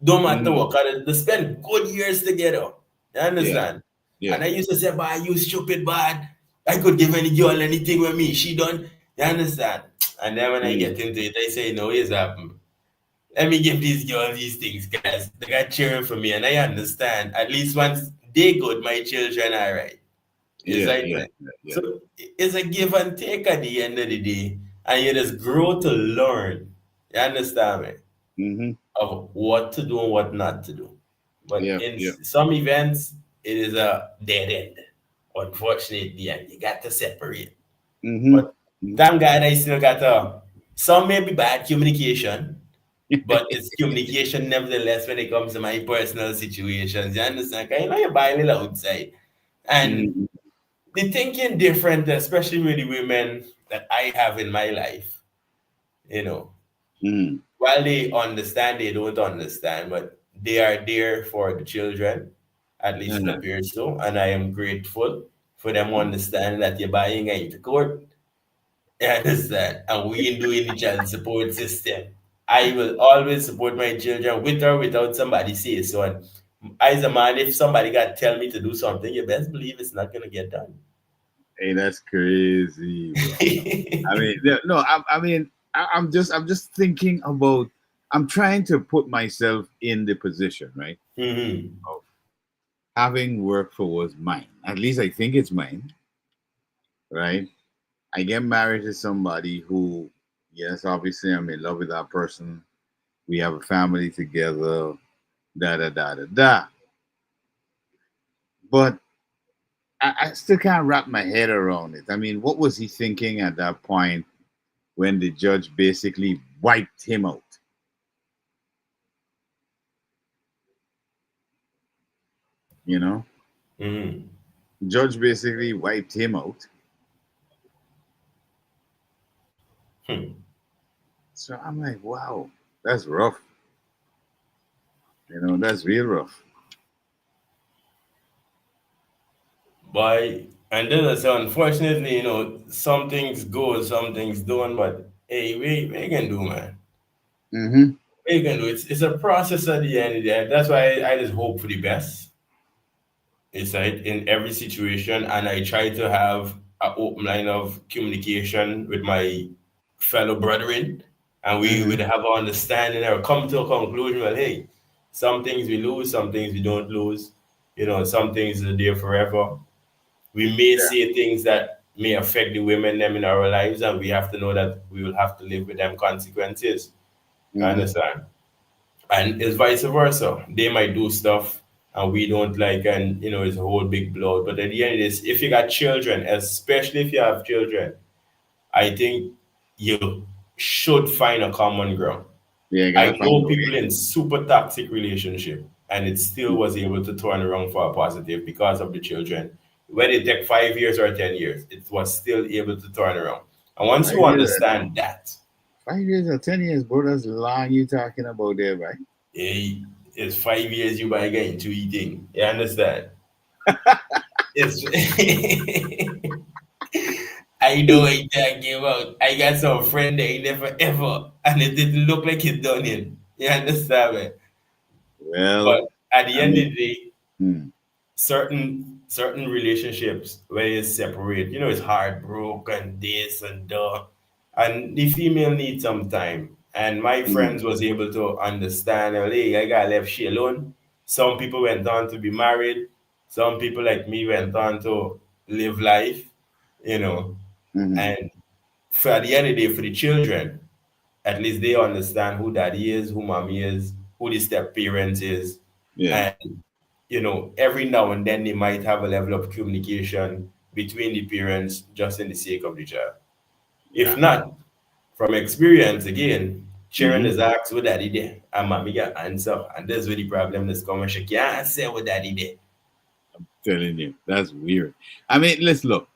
don't matter hmm what, cause they spend good years together. You Yeah. understand? Yeah. And I used to say, "Boy, you stupid bad. I could give any girl anything with me. She done." You understand? And then when I Mm. get into it, I say, "No, it's happened. Let me give these girls these things, guys. They got cheering for me, and I understand. At least once they good, my children are right. It's Yeah. like Yeah. man. Yeah. So it's a give and take at the end of the day, and you just grow to learn. You understand me? hmm Of what to do and what not to do. But Yeah. in Yeah. some events, it is a dead end. Unfortunately, and you got to separate. hmm But thank God I still got some may be bad communication, but it's communication nevertheless when it comes to my personal situations. You understand? 'Cause you know you're buying a little outside. And hmm the thinking different, especially with the women that I have in my life, you know. hmm While they understand, they don't understand, but they are there for the children. At least it Uh-huh. appears so, and I am grateful for them to understand that you're buying into court. You understand? And we ain't doing the child support system. I will always support my children with or without somebody say so. And as a man, if somebody got tell me to do something, you best believe it's not gonna get done. Hey, that's crazy, bro. I mean, no, I mean, I'm just thinking about. I'm trying to put myself in the position, right, Hmm. of having worked for was mine. At least I think it's mine, right? I get married to somebody who, yes, obviously I'm in love with that person. We have a family together, da da da da da. But I still can't wrap my head around it. I mean, what was he thinking at that point when the judge basically wiped him out? You know, Hmm. judge basically wiped him out. Hmm. So I'm like, wow, that's rough. You know, that's real rough. But and then I say, unfortunately, some things go, some things don't. But hey, we can do, man. Mm-hmm. We can do. It's a process at the end of the day. That's why I just hope for the best. It's like in every situation, and I try to have an open line of communication with my fellow brethren, and we Mm-hmm. would have an understanding or come to a conclusion. Well, hey, some things we lose, some things we don't lose. Some things are there forever. We may Yeah. say things that may affect the women them in our lives, and we have to know that we will have to live with them consequences. You Mm-hmm. understand? And it's vice versa. They might do stuff and we don't like, and it's a whole big blow. But at the end of this, if you got children, especially if you have children, I think you should find a common ground. Yeah, I I gotta find know a people way. in super toxic relationship and it still was able to turn around for a positive because of the children. Whether it take 5 years or 10 years, it was still able to turn around. And once Five you years, understand that, 5 years or 10 years, bro. That's long you talking about there, right? eh, it's 5 years you buy getting to eating. You understand? It's I know I talking about. I got some friend that he never ever, and it didn't look like he's done it. You understand me? Well, But at the I end of mean, the day, hmm, certain relationships where you separate, it's heartbroken, this and that, and the female needs some time. And my hmm, friends was able to understand, well, hey, I got left she alone. Some people went on to be married. Some people like me went on to live life, you know. hmm, And for at the end of the day, for the children, at least they understand who daddy is, who mommy is, who the step parents is, yeah, and every now and then they might have a level of communication between the parents just in the sake of the child. If yeah, not, from experience again, children hmm, is asked what daddy there, and mommy got answer, and that's where the problem is coming. She can't say what daddy there. telling you, that's weird. I mean, let's look.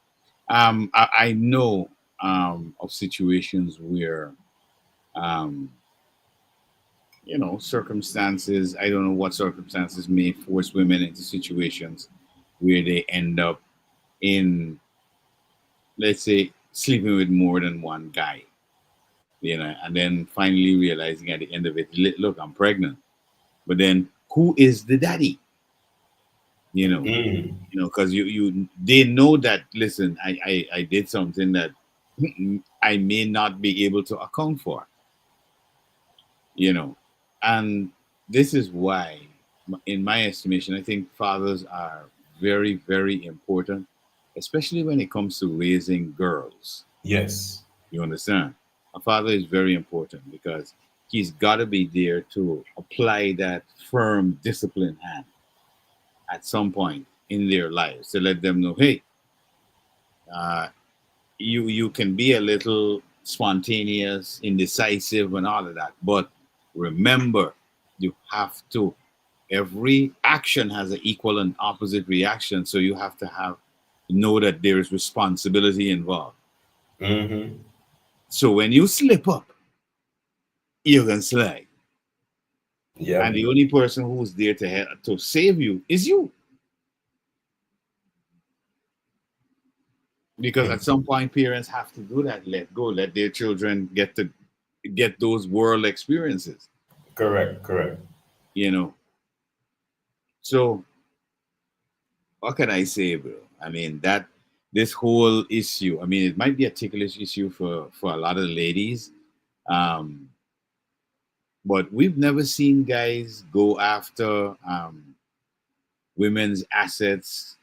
I know of situations where um, circumstances. I don't know what circumstances may force women into situations where they end up in, let's say, sleeping with more than one guy. And then finally realizing at the end of it, look, I'm pregnant. But then, who is the daddy? You know, Mm. because they know that. Listen, I did something that I may not be able to account for. You know, and this is why, in my estimation, I think fathers are very, very important, especially when it comes to raising girls. Yes. You understand? A father is very important because he's got to be there to apply that firm discipline hand at some point in their lives to let them know, hey, uh, you can be a little spontaneous, indecisive, and all of that, but remember, you have to. Every action has an equal and opposite reaction, so you have to know that there is responsibility involved. Mm-hmm. So when you slip up, you can slide, and Yep. the only person who's there to save you is you. because at some point parents have to do that. Let go. Let their children get those world experiences. Correct, correct. You know. So what can I say, bro? I mean that this whole issue. I mean, it might be a ticklish issue for a lot of ladies, um, but we've never seen guys go after women's assets.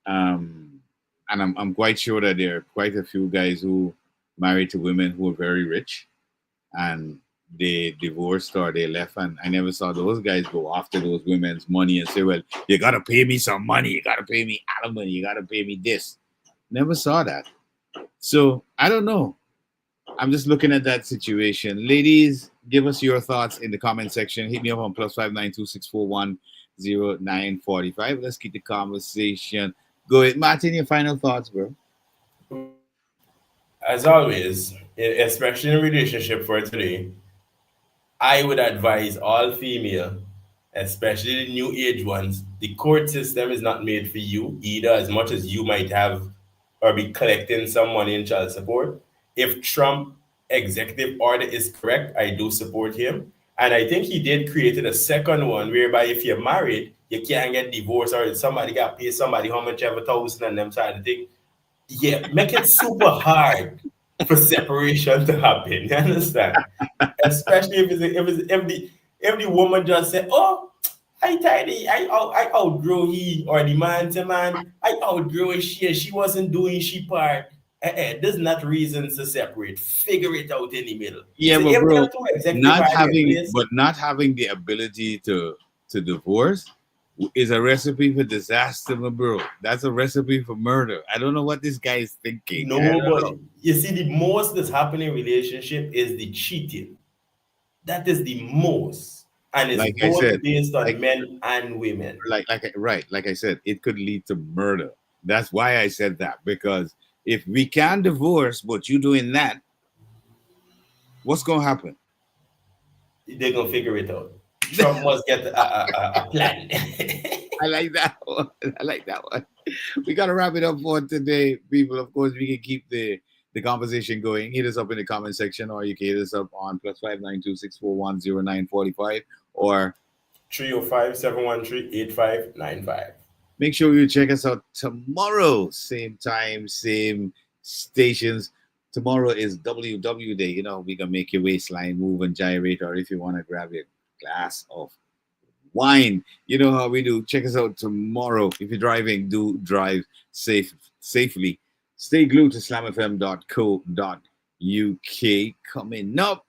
And I'm quite sure that there are quite a few guys who married to women who are very rich and they divorced or they left, and I never saw those guys go after those women's money and say, well, you gotta pay me some money, you gotta pay me alimony, you gotta pay me this. Never saw that. So I don't know. I'm just looking at that situation. Ladies, give us your thoughts in the comment section. Hit me up on +592-641-0945. Let's keep the conversation going. Martin, your final thoughts, bro. As always, especially in a relationship for today, I would advise all female, especially the new age ones, the court system is not made for you either, as much as you might have or be collecting some money in child support. If Trump executive order is correct, I do support him. And I think he did create a second one whereby if you're married, you can't get divorced or somebody got to pay somebody how much ever thousand and them side of thing. Yeah, make it super hard for separation to happen. You understand? Especially if the woman just said, "Oh, I tidy, I outgrow he," or the man to man, "I outgrow she wasn't doing she part." There's not reasons to separate. Figure it out in the middle. Yeah, So but if bro, them two executive order in place, not having the ability to divorce is a recipe for disaster, my bro. That's a recipe for murder. I don't know what this guy is thinking. I no, don't but know. you see, the most that's happening in relationship is the cheating. That is the most, and it's Like I said, both based on like men and women. like I said, it could lead to murder. That's why I said that, because if we can divorce, but you doing that, what's gonna happen? They're gonna figure it out. Trump must get a plan. I like that one. I like that one. We gotta wrap it up for today, people. Of course, we can keep the conversation going. Hit us up in the comment section, or you can hit us up on +592-641-0945, or 305-713-8595. make sure you check us out tomorrow, same time, same stations. Tomorrow is WW Day. You know, we can make your waistline move and gyrate, or if you want to grab your glass of wine, you know how we do. Check us out tomorrow. If you're driving, do drive safely. Stay glued to slamfm.co.uk. Coming up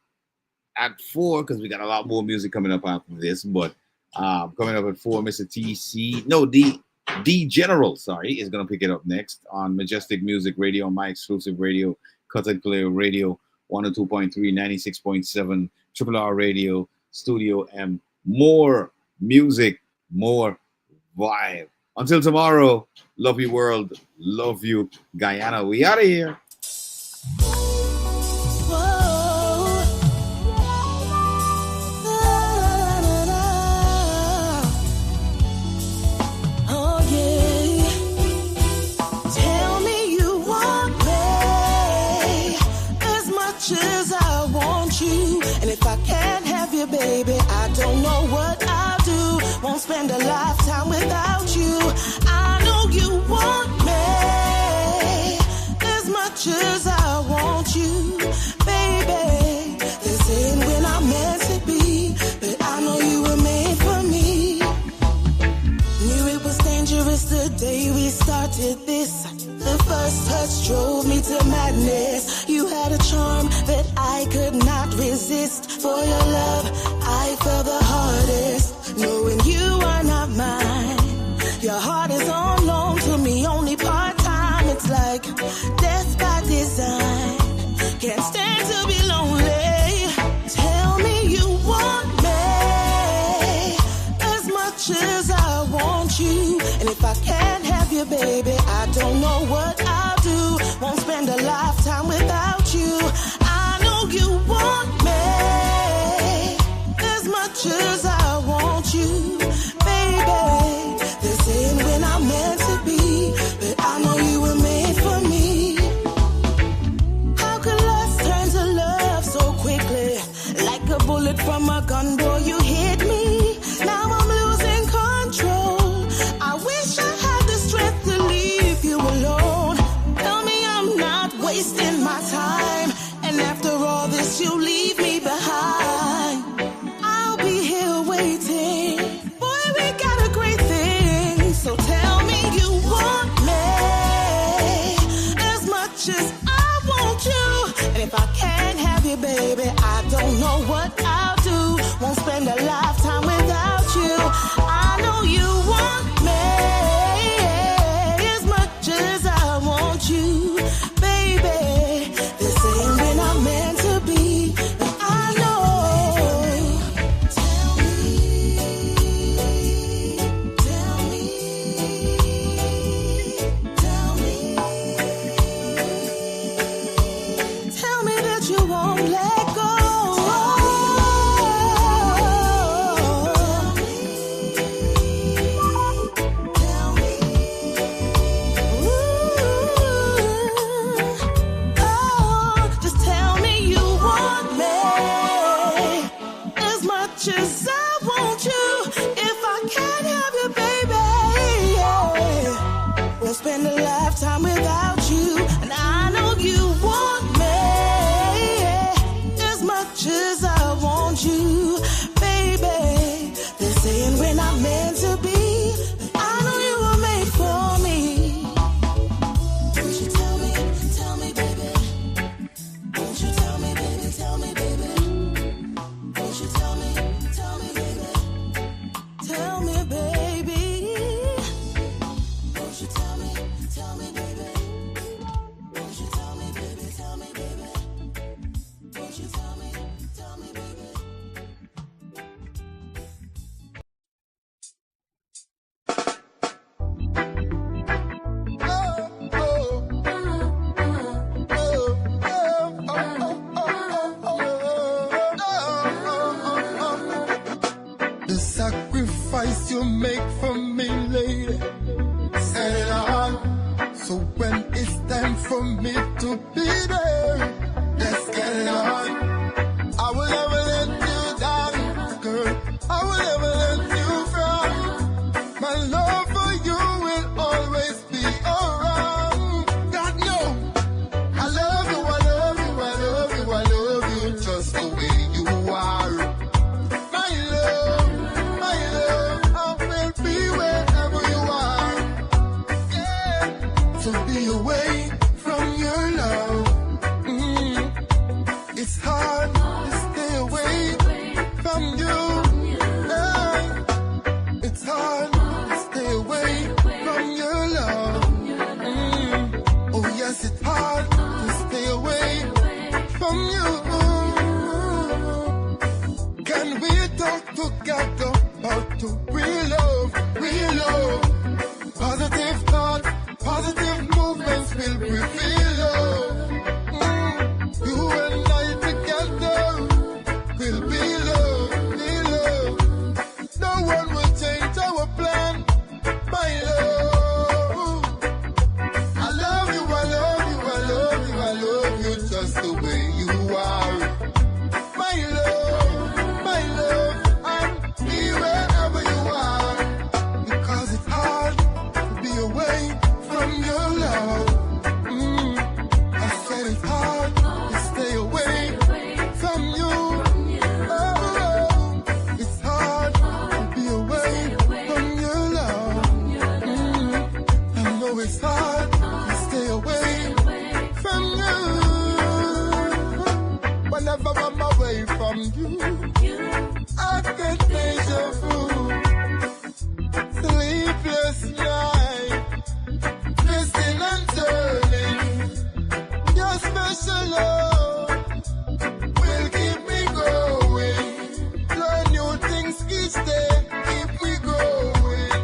at 4, because we got a lot more music coming up after this, but coming up at 4, Mr. D General, is going to pick it up next on Majestic Music Radio, my exclusive radio, Cut and Clear Radio, 102.3, 96.7, Triple R Radio, Studio M. More music, more vibe. Until tomorrow, love you world, love you Guyana. We out of here. Baby, I don't know what I'll do. Won't spend a lifetime without you. I know you want me as much as I want you, baby. This ain't when I'm meant to be, but I know you were made for me. Knew it was dangerous the day we started this. The first touch drove me to madness. You had a charm that I could not resist. For your love, I fell the hardest. Knowing you are not mine. Your heart is on loan to me, only part-time. It's like death by design. Can't stand to be lonely. Tell me you want me as much as I want you. And if I can't have you, baby, I don't know what I'll do. Won't spend a lifetime without you. I know you want me as much as I want you, baby. This ain't when I'm meant to be, but I know you were made for me. wasting my time. And after all this, you leave me behind. I'll be here waiting. Boy, we got a great thing. So tell me you want me as much as I want you. And if I can't have you, baby, I don't know what I'll do. Won't spend a lifetime without you. I know you want me as much as I want you, baby. This ain't when I'm meant to be, and I know. Tell me, tell me that you won't let go. Just tell me you want me as much as I want you. If I can't have you, baby, we'll spend a lifetime without you. And I know you want me as much as I want you, baby. They're saying we're not meant to be, but I know you were made for me. Won't you tell me, baby? Won't you tell me, baby? Won't you tell me, baby? Tell me, baby. Won't you tell me, baby? Won't you tell me, baby? Won't you tell me, baby? The sacrifice you make for me, lady, set it on. So when it's time for me to be there, let's get it on. I will never let you down, girl. I will never let you frown. My love for you will always be around. God knows I love you, I love you, I love you, I love you just the way you are. My love, I will be wherever you are. Yeah. To be away from your love. It's hard to stay away from you. Yeah. It's hard to stay away from your love. Oh yes, it's hard to stay away from you. Can we talk together about the real love, real love? Positive thoughts, positive movements will reveal love. You and I together will be love. No one will change our plan, my love. I love you, I love you, I love you, I love you just the way you are. My love, I'll be wherever you are. Because it's hard to be away from your love. I said it's hard to stay away from you. Oh, it's hard to be away from your love. I know it's hard to stay away from you. Whenever I'm away from you, I get deja vu. Sleepless night, twisting and turning. Your special love will keep me going. Learn new things each day, keep me growing.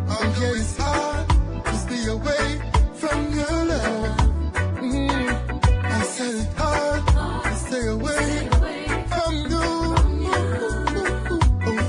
Oh yeah, it's hard to stay away from your love. I said it's hard to stay away from you. Oh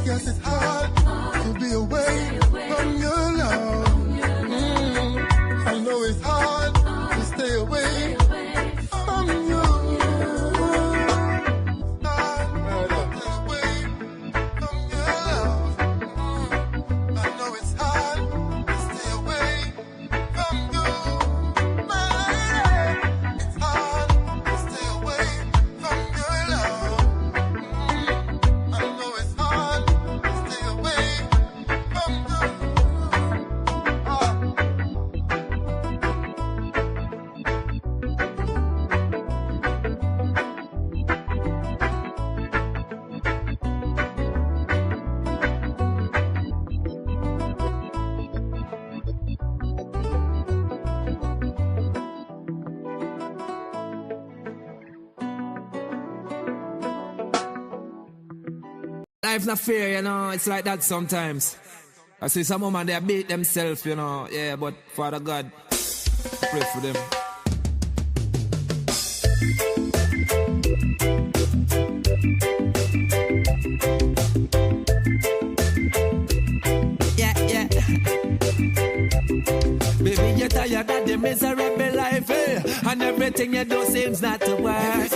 Life's not fair, you know. It's like that sometimes. I see some women, they beat themselves, you know. Yeah, but Father God, pray for them. Yeah. Baby, you're tired of the miserable life, eh? And everything you do seems not to work.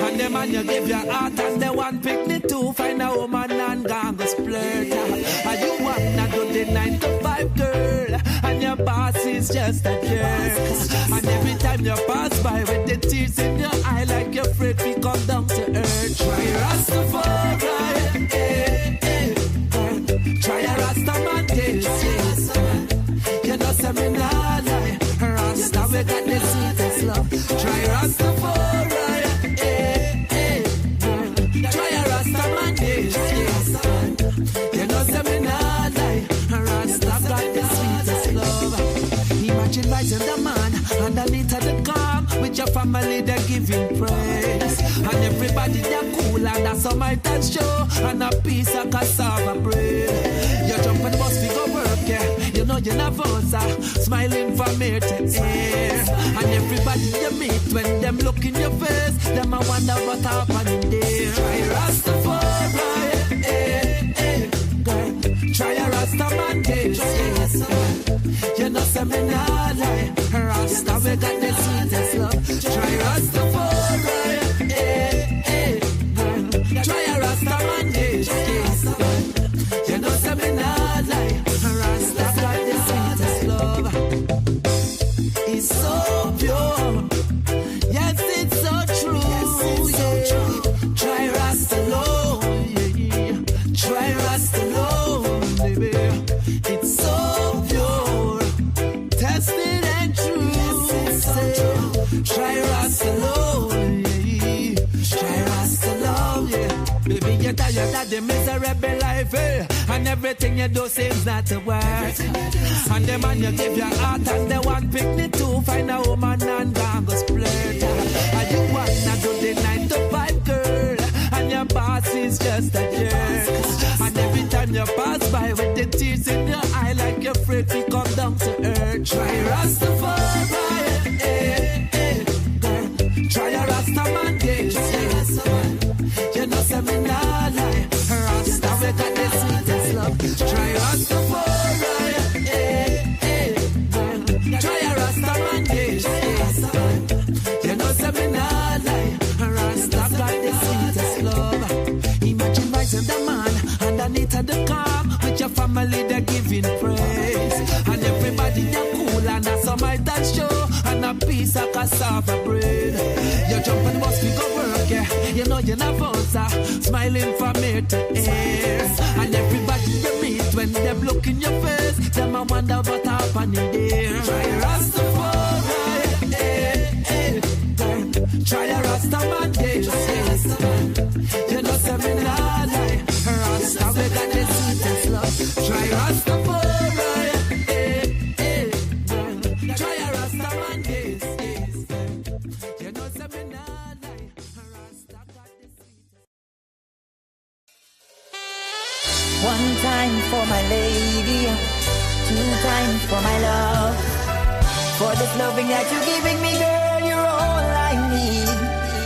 And the man you give your heart and the one pick me to find a woman and gang go splurt. And you wanna do the 9 to 5 girl, and your boss is just a jerk. And every time you pass by with the tears in your eye, like you're afraid we come down to earth. Try Rastafari, try a Rastaman days, yes. You know, say me nah lie. Rasta, we got the sweetest love. Try Rastafari, try a Rasta man, yes. You know, say me nah lie. Rasta got the sweetest love. Imagine rising the man underneath of the calm with your family, they're giving praise. And everybody, they're cool and that's how my dance show. And a piece of cassava bread. You jump on the bus, we go work, yeah. You know you're nervous, smiling from ear to ear. And everybody you meet, when them look in your face, them I wonder what happened there. Try Rastafari, girl. Try a Rastaman, yes. You know say me nah lie. Rasta, we got the sweetest love. Try Rastafari, girl. Try a Rastaman, yes. You know say me nah lie. Rasta got the sweetest love. It's so pure. Yes, it's so true. Try Rasta alone. Try Rasta alone, baby. It's so pure. Tested and true. Try Rasta alone. Try Rasta alone, yeah. Baby, you're tired of the miserable life, eh? And everything you do seems not to work. And the man you give your heart and the one pick me to find a woman and gang go splurt. And you wanna do the 9 to 5 girl, and your boss is just a jerk. And every time you pass by with the tears in your eye, like you're afraid we come down to earth. Try Rastafari, girl. Try a Rastaman, yes. You know say me nah lie. Rasta, we got the sweetest love. Try Rastafari, girl. Try a Rastaman, yes. You know say me nah lie. Rasta got the sweetest love. Imagine rising the man underneath of the calm with your family, they're giving praise. And everybody they're cool and that's how my dance show. And a piece of cassava bread. You jump on the bus, we go work, yeah. You know you're nervous, smiling from ear to ear. And everybody you meet, when them look in your face, them I wonder what happened there. Try Rastafari, girl. Try a Rastaman, yes. You know say me nah lie. Rasta, we got the sweetest love. Try Rastafari, girl. Try a Rastaman, yes. You know say me nah lie. Rasta got the sweetest. One time for my lady, 2 times for my love. For this loving that you're giving me, girl, you're all I need.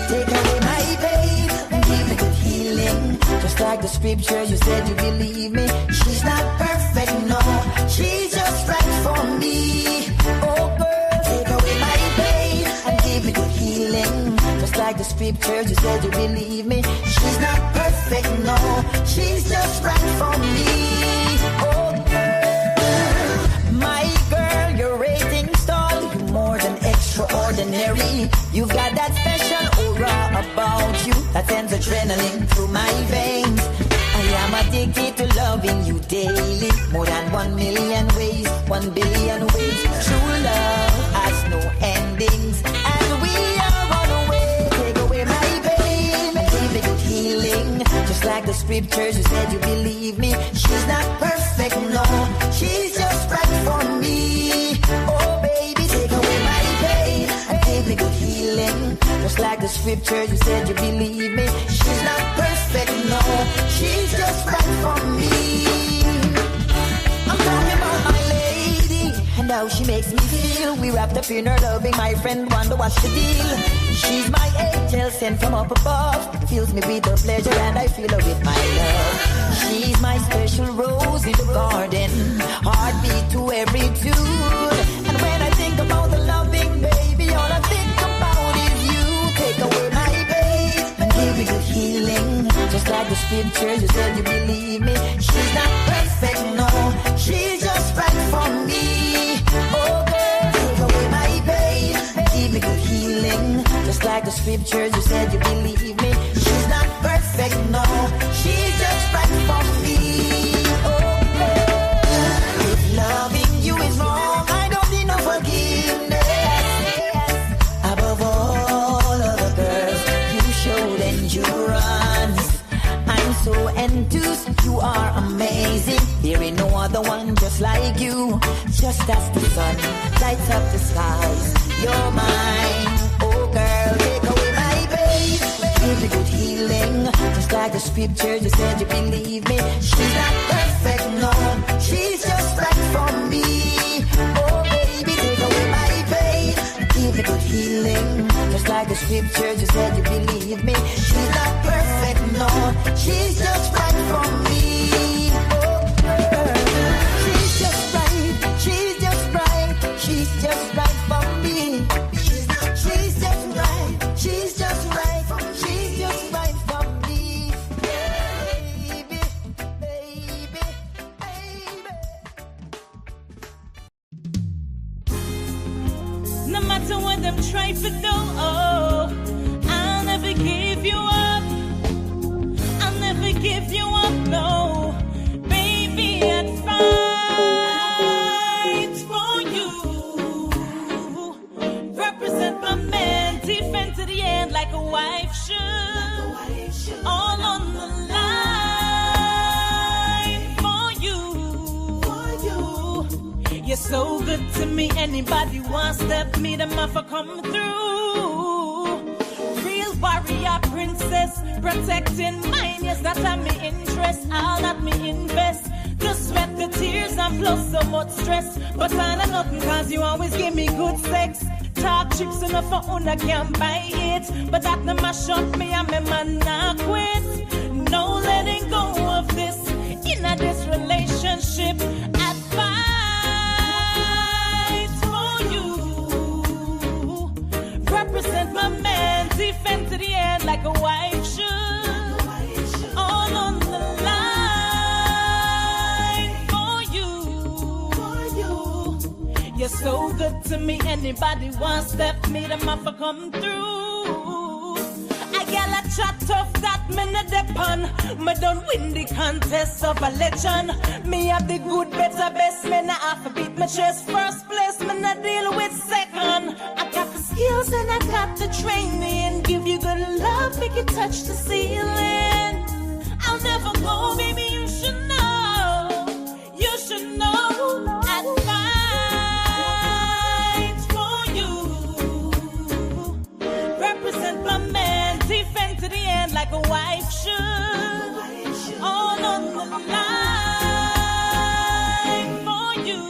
Take away my pain and give me good healing. Just like the scripture, you said you believe me. She's not perfect, no, she's just right for me. Oh girl, take away my pain and give me good healing. Just like the scripture, you said you believe me. She's not perfect, no, she's just right for me. Oh girl, my girl, your rating's tall, you're more than extraordinary. You've got that special aura about you that sends adrenaline through my veins. I am addicted to loving you daily. More than 1 million ways, 1 billion ways. True love has no endings, and we are on the way. Take away my pain and give me good healing. Just like the scriptures, you said you believe me. She's not perfect, no, she's just right for me. Oh baby, take away my pain and give me good healing. Just like the scriptures, you said you believe me. She's not perfect, no, she's just she makes me feel. We wrapped up in her loving, my friend wonder what's the deal. She's my angel sent from up above, fills me with her pleasure and I feel her with my love. She's my special rose in the garden, heartbeat to every tune. And when I think about the loving baby, all I think about is you. Take away my pain and give me good healing. Just like the scriptures, you said you believe me. She's not perfect, no, she's just right for me. Oh girl, take away my pain and give me good healing. Just like the scriptures, you said you believe me. She's not perfect, no, she's just right for me. Oh girl, if loving you is wrong, I don't need no forgiveness. Above all other girls, you showed endurance. I'm so enthused, you are amazing. There ain't no other one just like you. Just as the sun lights up the skies, you're mine. Oh girl, take away my pain, give me good healing. Just like the scriptures, you said you believe me. She's not perfect, no, she's just right for me. Oh baby, take away my pain, give me good healing. Just like the scriptures, you said you believe me. She's not perfect, no, she's just right for me. Oh girl, she's just right, she's just right, she's just right for me. She's just right, she's just right, she's just right for me. Baby, baby, baby. No matter what them try to do, oh, I'll never give you up. I'll never give you up, no. Baby, I'd fight for you. Represent my man, defend to the end like a wife should. All on the line for you. You're so good to me. Anybody wants step me, them off come through. Real warrior princess, protecting mine. Yes, that's how me interest. I'll not me invest. The sweat, the tears, and plus so much stress. But I know nothing cause you always give me good sex. Talk chips enough for una can't buy it. But that no mash up me and me man not quit. No letting go of this. In this relationship, I'd fight for you. Represent my man, defend to the end like a wife should. All on the line for you. You're so good to me. Anybody wants step me, them off come through. I got a chat tough that me not depend. Me don't win the contest of a legend. Me have the good, better, best. Me not have to beat my chest first place. Me not deal with second. I got the skills and I got the training. Give you good love, make you touch the ceiling. I'll never go, baby, you should know. You should know. I'd fight for you. Represent my man, defend to the end like a wife should. All on the line for you.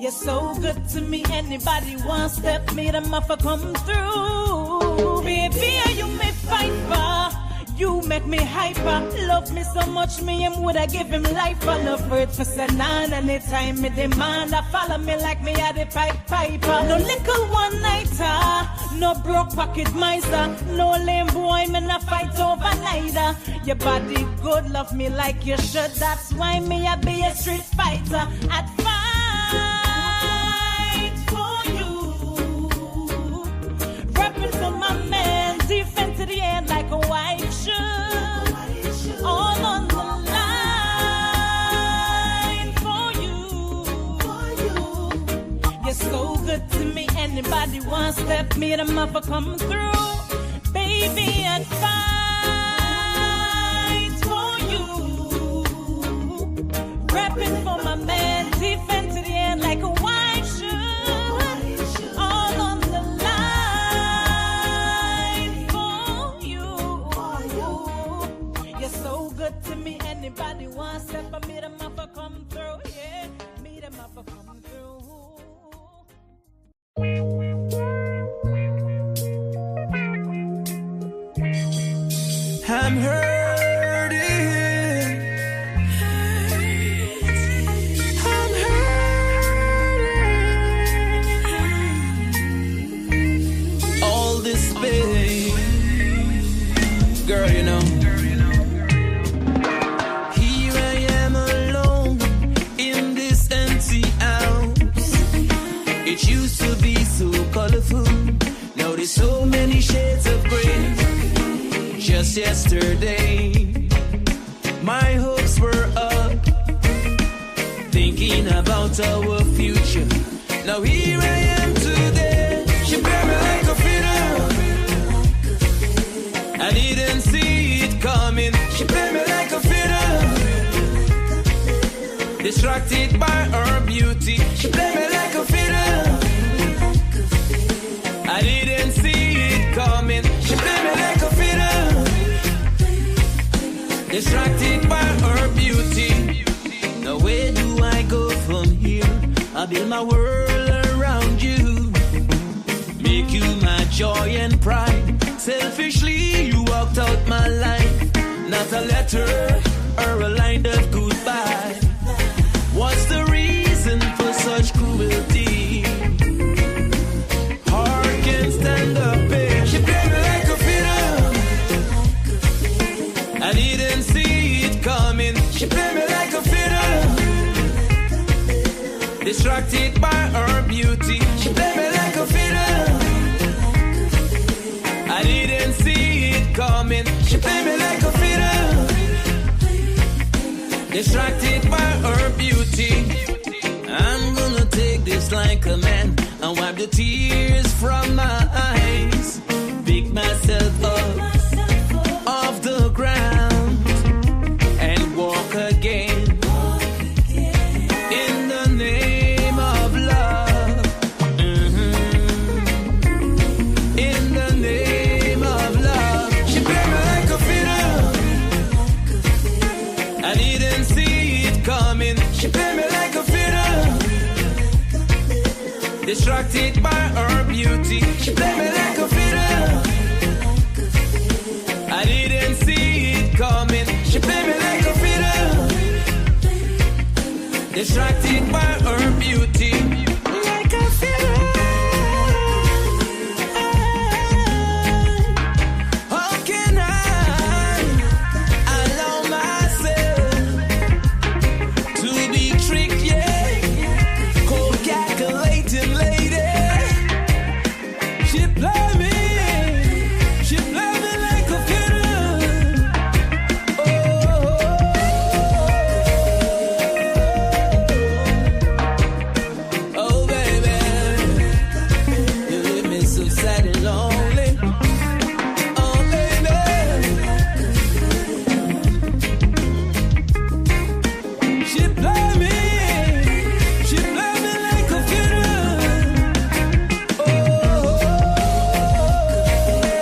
You're so good to me. Anybody wants step me, them off come through. Baby, are you me fight for? You make me hyper, love me so much, me him woulda give him life. I love birds for say none, anytime me demand. I follow me like me a the piper. No little one nighter, no broke pocket miser, no lame boy, me not fight over neither. Your body good, love me like you should. That's why me a be a street fighter. I'd fight for you. Represent my man, defend to the end like a wife should. All on the line for you. You're so good to me. Anybody wants step me, them up come through. Baby, I'd fight for you. Repping for my man, defend to the end like a wife should. All on the line for you. You're so good to me. Anybody wants step me, them up come through. Yeah, me them up come. I'm hurting. I'm hurting. All this pain, girl, you know. Here I am alone in this empty house. It used to be so colorful. Now there's so many shades of gray. Just yesterday, my hopes were up, thinking about our future. Now here I am today. She play me like a fiddle. I didn't see it coming. She play me like a fiddle. Distracted by her beauty. She play me like a fiddle. I didn't see it coming. She play me like a fiddle. Distracted by her beauty. Now where do I go from here? I build my world around you, make you my joy and pride. Selfishly you walked out my life. Not a letter or a line of goodbye. What's the reason for such cruelty? Heart can't stand up pain. She play me like a fiddle. I didn't see it coming. She play me like a fiddle. Distracted by her beauty. She play me like a fiddle. I didn't see it coming. She play me like a fiddle. Distracted by her beauty. I'm gonna take this like a man and wipe the tears from my eyes. Pick myself up off the ground and walk again in the name of love. In the name of love. She play me like a fiddle. I didn't see it coming. She play me like a fiddle. Distracted by her beauty. She play me like a fiddle. I didn't see it coming. She play me like a fiddle. Distracted by her beauty.